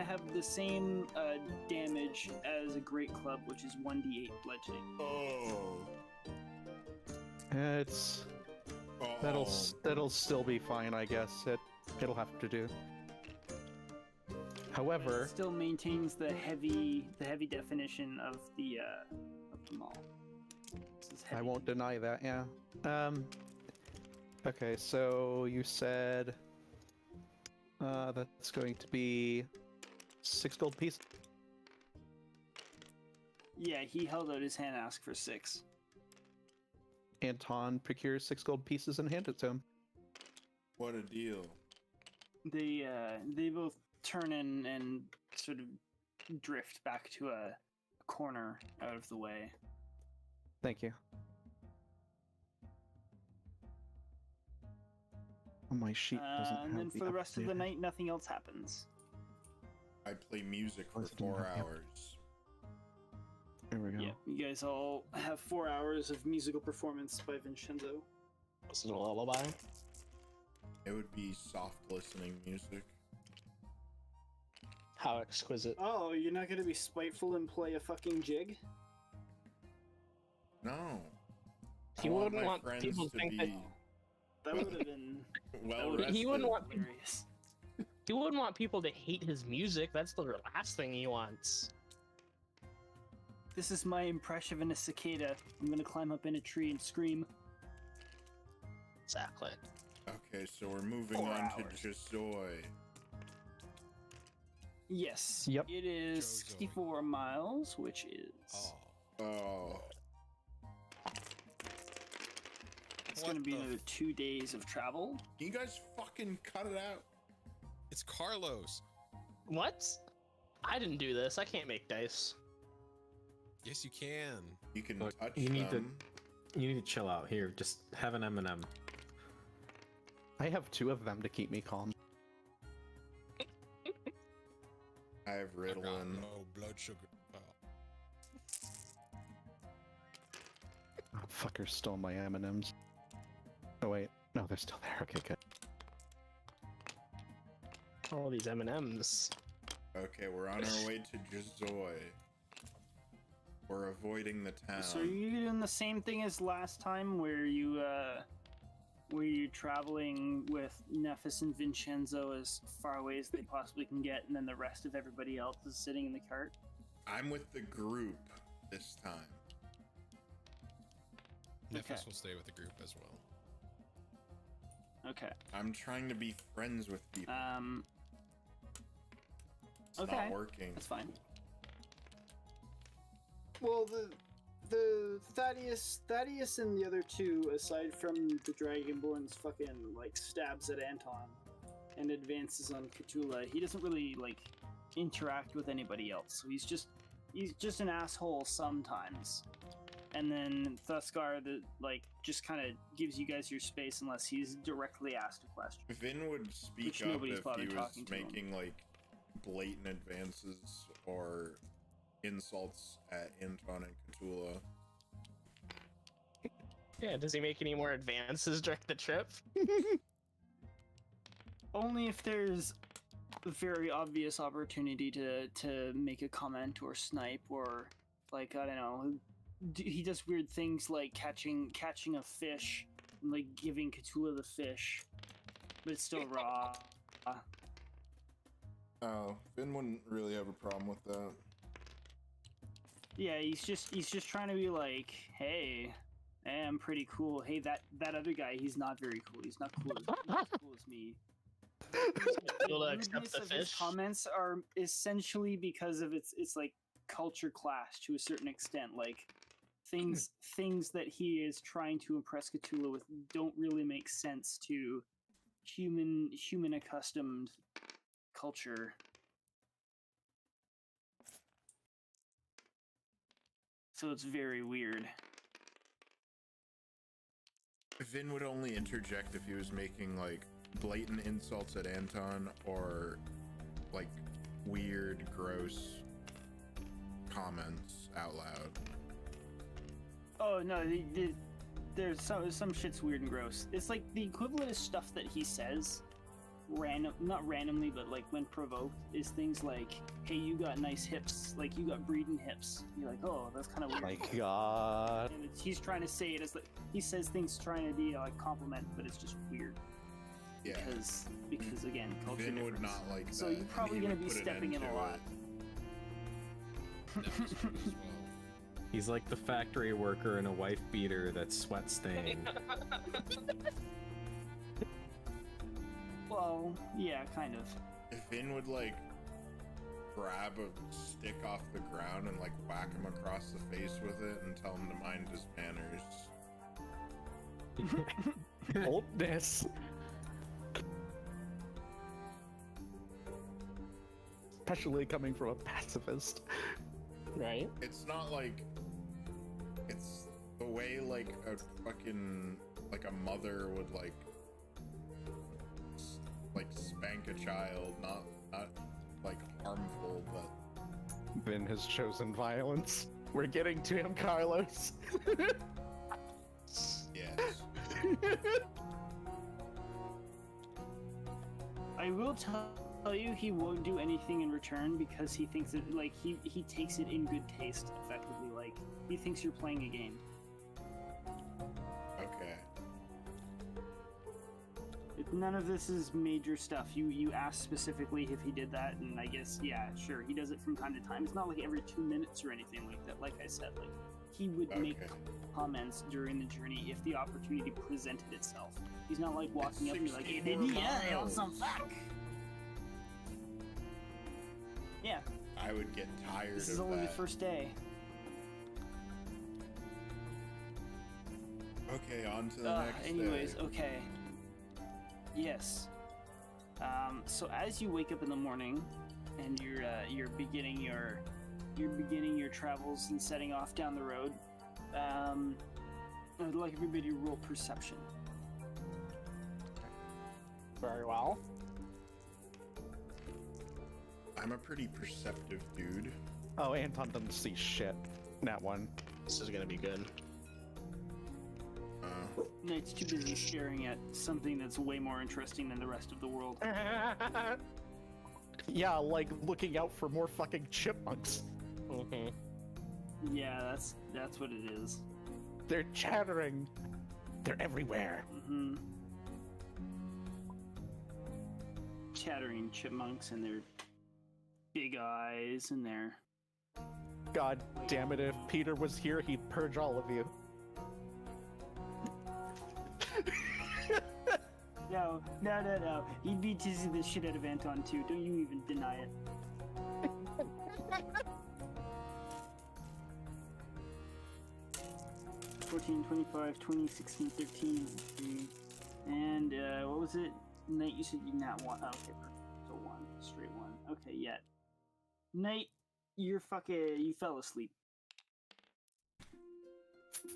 have the same damage as a great club, which is 1d8 bludgeoning. Oh. It's that'll still be fine, I guess. It'll have to do. However, It still maintains the heavy definition of the maul. This is I heavy. won't deny that. Yeah. Okay, so you said that's going to be 6 gold pieces. Yeah, he held out his hand, asked for 6. Anton procures 6 gold pieces and hand it to him. What a deal. They both turn in and sort of drift back to a corner out of the way. Thank you. Oh, my sheet doesn't have And then for the rest of the updated- night, nothing else happens. I play music for Wasn't 4 enough, yep. hours. There we go. Yeah, you guys all have 4 hours of musical performance by Vinshenzo. This is a lullaby. It would be soft listening music. How exquisite. Oh, you're not gonna be spiteful and play a fucking jig? No. He I wouldn't my want friends people to think that- be That would have been well He wouldn't want hilarious. he wouldn't want people to hate his music. That's the last thing he wants. This is my impression of a cicada. I'm gonna climb up in a tree and scream. Exactly. Okay, so we're moving 4 on hours. to Jazoy. Yes. Yep. It is Jozo. 64 miles, which is Oh. Oh. it's What gonna be the another f- 2 days of travel. Can you guys fucking cut it out? It's Carlos. What? I didn't do this. I can't make dice. Yes, you can. You can Look, touch you need to- them. You need to chill out here. Just have an M&M. I have 2 of them to keep me calm. I have I got Ritalin. low blood sugar. Oh. Oh, fucker stole my M&Ms. Oh wait, no, they're still there. Okay, good. All these M&Ms. Okay, we're on our way to Jazoy. We're avoiding the town. So are you doing the same thing as last time, where you're traveling with Nephis and Vinshenzo as far away as they possibly can get, and then the rest of everybody else is sitting in the cart? I'm with the group this time. Nephis Okay. will stay with the group as well. Okay. I'm trying to be friends with people. It's okay. not working. That's fine. Well, the Thaddeus and the other two, aside from the Dragonborn's fucking like stabs at Anton and advances on Khutula, he doesn't really like interact with anybody else. So he's just an asshole sometimes. And then Thuskar just kind of gives you guys your space unless he's directly asked a question. Vin would speak Which up nobody's if bothered he was talking to him. making like blatant advances or insults at Anton and Khutula. Yeah, does he make any more advances during the trip? Only if there's a very obvious opportunity to make a comment or snipe, or like, I don't know, he does weird things like catching a fish and like giving Khutula the fish, but it's still raw. Oh, Vin wouldn't really have a problem with that. Yeah, he's just trying to be like, hey, I'm pretty cool. Hey, that other guy, he's not very cool. He's not cool as cool as me. You'll The accept rudeness the of his fish. comments are essentially because of it's like culture clash to a certain extent. Like things that he is trying to impress Khutula with don't really make sense to human accustomed culture. So it's very weird. Vin would only interject if he was making like blatant insults at Anton or like weird, gross comments out loud. Oh no, there's some shit's weird and gross. It's like the equivalent of stuff that he says, not randomly, but like when provoked, is things like, "Hey, you got nice hips. Like you got breeding hips." You're like, "Oh, that's kind of weird." My God. And he's trying to say it as like he says things trying to be like compliment, but it's just weird. Yeah, Because again, culture Vin would difference. not like that. So you're and probably he gonna would be put an stepping in end a to lot. it. That was true as well. He's like the factory worker in a wife beater that's sweat stained. Well, yeah, kind of. If Vin would like grab a stick off the ground and like whack him across the face with it and tell him to mind his manners. Boldness. Especially coming from a pacifist. Right? It's not like it's the way like a fucking like a mother would like spank a child, not like harmful, but Vin has chosen violence. We're getting to him, Carlos. yes. I will tell you he won't do anything in return because he thinks that like he takes it in good taste effectively, like he thinks you're playing a game. Okay. None of this is major stuff. You asked specifically if he did that, and I guess yeah, sure, he does it from time to time. It's not like every 2 minutes or anything like that. Like I said, like he would make Okay. comments during the journey if the opportunity presented itself. He's not like walking up and be like, "Hey, 64 did yeah, they want miles. some fuck." Yeah, I would get tired this of is only that. the first day. Okay, on to the next Anyways, day. okay. Yes. So as you wake up in the morning, and you're beginning your travels and setting off down the road, I'd like everybody to roll perception. Very well. I'm a pretty perceptive dude. Oh, Anton doesn't see shit. That one. This is gonna be good. Knight's too busy staring at something that's way more interesting than the rest of the world. Yeah, like looking out for more fucking chipmunks. Mm-hmm. Yeah, that's what it is. They're chattering. They're everywhere. Mm-hmm. Chattering chipmunks and their big eyes and their... God damn it, if Peter was here, he'd purge all of you. No. He'd be teasing the shit out of Anton too. Don't you even deny it. $14, $25, $20, $16, $13, and what was it? Knight, you said you not one. Oh, okay, perfect. So one, straight one. Okay, yeah. Knight, you fell asleep.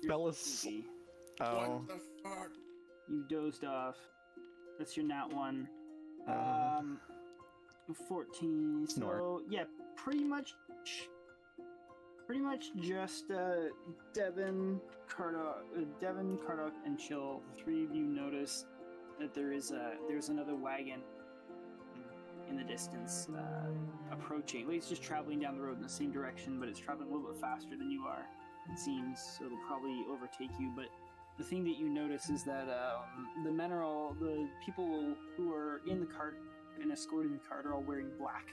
Fell Sleepy. Oh. What the fuck? You dozed off. That's your nat one. 14. Snort. So yeah, pretty much just Devon, Kardoc, and Chill. The three of you notice that there's another wagon in the distance approaching. Like it's just traveling down the road in the same direction, but it's traveling a little bit faster than you are. It seems, so it'll probably overtake you. But the thing that you notice is that the people who are in the cart and escorting the cart are all wearing black.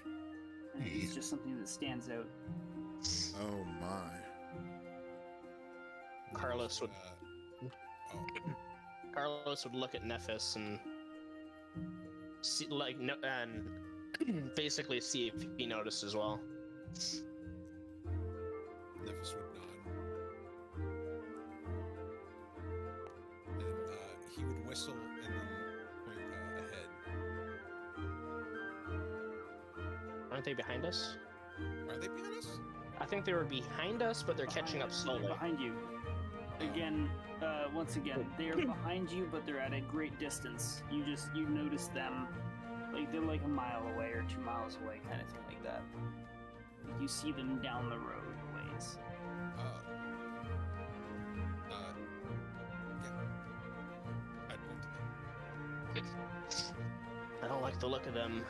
And it's just something that stands out. Oh my. Carlos would Carlos would look at Nephis and see, like, no, and basically see if he noticed as well. Nephis would nod. And he would whistle and then point ahead. Aren't they behind us? Are they behind us? I think they were behind us, but they're catching up slowly. Behind you. Again, once again, they are behind you, but they're at a great distance. You notice them, like they're like a mile away or 2 miles away, kind of thing like that. Like you see them down the road a ways. Yeah. I'd point to them. I don't like the look of them.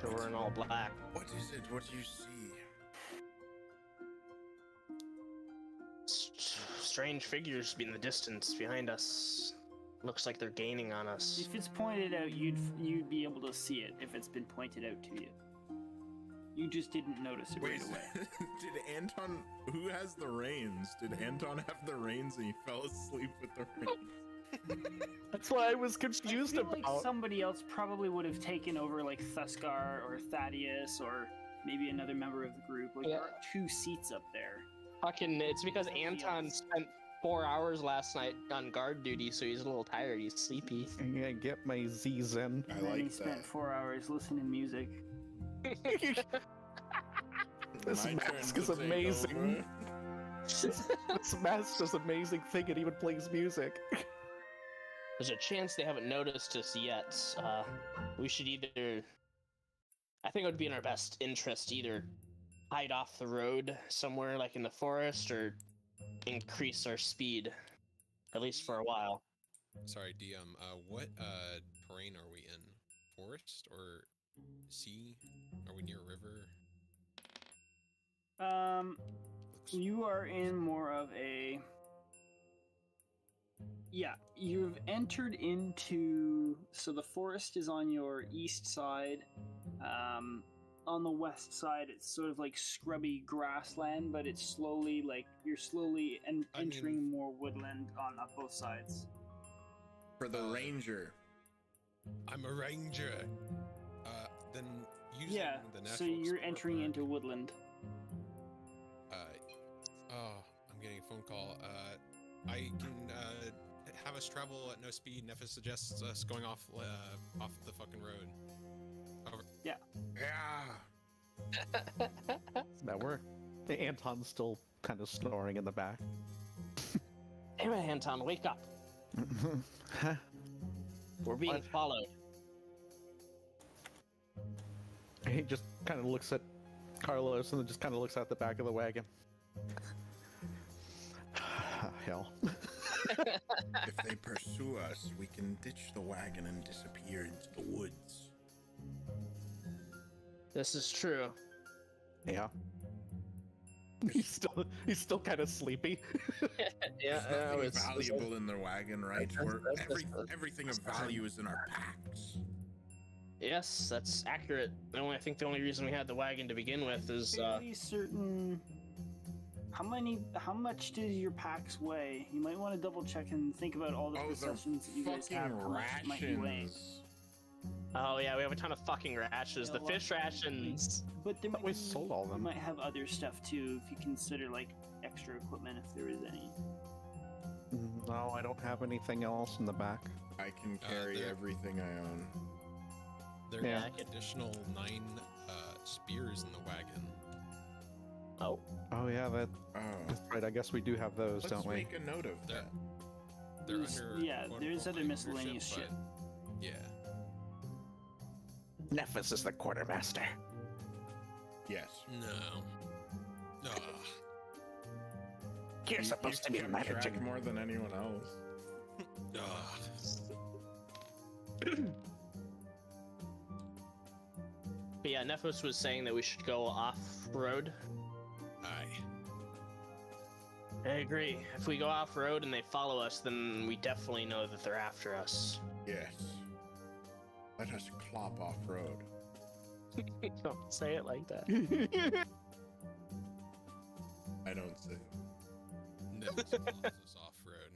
They're wearing all black. What is it? What do you see? Strange figures in the distance behind us. Looks like they're gaining on us. If it's pointed out, you'd be able to see it if it's been pointed out to you. You just didn't notice it right away. Did Anton, who has the reins? Did Anton have the reins and he fell asleep with the reins? That's what I was confused I feel about. like somebody else probably would have taken over, like Thuscar or Thaddeus or maybe another member of the group. Like there are 2 seats up there. Fucking, it's because Anton spent 4 hours last night on guard duty, so he's a little tired. He's sleepy. I'm gonna get my Z's in. I And then he like spent that. 4 hours listening to music. This My turn mask to is take amazing. over. This mask is amazing thing. It even plays music. There's a chance they haven't noticed us yet. We should either... I think it would be in our best interest to either hide off the road somewhere, like in the forest, or increase our speed, at least for a while. Sorry, DM. What terrain are we in? Forest or sea? Are we near a river? You are in more of a... Yeah, you've entered into... So the forest is on your east side. On the west side, it's sort of like scrubby grassland, but it's slowly, like, you're slowly entering more woodland on both sides. For the ranger. I'm a ranger. Then using Yeah, the natural so you're explorer entering perk, into woodland. I'm getting a phone call. I can have us travel at no speed. Nephis suggests us going off the fucking road. Over. Yeah. That work. Anton's still kind of snoring in the back. Damn it, Anton, wake up. We're being What? followed. He just kind of looks at Carlos and then just kind of looks at the back of the wagon. Hell. If they pursue us, we can ditch the wagon and disappear into the woods. This is true. Yeah. He's still kind of sleepy. Yeah, There's nothing valuable in the wagon, right? Everything of value is in our packs. Yes, that's accurate. I think the only reason we had the wagon to begin with is Fairly certain. How much does your packs weigh? You might want to double check and think about all the possessions that you guys have. How much it might be weighing. Rations. oh yeah, we have a ton of fucking rations. Yeah, The a lot fish of- rations. But there But might we be- sold all of them. You might have other stuff too if you consider like extra equipment if there is any. No, I don't have anything else in the back. I can carry there- everything I own. There Yeah. are additional 9 spears in the wagon. Oh, Oh yeah, Oh. that's right. I guess we do have those, Let's don't we? make a note of There- that. They're There's- under yeah, quote, there's unquote, other my miscellaneous ownership, but yeah. Nephis is the quartermaster. Yes. No. You're supposed to be kept track managing. more than anyone else. but yeah, Nephis was saying that we should go off-road. Aye. I agree. If we go off-road and they follow us, then we definitely know that they're after us. Yes. Let us clop off road. Don't say it like that. I don't say. Nephis follows us off-road.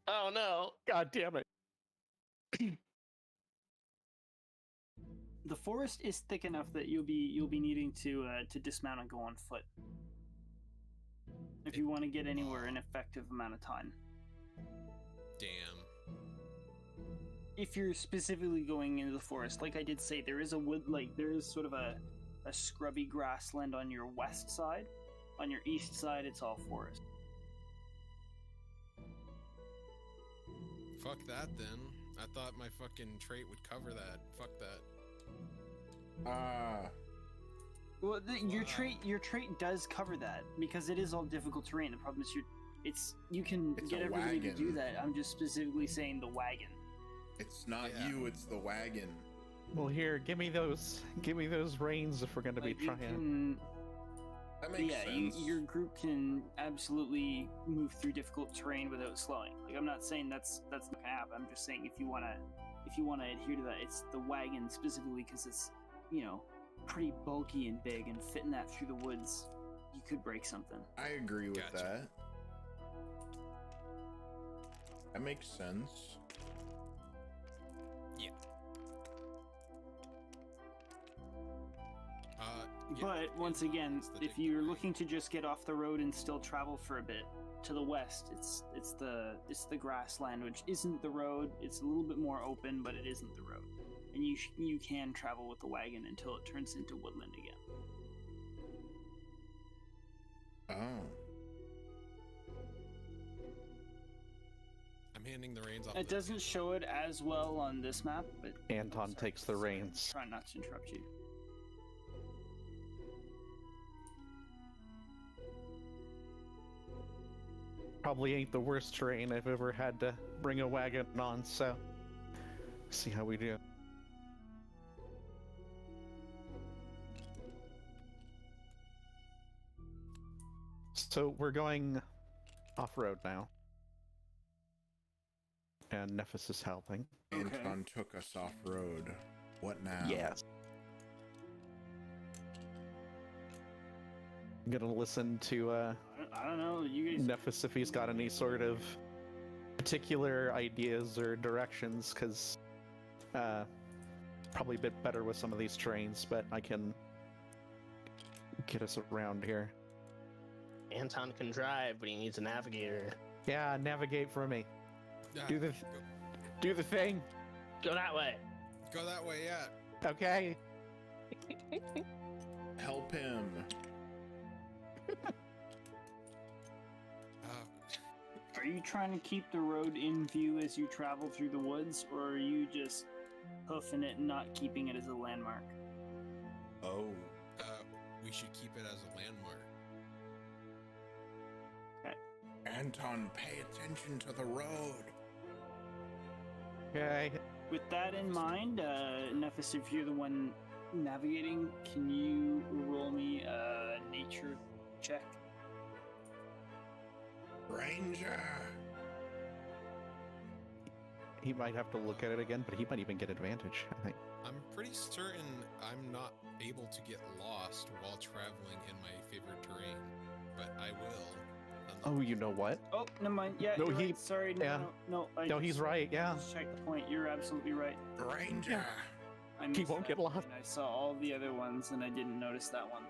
Oh no! God damn it. The forest is thick enough that you'll be needing to dismount and go on foot if you want to get anywhere in an effective amount of time. Damn. If you're specifically going into the forest, like I did say, there is a wood, like there is sort of a scrubby grassland on your west side. On your east side, it's all forest. Fuck that then. I thought my fucking trait would cover that. Fuck that. Well, your trait does cover that because it is all difficult terrain. The problem is you can It's get a everybody to do wagon. that. I'm just specifically saying the wagon. It's not Yeah. you, it's the wagon. Well, here, give me those reins if we're going to be Like, you trying. can- That makes yeah, sense. your group can absolutely move through difficult terrain without slowing. Like I'm not saying that's not gonna happen. I'm just saying if you wanna adhere to that, it's the wagon specifically because it's pretty bulky and big, and fitting that through the woods, you could break something. I agree with Gotcha. that. That makes sense. Yeah. Yeah, But once again, it's the if big you're terrain. looking to just get off the road and still travel for a bit to the west, it's the grassland, which isn't the road. It's a little bit more open, but it isn't the road, and you can travel with the wagon until it turns into woodland again. Oh. I'm handing the reins off. It to doesn't show it as well on this map, but Anton takes the reins. try not to interrupt you. Probably ain't the worst terrain I've ever had to bring a wagon on, so see how we do. So we're going off-road now. And Nephis is helping. Okay. Anton took us off road. What now? Yes. I'm gonna listen to I don't know. You guys. Nephis if he's got any sort of particular ideas or directions, because probably a bit better with some of these trains, but I can get us around here. Anton can drive, but he needs a navigator. Yeah, navigate for me. Yeah, Do the thing. Go that way. go that way, yeah. Okay. Help him. Are you trying to keep the road in view as you travel through the woods, or are you just hoofing it and not keeping it as a landmark? Oh. We should keep it as a landmark. Anton, pay attention to the road. Okay. With that in mind, Nephis, if you're the one navigating, can you roll me a nature check? Ranger. He might have to look at it again, but he might even get advantage, I think. I'm pretty certain I'm not able to get lost while traveling in my favorite terrain, but I will. Oh, you know what? Oh, never mind. Yeah, No, you're he- right. Sorry, no, yeah. no. I No, just- he's right, yeah. Just check the point. You're absolutely right. Ranger. I He missed won't that get lost. point. I saw all the other ones and I didn't notice that one.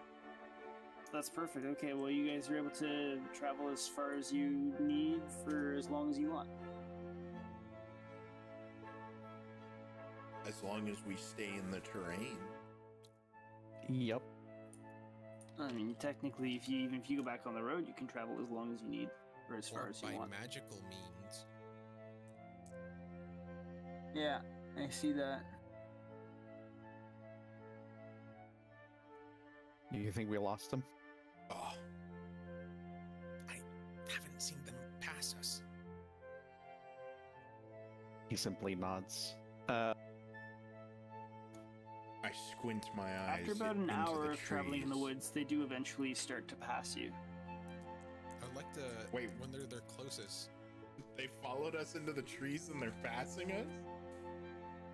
That's perfect. Okay, well, you guys are able to travel as far as you need for as long as you want. As long as we stay in the terrain. Yep. I mean, technically, if you go back on the road, you can travel as long as you need or as far Or as by you want. magical means. Yeah, I see that. Do you think we lost him? Oh. I haven't seen them pass us. He simply nods. I squint my eyes. After about an into hour the of traveling in the trees. woods, they do eventually start to pass you. I would like to. Wait. When they're their closest. They followed us into the trees and they're passing us?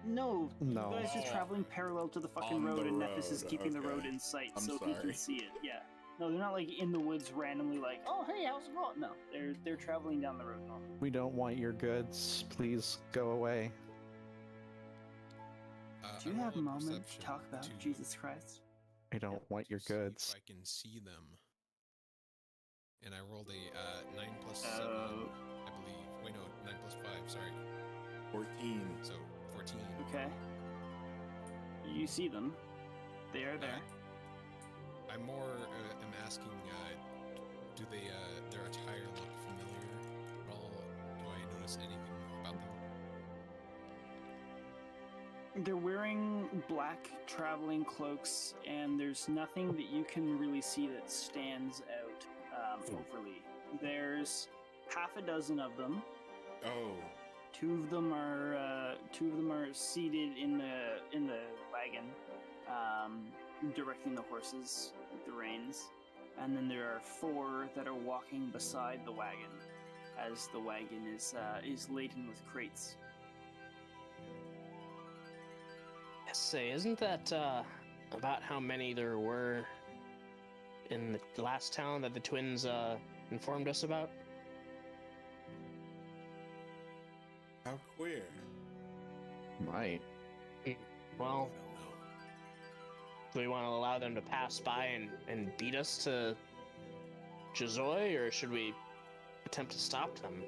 No, No. you guys are traveling parallel to the fucking On road, the and Nephis is road, keeping the road okay. in sight, I'm so he sorry. can see it. Yeah. No, they're not like in the woods randomly like, oh hey, how's it going? No, they're traveling down the road normally. We don't want your goods. Please go away. Do you I have a roll moment to perception talk about to- Jesus Christ? I don't want your to see goods. If I can see them. And I rolled a 9 plus 7, I believe. Wait, no, 9 plus 5, sorry. 14. So 14. Okay. You see them. They are there. I'm more am asking, do they their attire look familiar at all? Do I notice anything about them? They're wearing black traveling cloaks, and there's nothing that you can really see that stands out overly. There's half a dozen of them. Oh, Two of them are seated in the wagon, directing the horses with the reins, and then there are 4 that are walking beside the wagon, as the wagon is laden with crates. Say, isn't that about how many there were in the last town that the twins informed us about? how queer. Might. Well, I don't know. do we want to allow them to pass by and beat us to Jazoi, or should we attempt to stop them?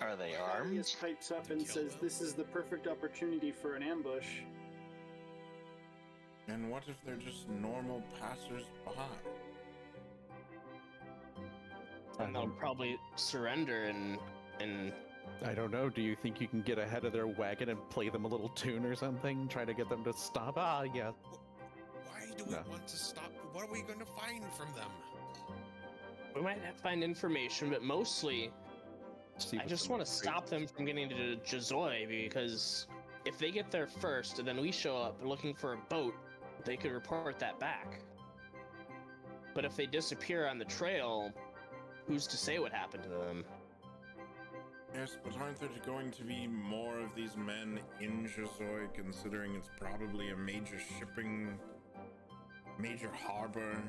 Are they Claudius armed? pipes up and Kill says, them? "This is the perfect opportunity for an ambush." And what if they're just normal passers-by? And they'll probably surrender and I don't know. Do you think you can get ahead of their wagon and play them a little tune or something? Try to get them to stop? Ah, yeah. Why do we No. want to stop? What are we going to find from them? we might find information, but mostly See I what's just in want the to crate. stop them from getting to Jazoi, because if they get there first and then we show up looking for a boat, they could report that back. But if they disappear on the trail, who's to say what happened to them? Yes, but aren't there going to be more of these men in Jazoi, considering it's probably a major harbor?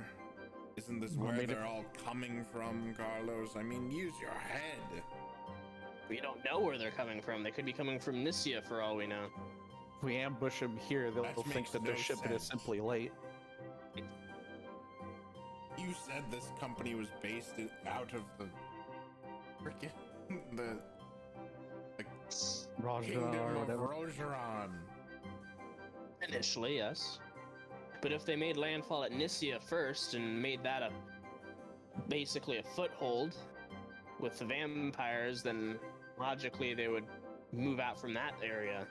Isn't this Well, where maybe- they're all coming from, Carlos? I mean, use your head. We don't know where they're coming from. They could be coming from Nissia for all we know. If we ambush them here, they'll That think makes that their no shipment is sense. simply late. You said this company was based out of the frickin' the Raja kingdom or of whatever. Rogeron. Initially, yes. But if they made landfall at Nissia first and made that basically a foothold with the vampires, then logically they would move out from that area.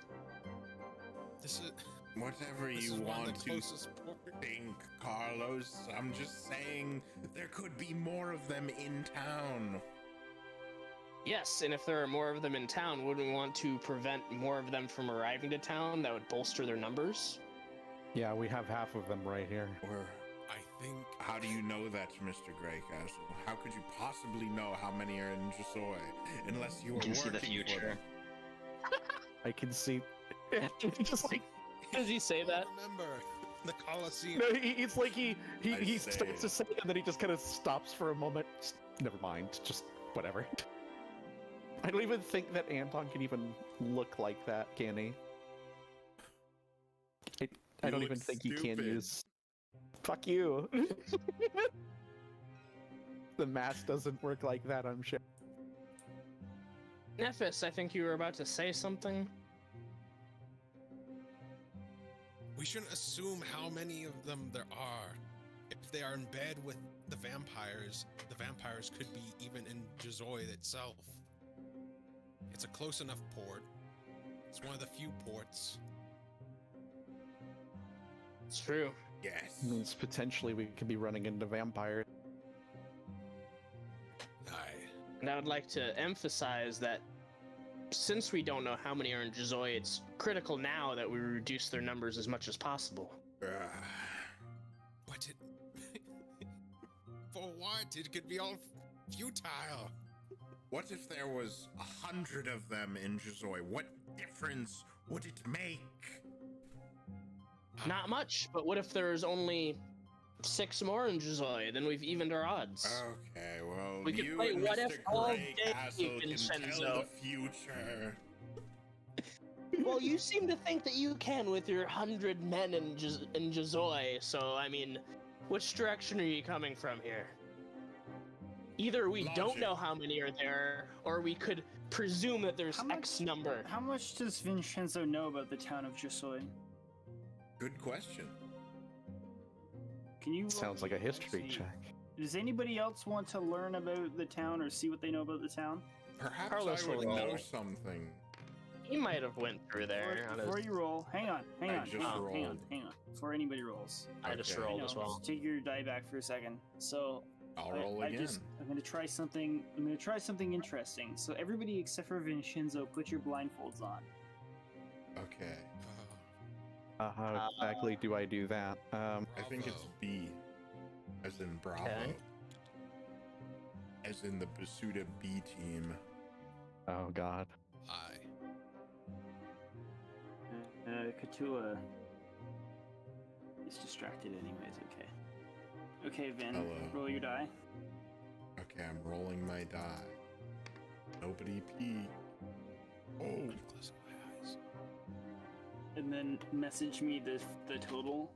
This is Whatever this you is one of want the to closest port. think, Carlos. I'm just saying there could be more of them in town. Yes, and if there are more of them in town, wouldn't we want to prevent more of them from arriving to town? That would bolster their numbers. Yeah, we have half of them right here. Or I think. how do you know that, Mr. Greycastle? How could you possibly know how many are in Jazoi unless you were can see working the for future. them? I can see. Just like Does he say that? Remember the Colosseum. no, it's like he I starts say- to say it and then he just kind of stops for a moment. Just, never mind. Just whatever. I don't even think that Anton can even look like that, can he? I don't You even look think he can stupid. use. Fuck you. The mask doesn't work like that, I'm sure. Nephis, I think you were about to say something. We shouldn't assume how many of them there are. If they are in bed with the vampires could be even in Jazoi itself. It's a close enough port. It's one of the few ports. It's true. Yes. Means potentially we could be running into vampires. Aye. And I would like to emphasize that since we don't know how many are in Jazoi, it's critical now that we reduce their numbers as much as possible. But it... For what? It could be all futile. What if there was 100 of them in Jazoi? What difference would it make? Not much, but what if there's only 6 more in Jazoi? Then we've evened our odds. Okay, well, We could you play and What Mr. If all day, Greycastle can Vinshenzo. tell the future. Well, you seem to think that you can with your 100 men in Jazoi, so, I mean, which direction are you coming from here? Either we don't Logic. know how many are there, or we could presume that there's X number. How much does Vinshenzo know about the town of Josoi? Good question. Can you? Sounds like a history see. check. Does anybody else want to learn about the town or see what they know about the town? Perhaps Carlos I would will know roll. something. He might have went through there. on Before his- you roll, hang on. I just rolled. Before anybody rolls, I just Okay. rolled as well. just take your die back for a second. So I'll roll again. I'm gonna try something. I'm gonna try something interesting. So everybody except for Vinshenzo, put your blindfolds on. Okay. How exactly do I do that? I think it's Bravo. B, as in Bravo. Okay. As in the Basuda B team. Oh God. I. Khutula is distracted anyways. Okay. Okay, Vin. Hello. Roll your die. Okay, I'm rolling my die. Nobody peek. Oh, I'm closing my eyes. And then message me the total.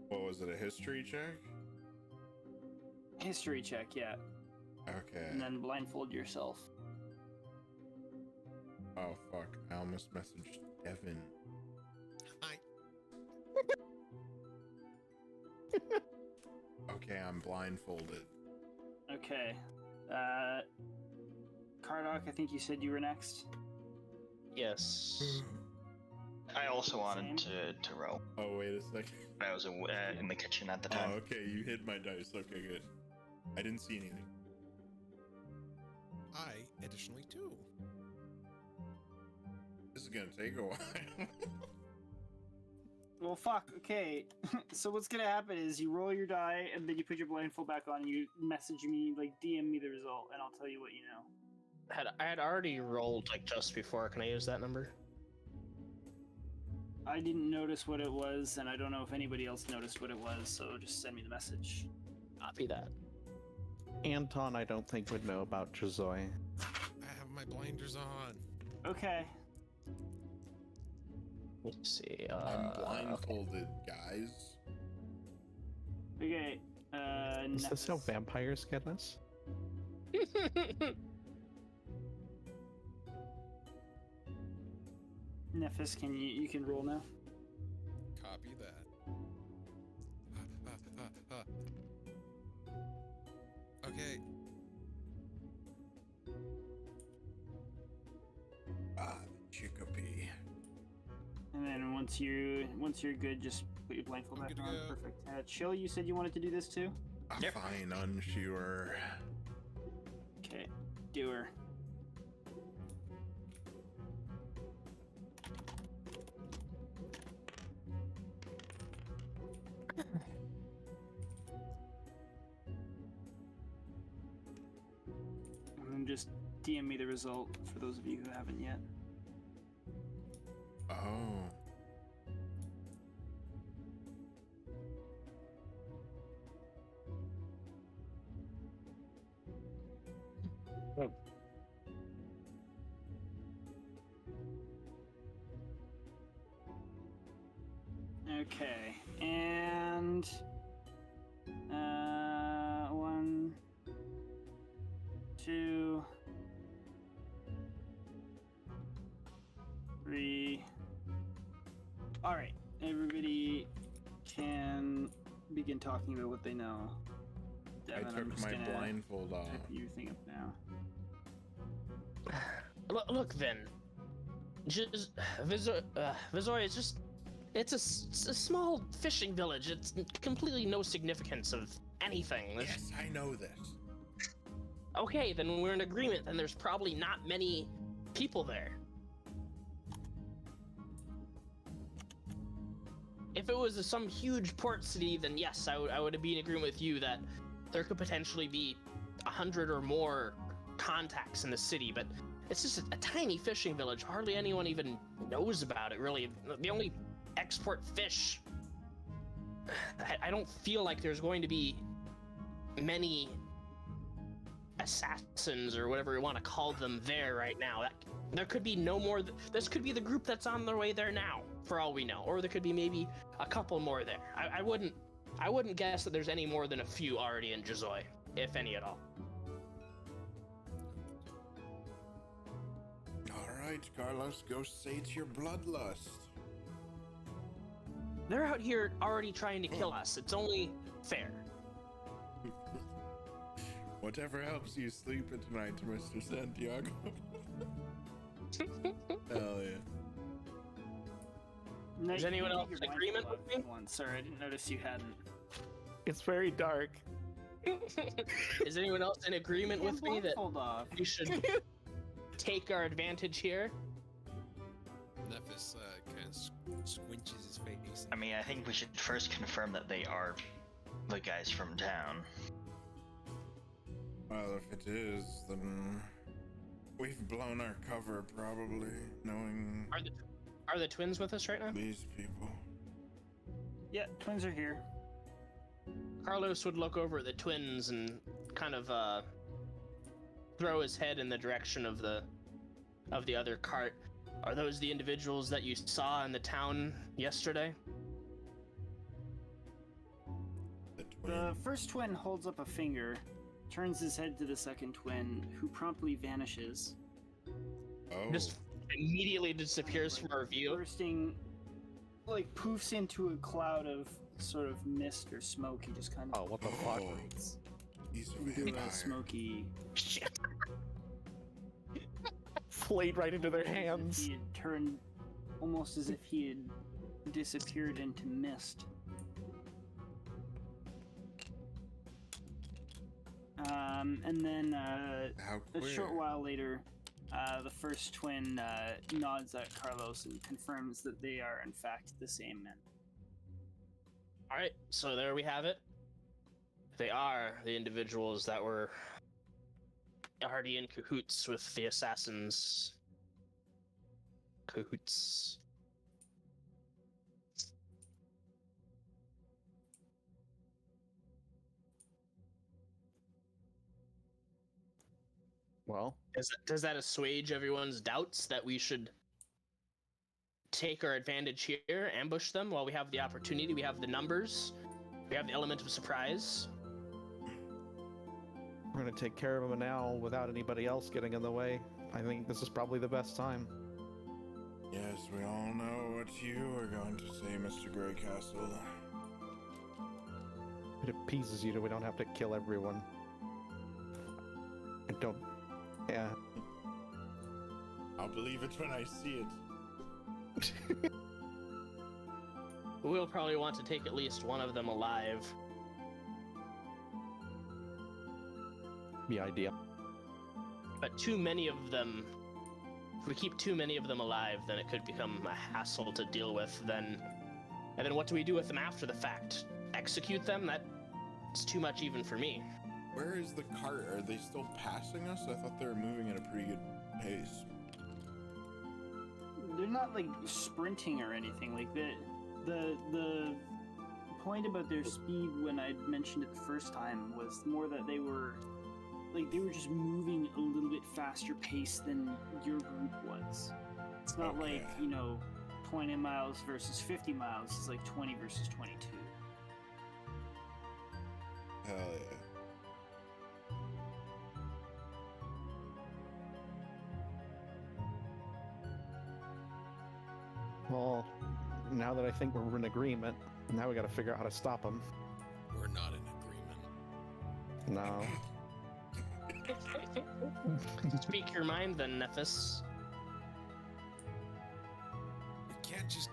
what was it? A history check? History check, yeah. Okay. And then blindfold yourself. Oh fuck! I almost messaged Devon. Hi. Okay, I'm blindfolded. Okay. Kardoc, I think you said you were next. Yes. I also wanted Same. to roll. Oh wait a second. I was in the kitchen at the time. Oh, okay, you hid my dice. Okay, good. I didn't see anything. I additionally too. This is gonna take a while. Well, fuck. Okay. So what's gonna happen is you roll your die, and then you put your blindfold back on, and you message me, like DM me the result, and I'll tell you what you know. I had already rolled like just before. Can I use that number? I didn't notice what it was, and I don't know if anybody else noticed what it was, so just send me the message. Copy that. Anton, I don't think would know about Jazoi. I have my blinders on. Okay. Let's see. I'm blindfolded, guys. Okay. Is this how Nephis. vampires get us? Nephis, can you can roll now? Copy that. Okay. Ah, Chicopee. And then once you're good, just put your blindfold I'm back good to on. go. Perfect. Chill, you said you wanted to do this too? Yep. Fine, unsure. Okay. Do her. And then just DM me the result for those of you who haven't yet. Oh. Okay, and 1, 2, 3. All right, everybody can begin talking about what they know. Devon, I I'm took just my gonna blindfold off. type your thing up now. Look, Vin. Just Vizor is just. It's a small fishing village. It's completely no significance of anything. Yes, I know this. Okay, then we're in agreement. Then there's probably not many people there. If it was some huge port city, then yes, I would be in agreement with you that there could potentially be 100 or more contacts in the city. But it's just a tiny fishing village. Hardly anyone even knows about it, really. The only export fish. I don't feel like there's going to be many assassins or whatever you want to call them there right now. There could be no more. This could be the group that's on their way there now, for all we know, or there could be maybe a couple more there. I wouldn't guess that there's any more than a few already in Jazoi, if any at all. All right, Carlos, go sate your bloodlust. They're out here already trying to kill us. It's only fair. Whatever helps you sleep at night, Mr. Santiago. Hell yeah. No, Is you anyone can else take in your agreement blindfold with me? off once, sir. I didn't notice you hadn't. It's very dark. Is anyone else in agreement with me that Blindfold off. we should take our advantage here? Nephis kind of squinches his face. I mean, I think we should first confirm that they are the guys from town. Well, if it is, then we've blown our cover, probably, knowing Are the twins with us right now? these people. Yeah, twins are here. Carlos would look over at the twins and kind of throw his head in the direction of the other cart. Are those the individuals that you saw in the town yesterday? The The twin. first twin holds up a finger, turns his head to the second twin, who promptly vanishes. Oh, Just immediately disappears from our view. Bursting, like, poofs into a cloud of sort of mist or smoke. He just kind of Oh, what the fuck? evaporates he's a into vampire. a smoky. Shit. Flayed right into their As if hands. He had turned almost as if he had disappeared into mist. And then How a queer. short while later, the first twin nods at Carlos and confirms that they are in fact the same men. All right, so there we have it. They are the individuals that were already in cahoots with the assassins. Cahoots. Well, Does that assuage everyone's doubts that we should take our advantage here, ambush them while we have the opportunity? We have the numbers. We have the element of surprise. we're gonna take care of them now without anybody else getting in the way. I think this is probably the best time. Yes, we all know what you are going to say, Mr. Greycastle. It appeases you that we don't have to kill everyone. I don't. Yeah. I'll believe it when I see it. We'll probably want to take at least one of them alive. The idea. But too many of them, if we keep too many of them alive, then it could become a hassle to deal with. And then what do we do with them after the fact? Execute them? That's too much even for me. Where is the cart? Are they still passing us? I thought they were moving at a pretty good pace. They're not like sprinting or anything. Like the point about their speed when I mentioned it the first time was more that they were just moving a little bit faster pace than your group was. It's not Okay. like, 20 miles versus 50 miles. It's like 20 versus 22. Hell yeah. Well, now that I think we're in agreement, now we gotta figure out how to stop them. We're not in agreement. No. Speak your mind then, Nephis. We can't just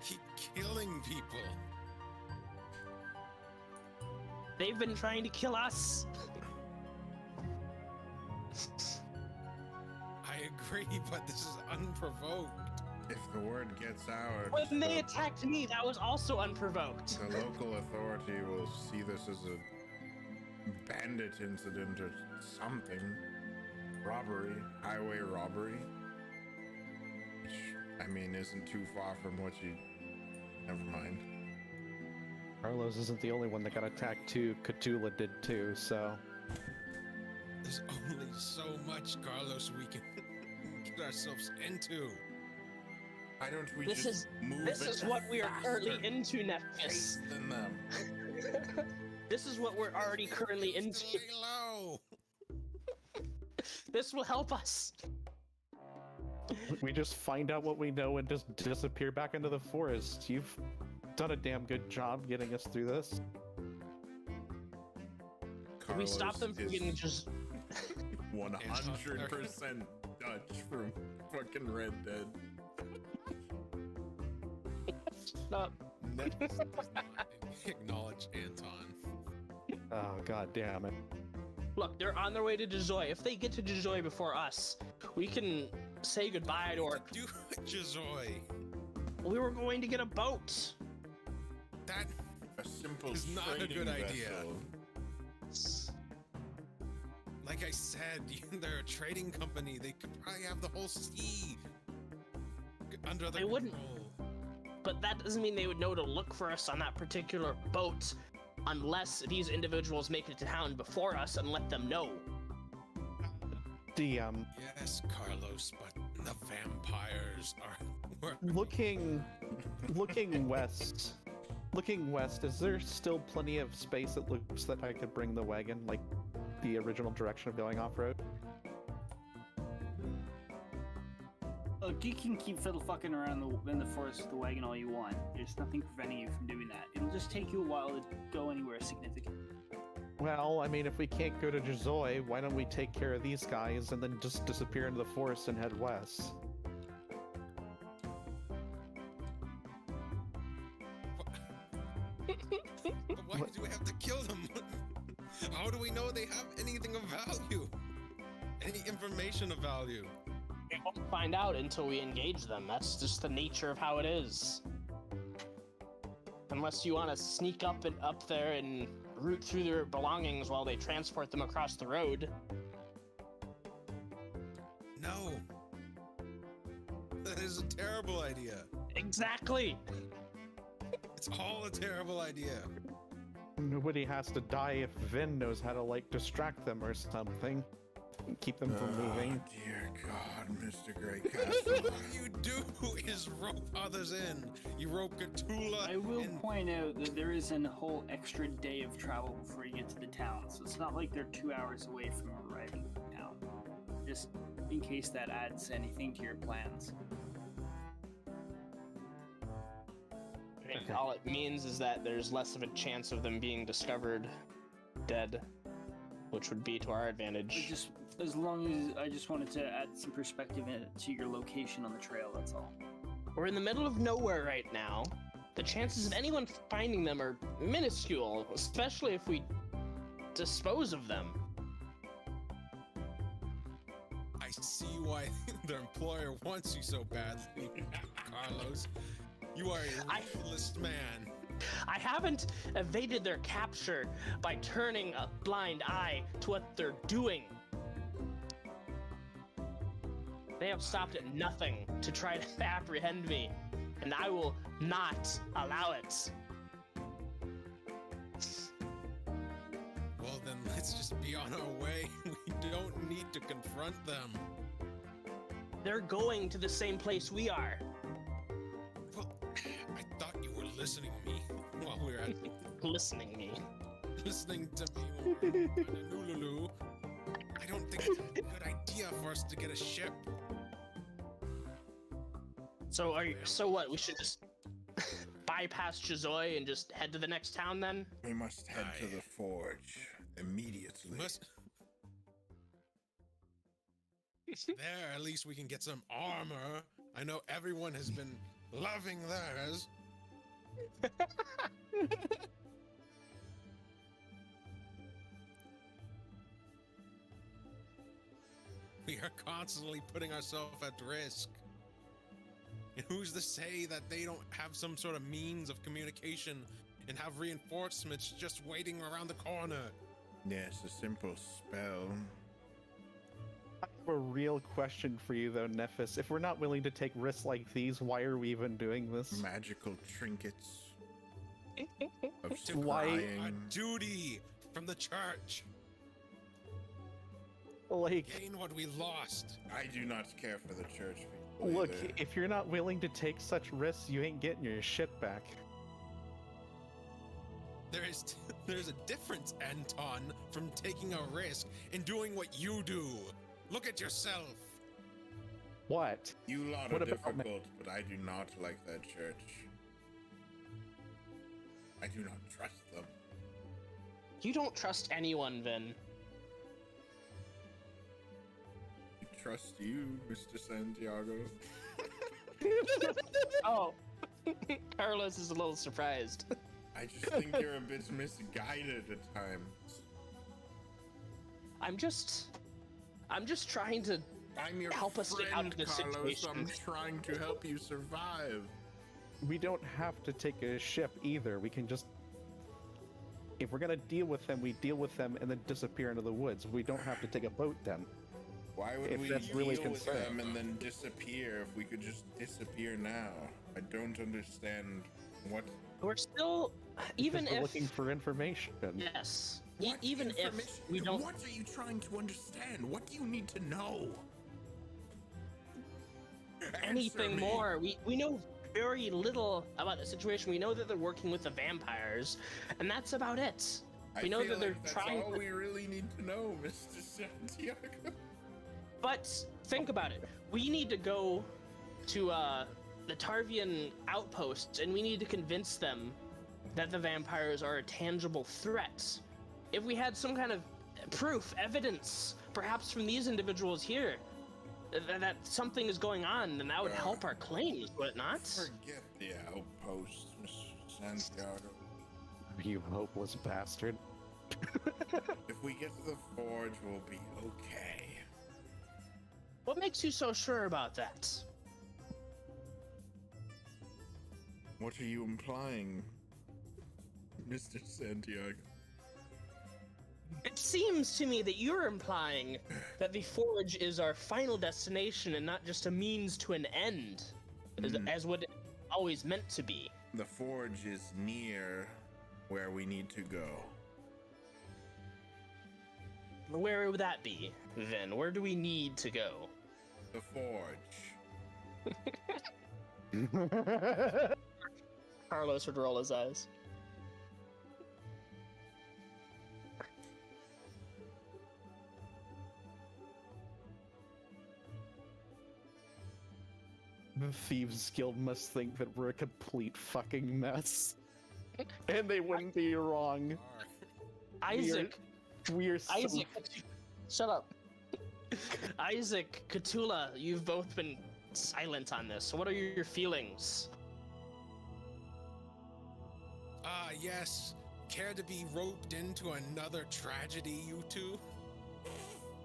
keep killing people. They've been trying to kill us. I agree, but this is unprovoked. If the word gets out, When they attacked me, that was also unprovoked. the local authority will see this as a bandit incident or something. Robbery, highway robbery. Which, I mean, isn't too far from what you Never mind. Carlos isn't the only one that got attacked too. Khutula did too, so... There's only so much, Carlos, we can get ourselves into. Why don't we This just move This it is what we are currently faster into, Nephis. pace than them? This is what we're already currently into. Lay low. This will help us. We just find out what we know and just disappear back into the forest. You've done a damn good job getting us through this. We stop them from Carlos getting is just 100% Dutch from fucking Red Dead. not. Nephis does not acknowledge Anton. Oh, god damn it. Look, they're on their way to Jazoy. If they get to Jazoy before us, we can say goodbye to our... Do it, Jazoy. We were going to get a boat. That A simple It's not a trading good idea. vessel. Like I said, they're a trading company. They could probably have the whole sea under their They wouldn't. control. But that doesn't mean they would know to look for us on that particular boat unless these individuals make it to town before us and let them know. Yes, Carlos, but the vampires are... Looking west, is there still plenty of space it looks that I could bring the wagon, like the original direction of going off-road? Look, you can keep fiddle fucking around in the forest with the wagon all you want. There's nothing preventing you from doing that. It'll just take you a while to go anywhere significant. Well, I mean, if we can't go to Jazoy, why don't we take care of these guys and then just disappear into the forest and head west? But why do we have to kill them? How do we know they have anything of value? Any information of value? We won't find out until we engage them. That's just the nature of how it is. Unless you want to sneak up there and root through their belongings while they transport them across the road. No. That is a terrible idea. Exactly. It's all a terrible idea. Nobody has to die if Vin knows how to, like, distract them or something. Keep them from moving. Oh, dear God, Mr. Greycastle. What you do is rope others in. You rope Khutula I will in. point out that there is a whole extra day of travel before you get to the town, so it's not like they're 2 hours away from arriving in town. Just in case that adds anything to your plans. I mean, all it means is that there's less of a chance of them being discovered dead, which would be to our advantage. Just as long as I just wanted to add some perspective to your location on the trail, that's all. We're in the middle of nowhere right now. The chances of anyone finding them are minuscule, especially if we dispose of them. I see why their employer wants you so badly, Carlos. You are a ruthless man. I haven't evaded their capture by turning a blind eye to what they're doing. They have stopped at nothing to try to apprehend me, and I will not allow it. Well, then let's just be on our way. We don't need to confront them. They're going to the same place we are. Well, I thought you were listening to me while we were at Listening me. listening to me when we were in Honolulu. I don't think it's a good idea for us to get a ship. So so what? We should just bypass Jazoy and just head to the next town then? We must head to the forge immediately. There, at least we can get some armor. I know everyone has been loving theirs. We are constantly putting ourselves at risk. And who's to say that they don't have some sort of means of communication and have reinforcements just waiting around the corner? Yes, a simple spell. a real question for you, though, Nephis. If we're not willing to take risks like these, why are we even doing this? Magical trinkets of Why- A scrying. duty from the church. Like, Gain what we lost. I do not care for the church people. look, either. if you're not willing to take such risks, you ain't getting your shit back. There's a difference, Anton, from taking a risk and doing what you do. Look at yourself. What? You lot What are about me? difficult, but I do not like that church. I do not trust them. You don't trust anyone, Vin. I trust you, Mr. Santiago. Oh. Carlos is a little surprised. I just think you're a bit misguided at times. I'm just trying to I'm your help us get out friend, of this Carlos. situation. I'm trying to help you survive. We don't have to take a ship either. We can just... If we're gonna deal with them, we deal with them and then disappear into the woods. We don't have to take a boat then. Why would If we that's deal really with concerned. them and then disappear if we could just disappear now? I don't understand what. We're still, even Because we're if looking for information. yes, What even if information- we don't. What are you trying to understand? What do you need to know? Anything Answer me. more. We know very little about the situation. We know that they're working with the vampires, and that's about it. I We know feel that they're like that's trying all to- we really need to know, Mr. Santiago. But think about it. We need to go to the Tarvian outposts, and we need to convince them that the vampires are a tangible threat. If we had some kind of proof, evidence, perhaps from these individuals here, that something is going on, then that would help our claims, would it not? Forget the outpost, Mr. Santiago. You hopeless bastard. If we get to the forge, we'll be okay. What makes you so sure about that? What are you implying, Mr. Santiago? It seems to me that you're implying that the forge is our final destination and not just a means to an end, as what it always meant to be. The forge is near where we need to go. Where would that be, then? Where do we need to go? The forge. Carlos would roll his eyes. The Thieves Guild must think that we're a complete fucking mess. And they wouldn't be wrong. Isaac, We are so... Isaac, shut up. Isaac, Khutula, you've both been silent on this. What are your feelings? Ah, yes. Care to be roped into another tragedy, you two?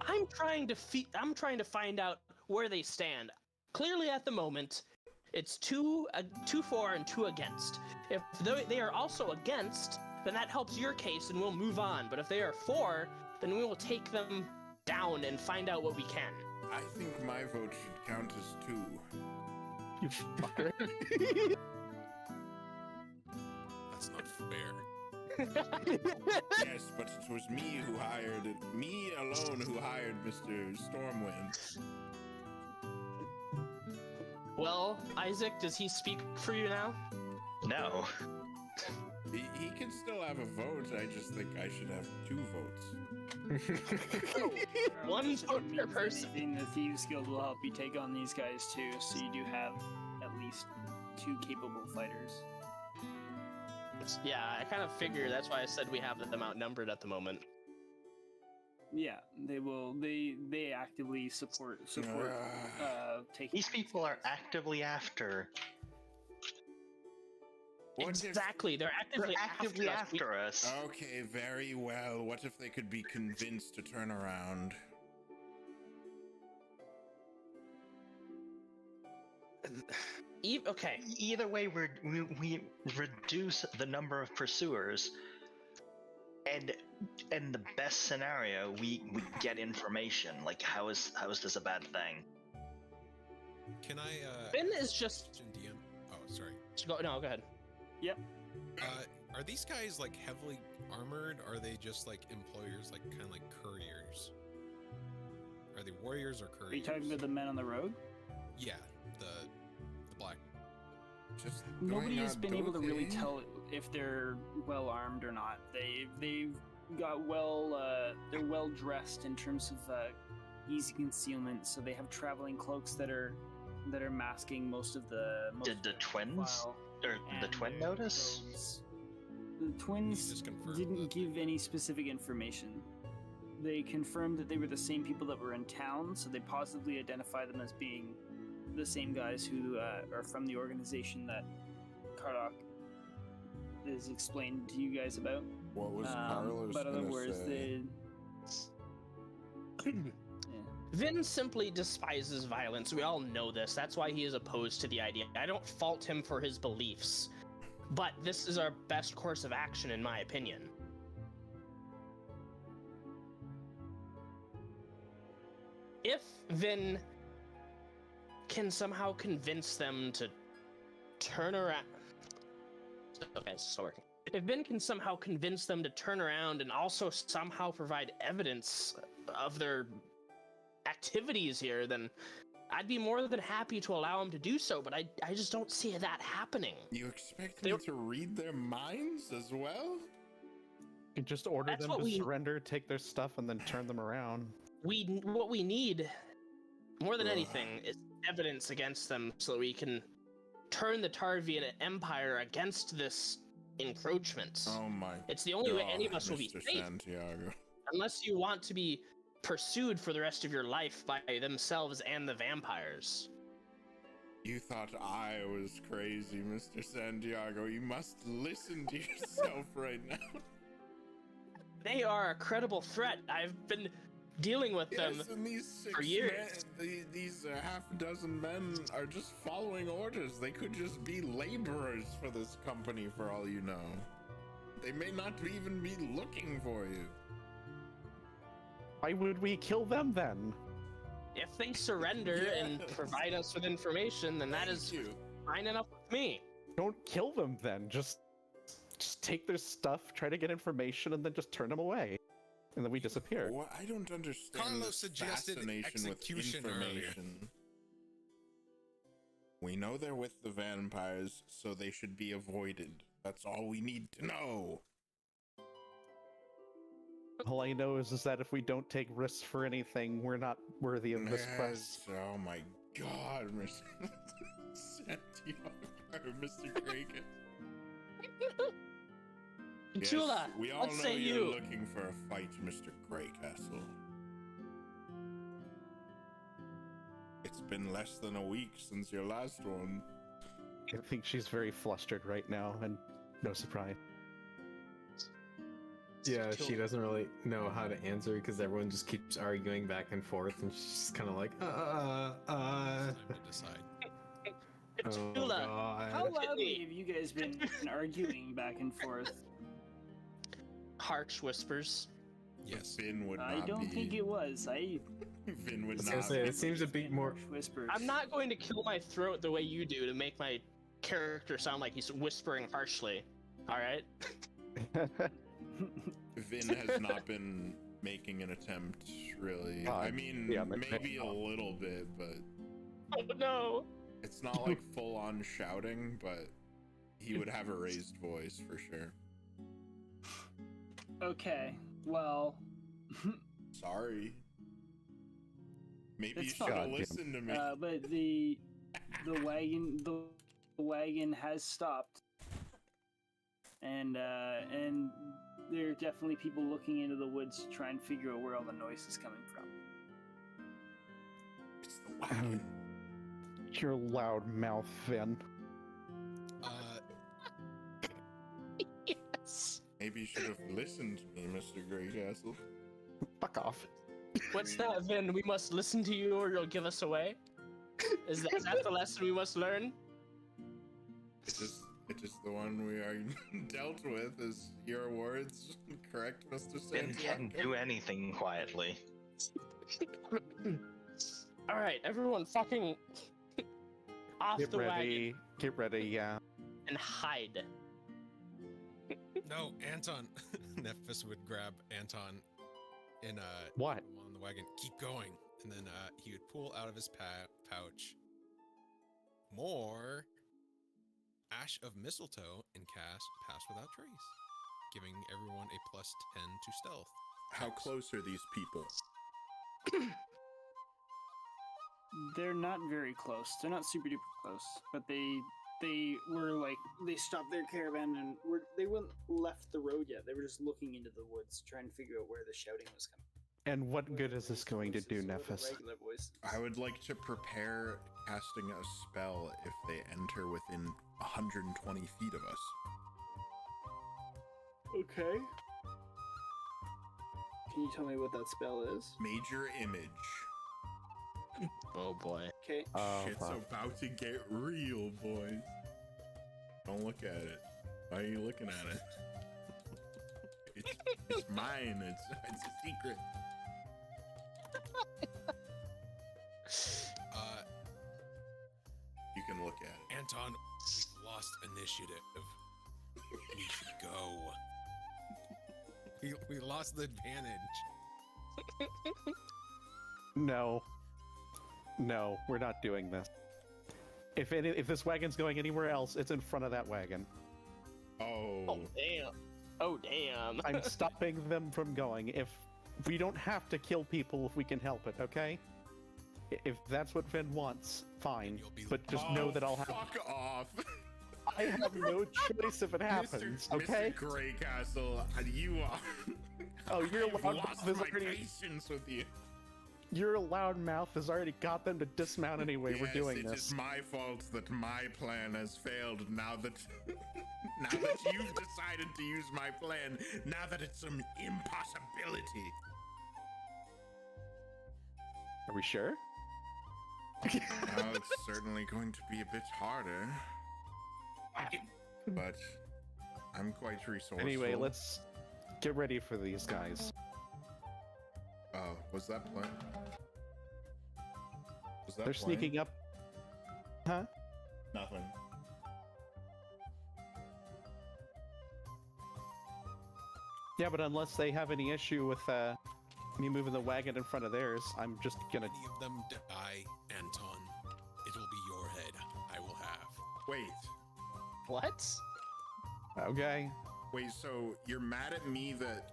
I'm trying to find out where they stand. Clearly, at the moment, it's 2 for and 2 against. If they are also against, then that helps your case, and we'll move on. But if they are for, then we will take them down and find out what we can. I think my vote should count as 2. You fucker. That's not fair. Yes, but it was me alone who hired Mr. Stormwind. Well, Isaac, does he speak for you now? No. He can still have a vote. I just think I should have 2 votes. One vote per Means person. anything, the Thieves Guild will help you take on these guys too, so you do have at least 2 capable fighters. Yeah, I kind of figured. That's why I said we have them outnumbered at the moment. Yeah, they will. They actively support taking. These people are actively after. What if- Exactly, they're They're actively actively after us. after us. Okay, very well. What if they could be convinced to turn around? Okay, Either way, we reduce the number of pursuers. And in the best scenario, we get information. Like, how is this a bad thing? Can I? Finn is just. question DM. Oh, sorry. Go ahead. Yep. Are these guys like heavily armored? Or are they just like employers, like kind of like couriers? Are they warriors or couriers? Are you talking about the men on the road? Yeah, the black. Just Nobody going has on been able to really Dothan. tell if they're well armed or not. They've got they're well dressed in terms of easy concealment. So they have traveling cloaks that are masking most of the. Did the twins or the twin notice? The twins just confirmed didn't that. give any specific information. They confirmed that they were the same people that were in town, so they positively identify them as being the same guys who are from the organization that Kardoc is explained to you guys about. What was Carlos But other gonna words, say? Vin simply despises violence. We all know this. That's why he is opposed to the idea. I don't fault him for his beliefs, but this is our best course of action, in my opinion. If Vin can somehow convince them to turn around... Okay, it's still working. If Vin can somehow convince them to turn around and also somehow provide evidence of their activities here, then I'd be more than happy to allow him to do so, but I just don't see that happening. You expect me to read their minds as well? You can just order That's them what to we- surrender, take their stuff, and then turn them around. What we need, more than anything, is evidence against them so that we can turn the Tarvian Empire against this encroachment. Oh my It's the only way any of God, us will be Mr. safe, Santiago. unless you want to be pursued for the rest of your life by themselves and the vampires. You thought I was crazy, Mr. Santiago. You must listen to yourself right now. They are a credible threat. I've been dealing with them Yes, and these six for years. men, these half dozen men are just following orders. They could just be laborers for this company for all you know. They may not even be looking for you. Why would we kill them then? If they surrender and Yes. provide us with information, then that is Thank you. fine enough with me. Don't kill them then. Just take their stuff, try to get information, and then just turn them away. And then we disappear. Well, I don't understand Carlos this suggested fascination with execution earlier. information. We know they're with the vampires, so they should be avoided. That's all we need to know. All I know is that if we don't take risks for anything, we're not worthy of this quest. Yes, oh my God, Mr. Santiago, Mr. Greycastle. Khutula, we all what know say you're you? looking for a fight, Mr. Greycastle. It's been less than a week since your last one. I think she's very flustered right now, and no surprise. Yeah, she doesn't really know how to answer because everyone just keeps arguing back and forth, and she's just kind of like, It's time to decide. oh Khutula, god. How loudly have you guys been arguing back and forth? harsh whispers. Yes. Finn would not I don't be. think it was. Finn I would was not gonna say, be. it seems a bit more. Whispers. I'm not going to kill my throat the way you do to make my character sound like he's whispering harshly. All right? Vin has not been making an attempt, really. I mean, yeah, maybe a little bit, but Oh no! it's not like full on shouting, but he would have a raised voice for sure. Okay. Well. Sorry. Maybe you It's should have fine. listened to me. But the wagon has stopped, and there are definitely people looking into the woods to try and figure out where all the noise is coming from. It's the wagon. Your loud mouth, Finn. Yes! Maybe you should have listened to me, Mr. Greycastle. Fuck off. What's that, Vin? We must listen to you or you'll give us away? Is that the lesson we must learn? It is the one we are dealt with. Is your words correct, Mr. Didn't Santiago? do anything quietly. All right, everyone, fucking off Get the wagon ready. Get ready. Yeah. and hide. No, Anton. Nephis would grab Anton in What? on the wagon. Keep going, and then he would pull out of his pouch more ash of mistletoe and cast Pass Without Trace, giving everyone a +10 to stealth. How close are these people? They're not very close. They're not super duper close, but they were like they stopped their caravan and they weren't left the road yet. They were just looking into the woods, trying to figure out where the shouting was coming. And what good is this going to do, Nephis? Regular voices. I would like to prepare casting a spell if they enter within 120 feet of us. Okay. Can you tell me what that spell is? Major image. Oh boy. Okay. Oh, Shit's fuck. about to get real, boys. Don't look at it. Why are you looking at it? It's mine. It's a secret. You can look at it. Anton, we've lost initiative. We should go. We lost the advantage. No. No, we're not doing this. If this wagon's going anywhere else, it's in front of that wagon. Oh. Oh damn. Oh damn. I'm stopping them from going. If we don't have to kill people if we can help it, okay? If that's what Vin wants, fine. You'll be But just know that I'll have. Fuck off. I have no choice if it happens, okay? Mr. Greycastle, you are. Oh, your I've loud lost mouth is my already. patience with you. Your loud mouth has already got them to dismount anyway. We're doing It this. is my fault that my plan has failed. Now that you've decided to use my plan, now that it's an impossibility. Are we sure? Well, it's certainly going to be a bit harder, but I'm quite resourceful. Anyway, let's get ready for these guys. Oh, was that plan? Was that They're plan? sneaking up. Huh? Nothing. Yeah, but unless they have any issue with me moving the wagon in front of theirs, I'm just gonna. Any of them die, Anton, it'll be your head I will have. Wait, What? Okay. wait. So you're mad at me that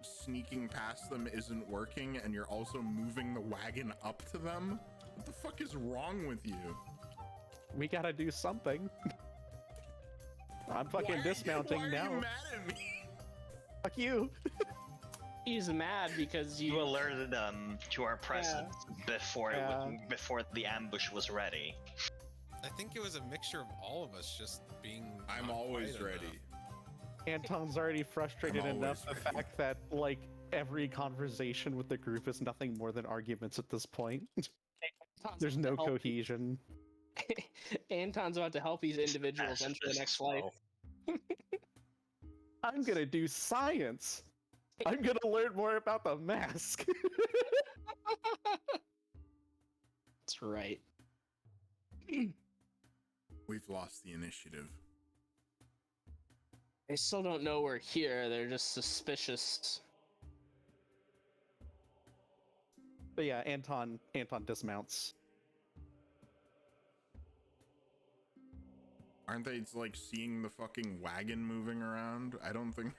sneaking past them isn't working, and you're also moving the wagon up to them? What the fuck is wrong with you? We gotta do something. I'm fucking dismounting why are now. you mad at me? Fuck you. He's mad because You you. alerted them to our presence before Yeah. before the ambush was ready. I think it was a mixture of all of us just being. I'm not always quiet ready. enough. Anton's already frustrated I'm enough the always ready. fact that like every conversation with the group is nothing more than arguments at this point. Anton's There's about no to help- cohesion. Anton's about to help these individuals enter the next life. I'm gonna do science. I'm gonna learn more about the mask. That's right. We've lost the initiative. They still don't know we're here. They're just suspicious. But yeah, Anton dismounts. Aren't they like seeing the fucking wagon moving around? I don't think.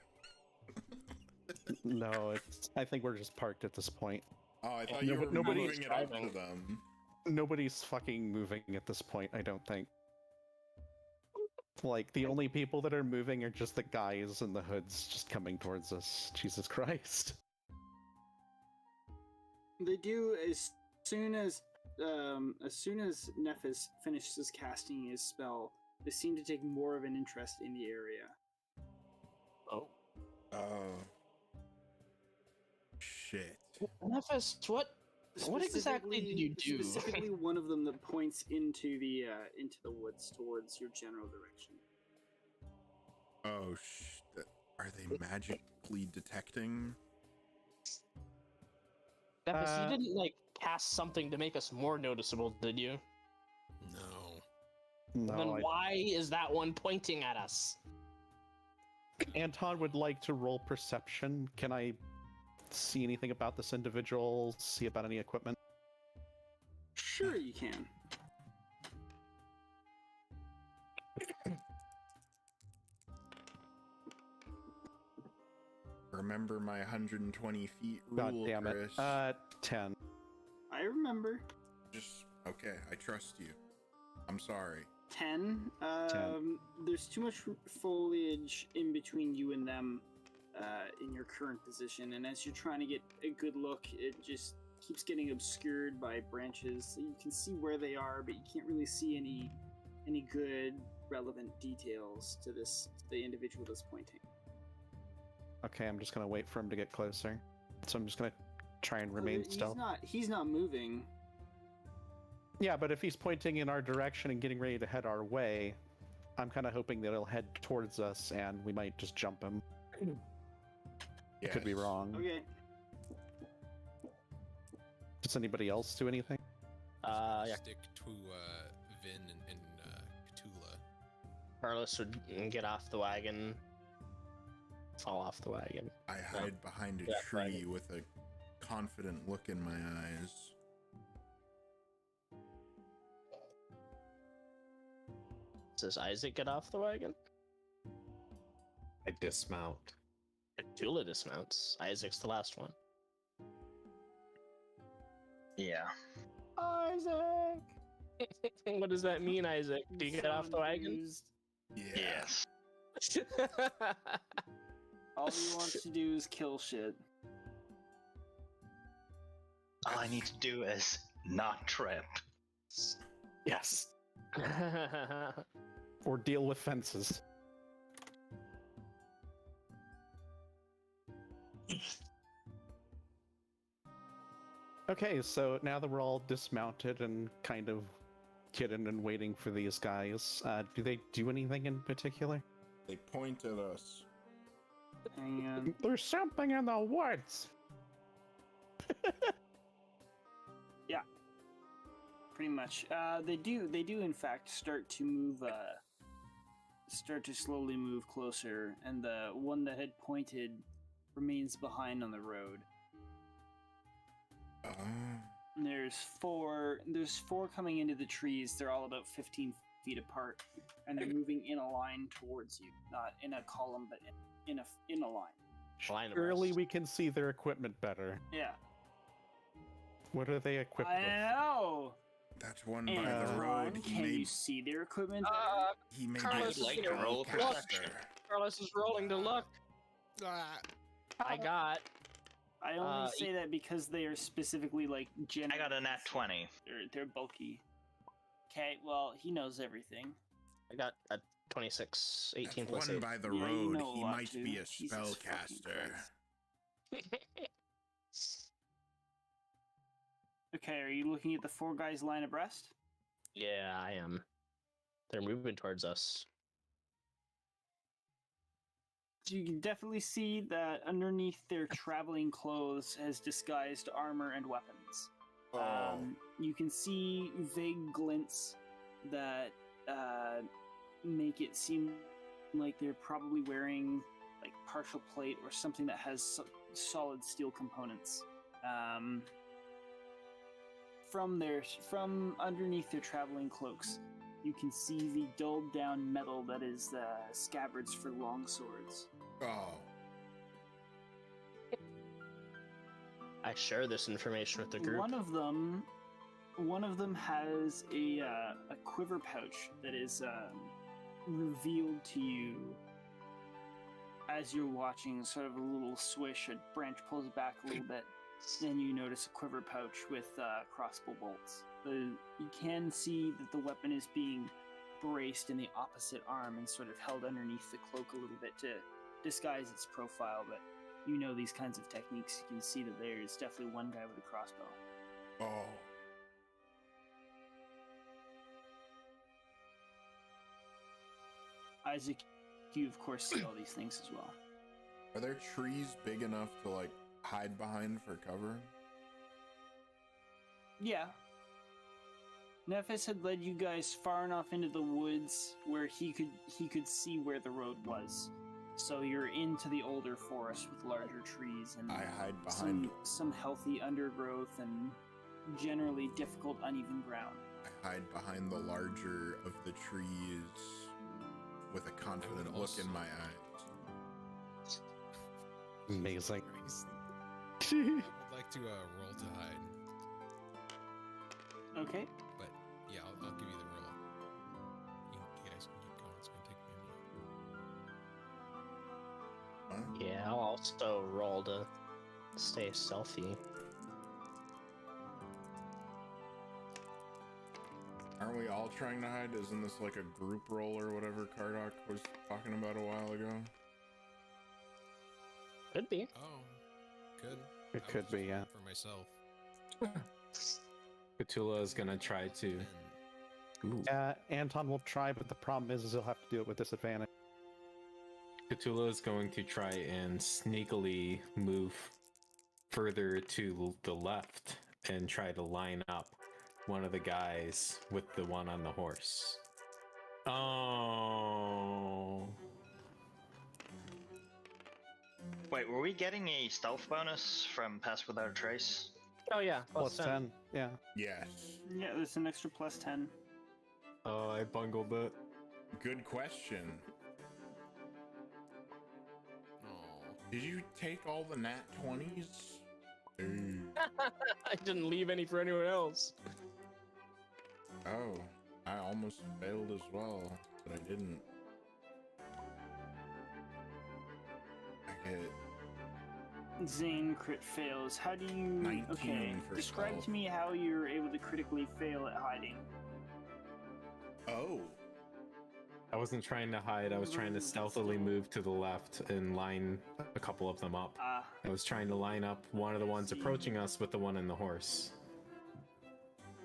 No, I think we're just parked at this point. Oh, I thought No, you were but nobody's moving it up driving. to them. Nobody's fucking moving at this point, I don't think. Like, the only people that are moving are just the guys in the hoods just coming towards us. Jesus Christ. They do as soon as Nephis finishes casting his spell. They seem to take more of an interest in the area. Oh. Oh. Shit. Nephis, what exactly did you do? Specifically, one of them that points into the woods towards your general direction. Oh, are they magically detecting? Nephis, you didn't like cast something to make us more noticeable, did you? No. No, Then why is that one pointing at us? Anton would like to roll perception. Can I see anything about this individual? See about any equipment? Sure, you can. Remember my 120 feet God rule, damn it. Chris. 10. I remember. Just okay. I trust you. I'm sorry. 10. There's too much foliage in between you and them in your current position, and as you're trying to get a good look, it just keeps getting obscured by branches. So you can see where they are, but you can't really see any good, relevant details to the individual that's pointing. Okay, I'm just gonna wait for him to get closer. So I'm just gonna try and remain stealth. He's not moving. Yeah, but if he's pointing in our direction and getting ready to head our way, I'm kind of hoping that he'll head towards us and we might just jump him. I could be Yes. wrong. Okay. Does anybody else do anything? Yeah. Stick to Vin and Khutula. Carlos would get off the wagon. Fall off the wagon. I hide behind a Yeah, tree with a confident look in my eyes. Does Isaac get off the wagon? I dismount. Khutula dismounts. Isaac's the last one. Yeah. Isaac! What does that mean, Isaac? Do you get off the wagon? Yeah. Yes. All he wants to do is kill shit. All I need to do is not trip. Yes. Or deal with fences. Okay, so now that we're all dismounted and kind of hidden and waiting for these guys, do they do anything in particular? They point at us. Hang on. There's something in the woods! Pretty much. They do in fact start to slowly move closer, and the one that had pointed remains behind on the road. There's four coming into the trees. They're all about 15 feet apart, and they're moving in a line towards you, not in a column, but in a line. Line Surely abreast. we can see their equipment better. Yeah. What are they equipped I with? know. That's one by And the road. can you see their equipment? He may Carlos, be a like to roll spellcaster. Carlos is rolling to luck. I got. I only say that because they are specifically like I got a nat 20. They're bulky. Okay, well he knows everything. I got a 26, 18 That's plus one 8. by the Yeah, you road. know a He lot, might too. be a Jesus fucking spellcaster. Okay, are you looking at the four guys line abreast? Yeah, I am. They're moving towards us. So you can definitely see that underneath their traveling clothes has disguised armor and weapons. Oh, You can see vague glints that make it seem like they're probably wearing like partial plate or something that has solid steel components. From underneath their traveling cloaks, you can see the dulled down metal that is the scabbards for long swords. oh. I share this information with the group. One of them has a quiver pouch that is revealed to you as you're watching. Sort of a little swish. A branch pulls back a little bit. Then you notice a quiver pouch with crossbow bolts. You can see that the weapon is being braced in the opposite arm and sort of held underneath the cloak a little bit to disguise its profile, but you know these kinds of techniques. You can see that there's definitely one guy with a crossbow. Oh. Isaac, you of course see all these things as well. Are there trees big enough to like hide behind for cover? Yeah. Nephis had led you guys far enough into the woods where he could see where the road was. So you're into the older forest with larger trees and I hide behind. some healthy undergrowth and generally difficult uneven ground. I hide behind the larger of the trees with a confident look in my eyes. Amazing. I'd like to roll to hide. Okay. But yeah, I'll give you the roll. You guys can keep going. It's gonna take me a minute. Huh? Yeah, I'll also roll to stay stealthy. Aren't we all trying to hide? Isn't this like a group roll or whatever Kardoc was talking about a while ago? Could be. Oh, good. It I could was be, just yeah. for myself. Khutula is gonna try to. And Ooh. Anton will try, but the problem is he'll have to do it with disadvantage. Khutula is going to try and sneakily move further to the left and try to line up one of the guys with the one on the horse. Oh. Wait, were we getting a stealth bonus from Pass Without a Trace? Oh yeah, Plus 10. Yeah. Yes. Yeah, there's an extra plus 10. Oh, I bungled it. Good question. oh, Did you take all the nat 20s? Ooh. I didn't leave any for anyone else. Oh, I almost failed as well, but I didn't. I get Xane crit fails. How do you... 19 Okay, for describe stealth. to me how you're able to critically fail at hiding. Oh, I wasn't trying to hide, I was trying to stealthily move to the left and line a couple of them up. I was trying to line up one of the ones approaching us with the one in the horse.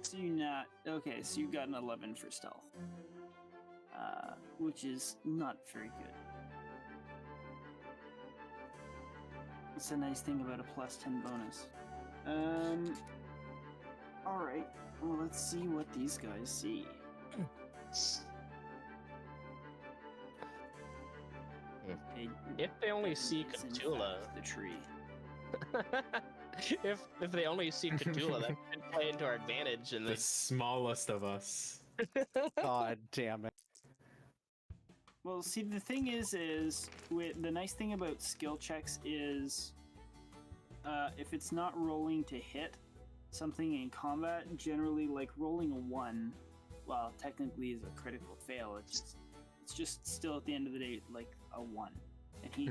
So you not... Okay, so you got an 11 for stealth. Which is not very good. It's a nice thing about a plus 10 bonus. Alright. Well, let's see what these guys see. If they only see Is in Khutula, fact the tree. if they only see Khutula, that could play into our advantage. And The smallest of us. God damn it. Well, see, the thing is with the nice thing about skill checks is, if it's not rolling to hit something in combat, generally, like rolling a 1, well, technically is a critical fail. It's just still at the end of the day like a 1, and he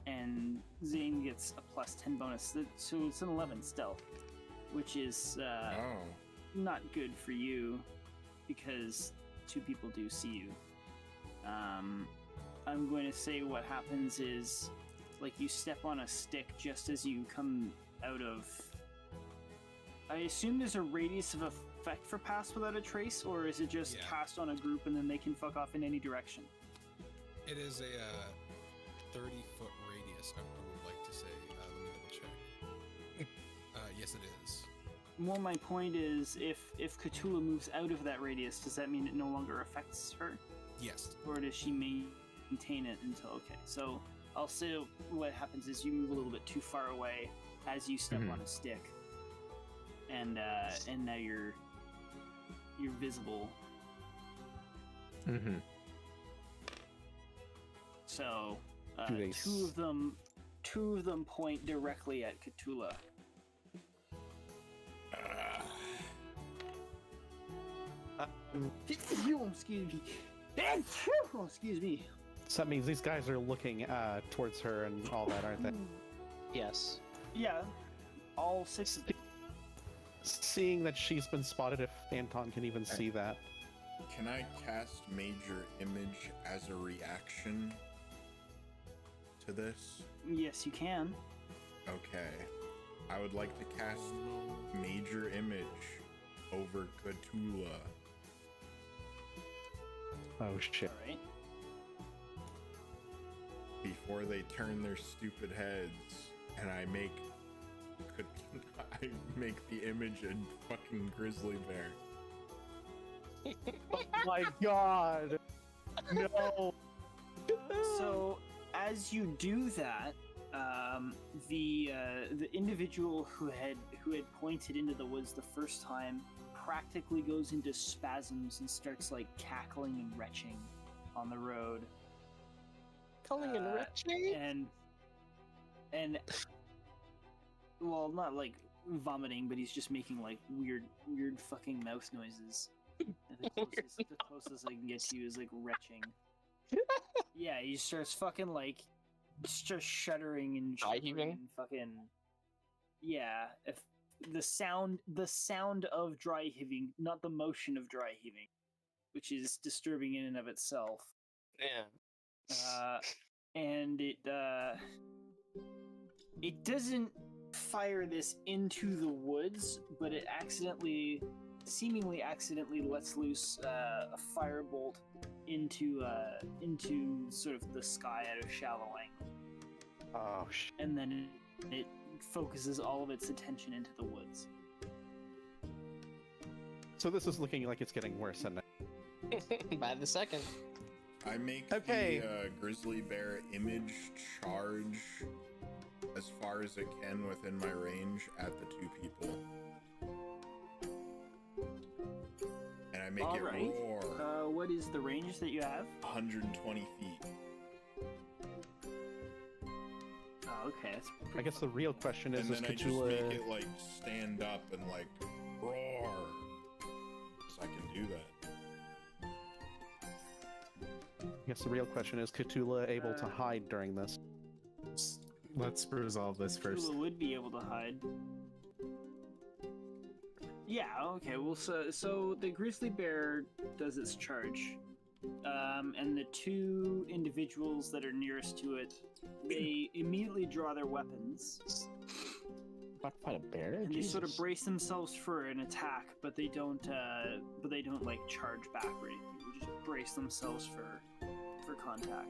and Xane gets a plus 10 bonus, so it's an 11 stealth, which is oh. not good for you because 2 people do see you. I'm going to say what happens is, like, you step on a stick just as you come out of... I assume there's a radius of effect for Pass Without a Trace, or is it just cast on a group and then they can fuck off in any direction? it is a 30-foot radius. I would like to say. Let me double check. Yes, it is. Well, my point is, if Khutula moves out of that radius, does that mean it no longer affects her? Yes. Or does she maintain it until... Okay, so I'll say what happens is you move a little bit too far away as you step on a stick. And now you're visible. So two of them point directly at Khutula. Excuse me. Excuse me. So that means these guys are looking towards her and all that, aren't they? yes. Yeah, all 6 of them. Seeing that she's been spotted, if Anton can even see that. Can I cast Major Image as a reaction to this? Yes, you can. Okay. I would like to cast Major Image over Khutula. Oh shit. All right. before they turn their stupid heads, and I make the image a fucking grizzly bear. Oh my god! No! So, as you do that, the individual who had pointed into the woods the first time practically goes into spasms and starts like cackling and retching on the road. Calling and retching? And well, not like vomiting, but he's just making like weird fucking mouth noises. And the closest I can get to you is like retching. Yeah, he starts fucking like just shuddering and Dry-heaving? and fucking yeah. If the sound of dry heaving, not the motion of dry heaving, which is disturbing in and of itself. Yeah. And it doesn't fire this into the woods, but it seemingly accidentally lets loose a firebolt into sort of the sky at a shallow angle. Oh shit. And then it focuses all of its attention into the woods. So this is looking like it's getting worse, isn't it? By the second. I make Okay. the grizzly bear image charge as far as it can within my range at the two people. And I make All it right. roar What is the range that you have? 120 feet. Oh, okay. That's I guess the real question is And then I just Khutula... make it like stand up and like roar. So I can do that. I guess the real question is Khutula able to hide during this? Let's resolve this first. Khutula would be able to hide. Yeah, okay, well, so the grizzly bear does its charge. And the two individuals that are nearest to it, they immediately draw their weapons. About to fight a bear? And they sort of brace themselves for an attack, but they don't like charge back or anything. They just brace themselves for contact.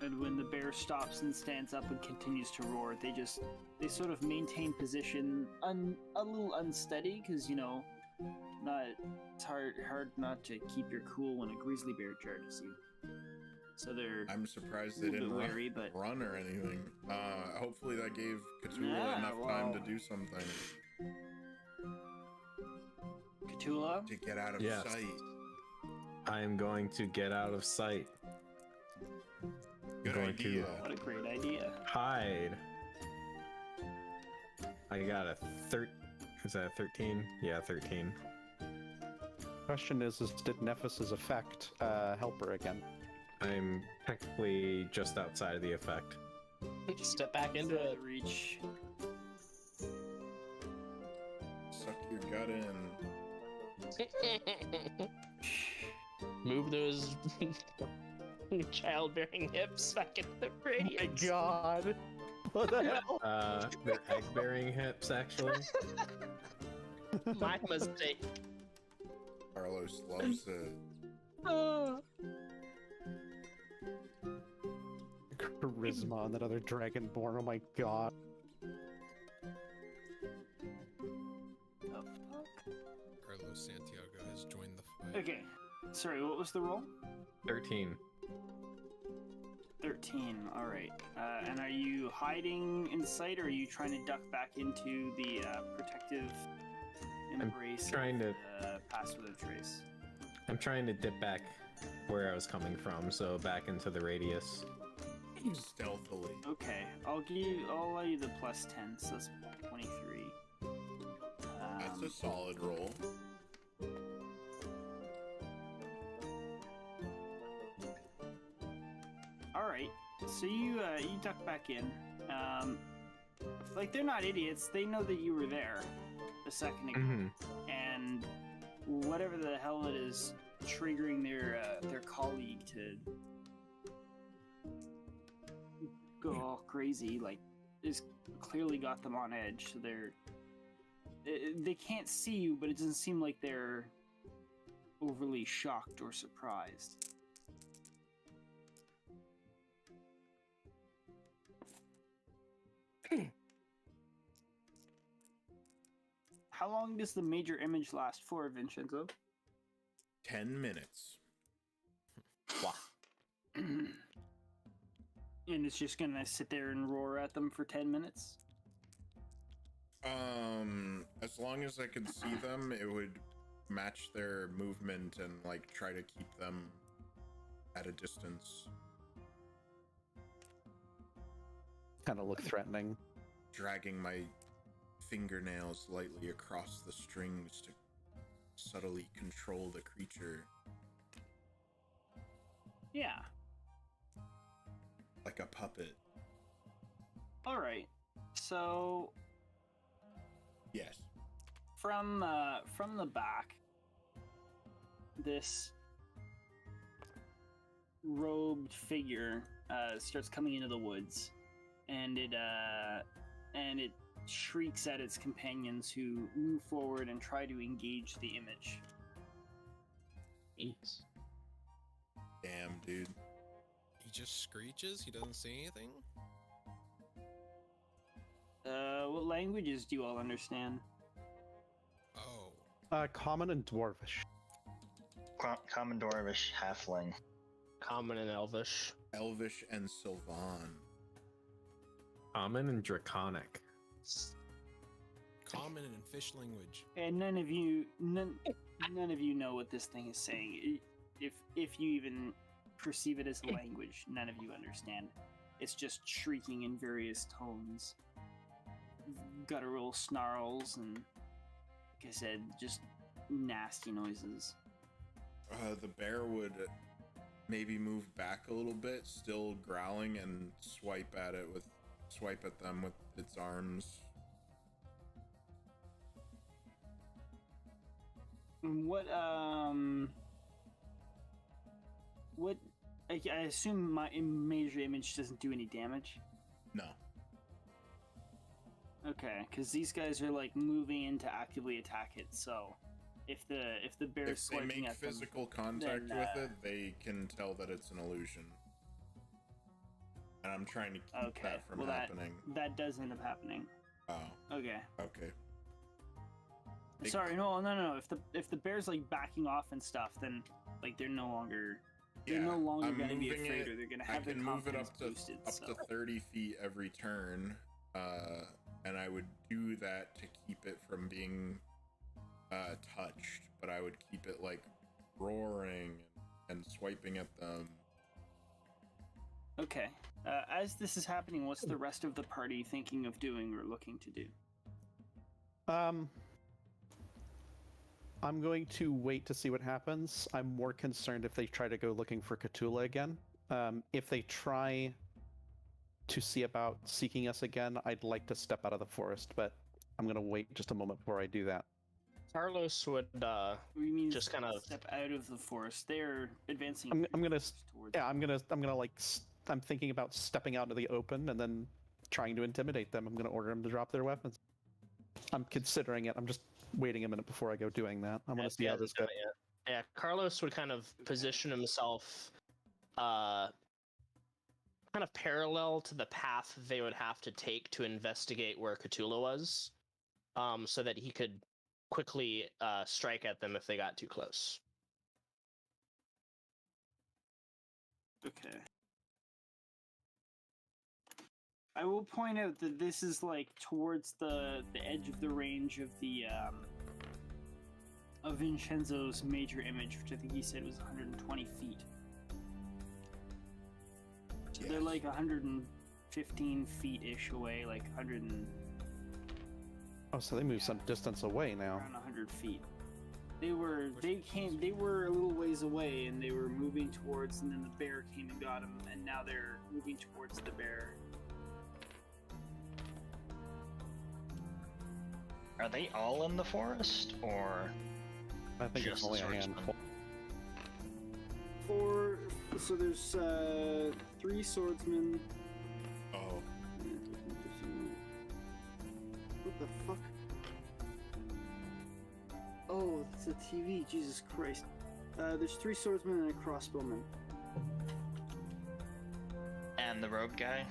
And when the bear stops and stands up and continues to roar, they sort of maintain position, a little unsteady, because it's hard not to keep your cool when a grizzly bear charges you. So they're I'm surprised a they little didn't bit wary, but run or anything. Hopefully that gave Khutula Yeah, enough time to well. do something. Khutula. To get out of Yes. sight. I am going to get out of sight. Good Going idea. What a great idea. Hide. I got a is that a 13? Yeah, 13. Question is did Nephis' effect help her again? I'm technically just outside of the effect. Step back into it. Reach. Suck your gut in. Move those childbearing hips back into the radiance. My god! What the hell? They're egg-bearing hips, actually. My mistake. Carlos loves it. Charisma on that other Dragonborn, oh my god. Carlos Santiago has joined the fight. Okay. Sorry, what was the roll? 13. 13. All right. And are you hiding in sight, or are you trying to duck back into the protective embrace? trying to- pass without trace. I'm trying to dip back where I was coming from, so back into the radius. Stealthily. Okay, I'll allow you the plus 10, so that's 23. That's a solid roll. All right, so you duck back in. Like, they're not idiots. They know that you were there a second ago, and whatever the hell it is triggering their colleague to go all crazy, like, is clearly got them on edge. So they can't see you, but it doesn't seem like they're overly shocked or surprised. How long does the major image last for, Vinshenzo? 10 minutes. Wow. And it's just gonna sit there and roar at them for 10 minutes? As long as I can see them, it would match their movement and like try to keep them at a distance. Kind of look threatening. Dragging my fingernails lightly across the strings to subtly control the creature. Yeah. Like a puppet. Alright. So Yes. from the back, this robed figure starts coming into the woods, and it shrieks at its companions, who move forward and try to engage the image. Jeez. Damn, dude. He just screeches? He doesn't say anything? What languages do you all understand? Oh. Common and Dwarvish. Common Dwarvish Halfling. Common and Elvish. Elvish and Sylvan. Common and Draconic. Common and fish language. And none of you know what this thing is saying. If you even perceive it as a language, none of you understand. It's just shrieking in various tones, guttural snarls, and like I said, just nasty noises. The bear would maybe move back a little bit, still growling, and swipe at them with its arms. I assume my major image doesn't do any damage. No. Okay, because these guys are like moving in to actively attack it. So, if the bear is If they swiping make at them, physical contact then, with it, they can tell that it's an illusion. And I'm trying to keep okay, that from well happening. that does end up happening. Oh, Okay. okay. Sorry, no. If the bear's like backing off and stuff, then like they're no longer Yeah, going to be moving afraid, it. or they're going to I have their can move it confidence up to boosted. So. to 30 feet every turn, and I would do that to keep it from being touched. But I would keep it like roaring and swiping at them. Okay. As this is happening, what's the rest of the party thinking of doing or looking to do? I'm going to wait to see what happens. I'm more concerned if they try to go looking for Khutula again. If they try to see about seeking us again, I'd like to step out of the forest, but I'm going to wait just a moment before I do that. Carlos would We mean just kind of step out of the forest. They're advancing. I'm gonna towards. yeah, I'm gonna like I'm thinking about stepping out into the open and then trying to intimidate them. I'm gonna order them to drop their weapons. I'm considering it. I'm just waiting a minute before I go doing that. I want to see how this goes. Yeah, Carlos would kind of position himself kind of parallel to the path they would have to take to investigate where Khutula was, so that he could quickly strike at them if they got too close. Okay. I will point out that this is like towards the edge of the range of the of Vinshenzo's major image, which I think he said was 120 feet. So they're like 115 feet-ish away, like 100 and Oh, so they moved some distance away now. around 100 feet. They were a little ways away, and they were moving towards, and then the bear came and got them, and now they're moving towards the bear. Are they all in the forest, or I think it's just only the a swordsman? handful. So there's 3 swordsmen. Oh, What the fuck? Oh, it's a TV. Jesus Christ. There's 3 swordsmen and a crossbowman. and the robe guy?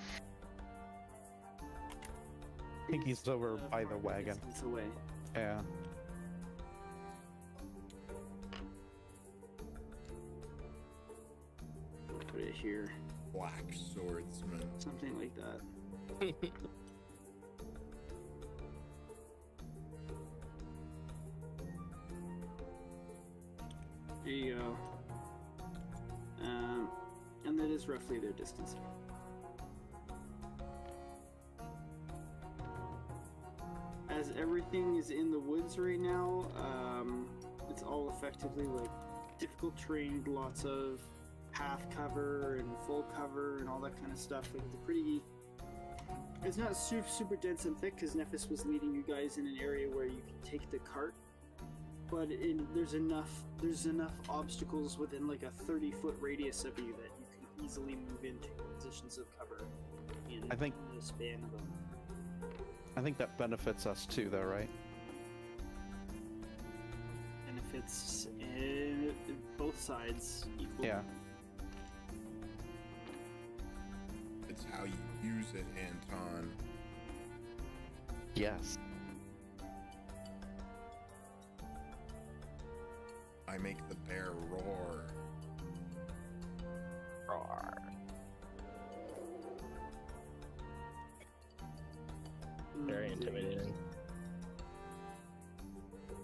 I think he's over by the wagon. Distance away. Yeah. Put it here. Black swordsman. Something like that. There you go. And that is roughly their distance. As everything is in the woods right now, it's all effectively like difficult terrain, lots of half cover and full cover and all that kind of stuff. Like it's not super dense and thick because Nephis was leading you guys in an area where you can take the cart, but there's enough obstacles within like a 30-foot radius of you that you can easily move into positions of cover in the span of them. I think that benefits us too, though, right? Benefits both sides equally. Yeah. It's how you use it, Anton. Yes. I make the bear roar. Roar. Very intimidating.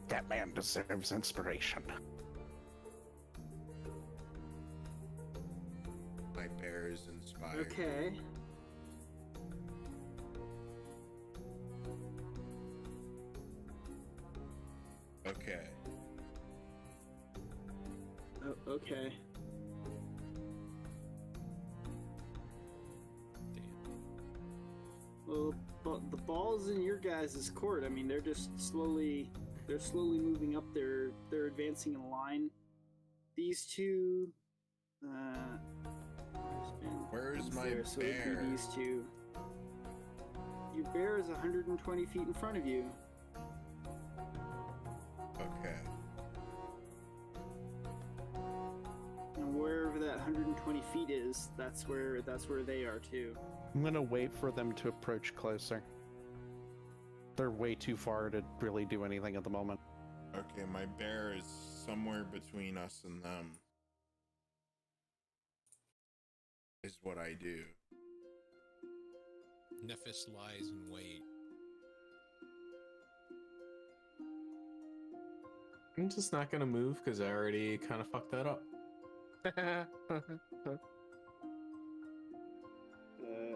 That man deserves inspiration. My bear is inspired. Okay. Okay. Oh, okay. Well, but the ball's in your guys' court. I mean, they're slowly moving up. They're advancing in a line. These two. Where's my So bear? it'd be these two. Your bear is 120 feet in front of you. Okay. And wherever that 120 feet is, that's where they are too. I'm gonna wait for them to approach closer. They're way too far to really do anything at the moment. Okay, my bear is somewhere between us and them. Is what I do. Nephis lies in wait. I'm just not gonna move because I already kind of fucked that up.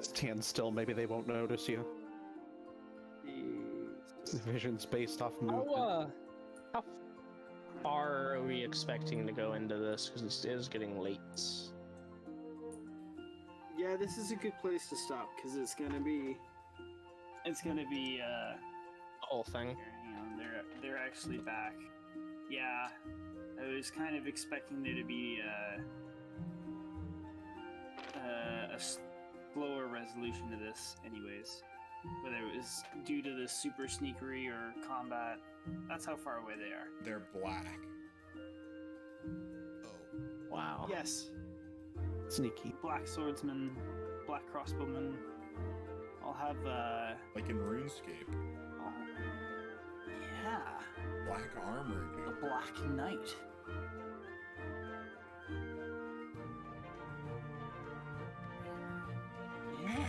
Stand still, maybe they won't notice you. Vision's based off movement. How far are we expecting to go into this? Because it is getting late. Yeah, this is a good place to stop because it's gonna be The whole thing. you know, they're actually back. Yeah, I was kind of expecting there to be a slower resolution to this, anyways. Whether it was due to the super sneakery or combat, that's how far away they are. They're black. Oh, Wow. Yes, Sneaky. black swordsman, black crossbowman. I'll have Like in RuneScape. yeah, Black armor, a dude. black knight. Yeah,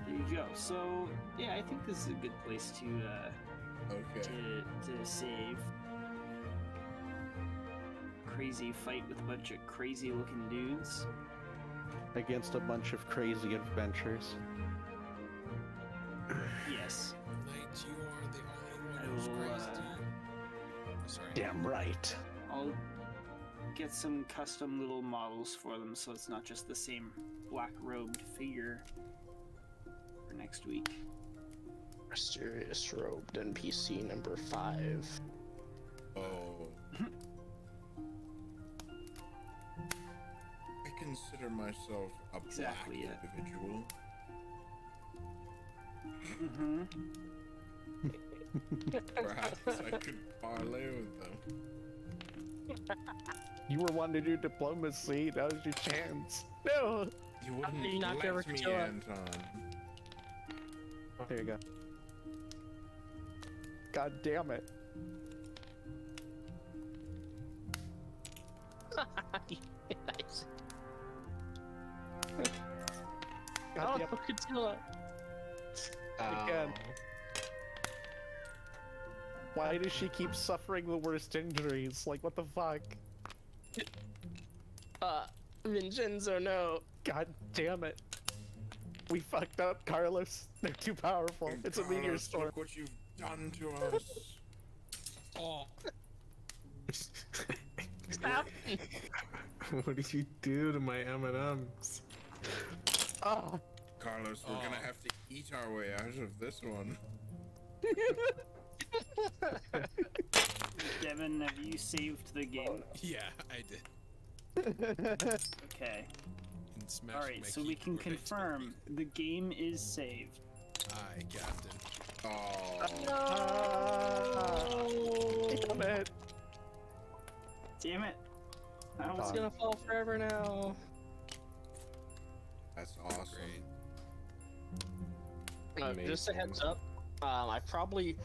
there you go. So yeah, I think this is a good place to Okay. to save. Crazy fight with a bunch of crazy looking dudes. Against a bunch of crazy adventures. Yes. Knight, you are the only I one who's will, crazy. Sorry. Damn right. I'll get some custom little models for them so it's not just the same black robed figure for next week. Mysterious robed NPC number 5. Oh. I consider myself a Exactly, black yeah. individual. Mm-hmm. Perhaps I could parlay with them. You were wanting to do diplomacy, that was your chance. No! You wouldn't you knocked let over me, Khutula? Anton. There you go. God damn it. Nice. God damn it. Khutula. Again. Why does she keep suffering the worst injuries? Like, what the fuck? Vinshenzo, no. God damn it. We fucked up, Carlos. They're too powerful. It's a meteor Carlos, storm. Look what you've done to us. Oh, Stop. What did you do to my M&Ms? Ah, Carlos, we're gonna have to eat our way out of this one. Devon, have you saved the game? yeah, I did. Okay. And smashed Alright, my so we can keyboard confirm the game is saved. Aye, Captain. Oh, damn it. Damn it. I It's was gonna fall forever now. that's awesome. Great. Just a heads up. I probably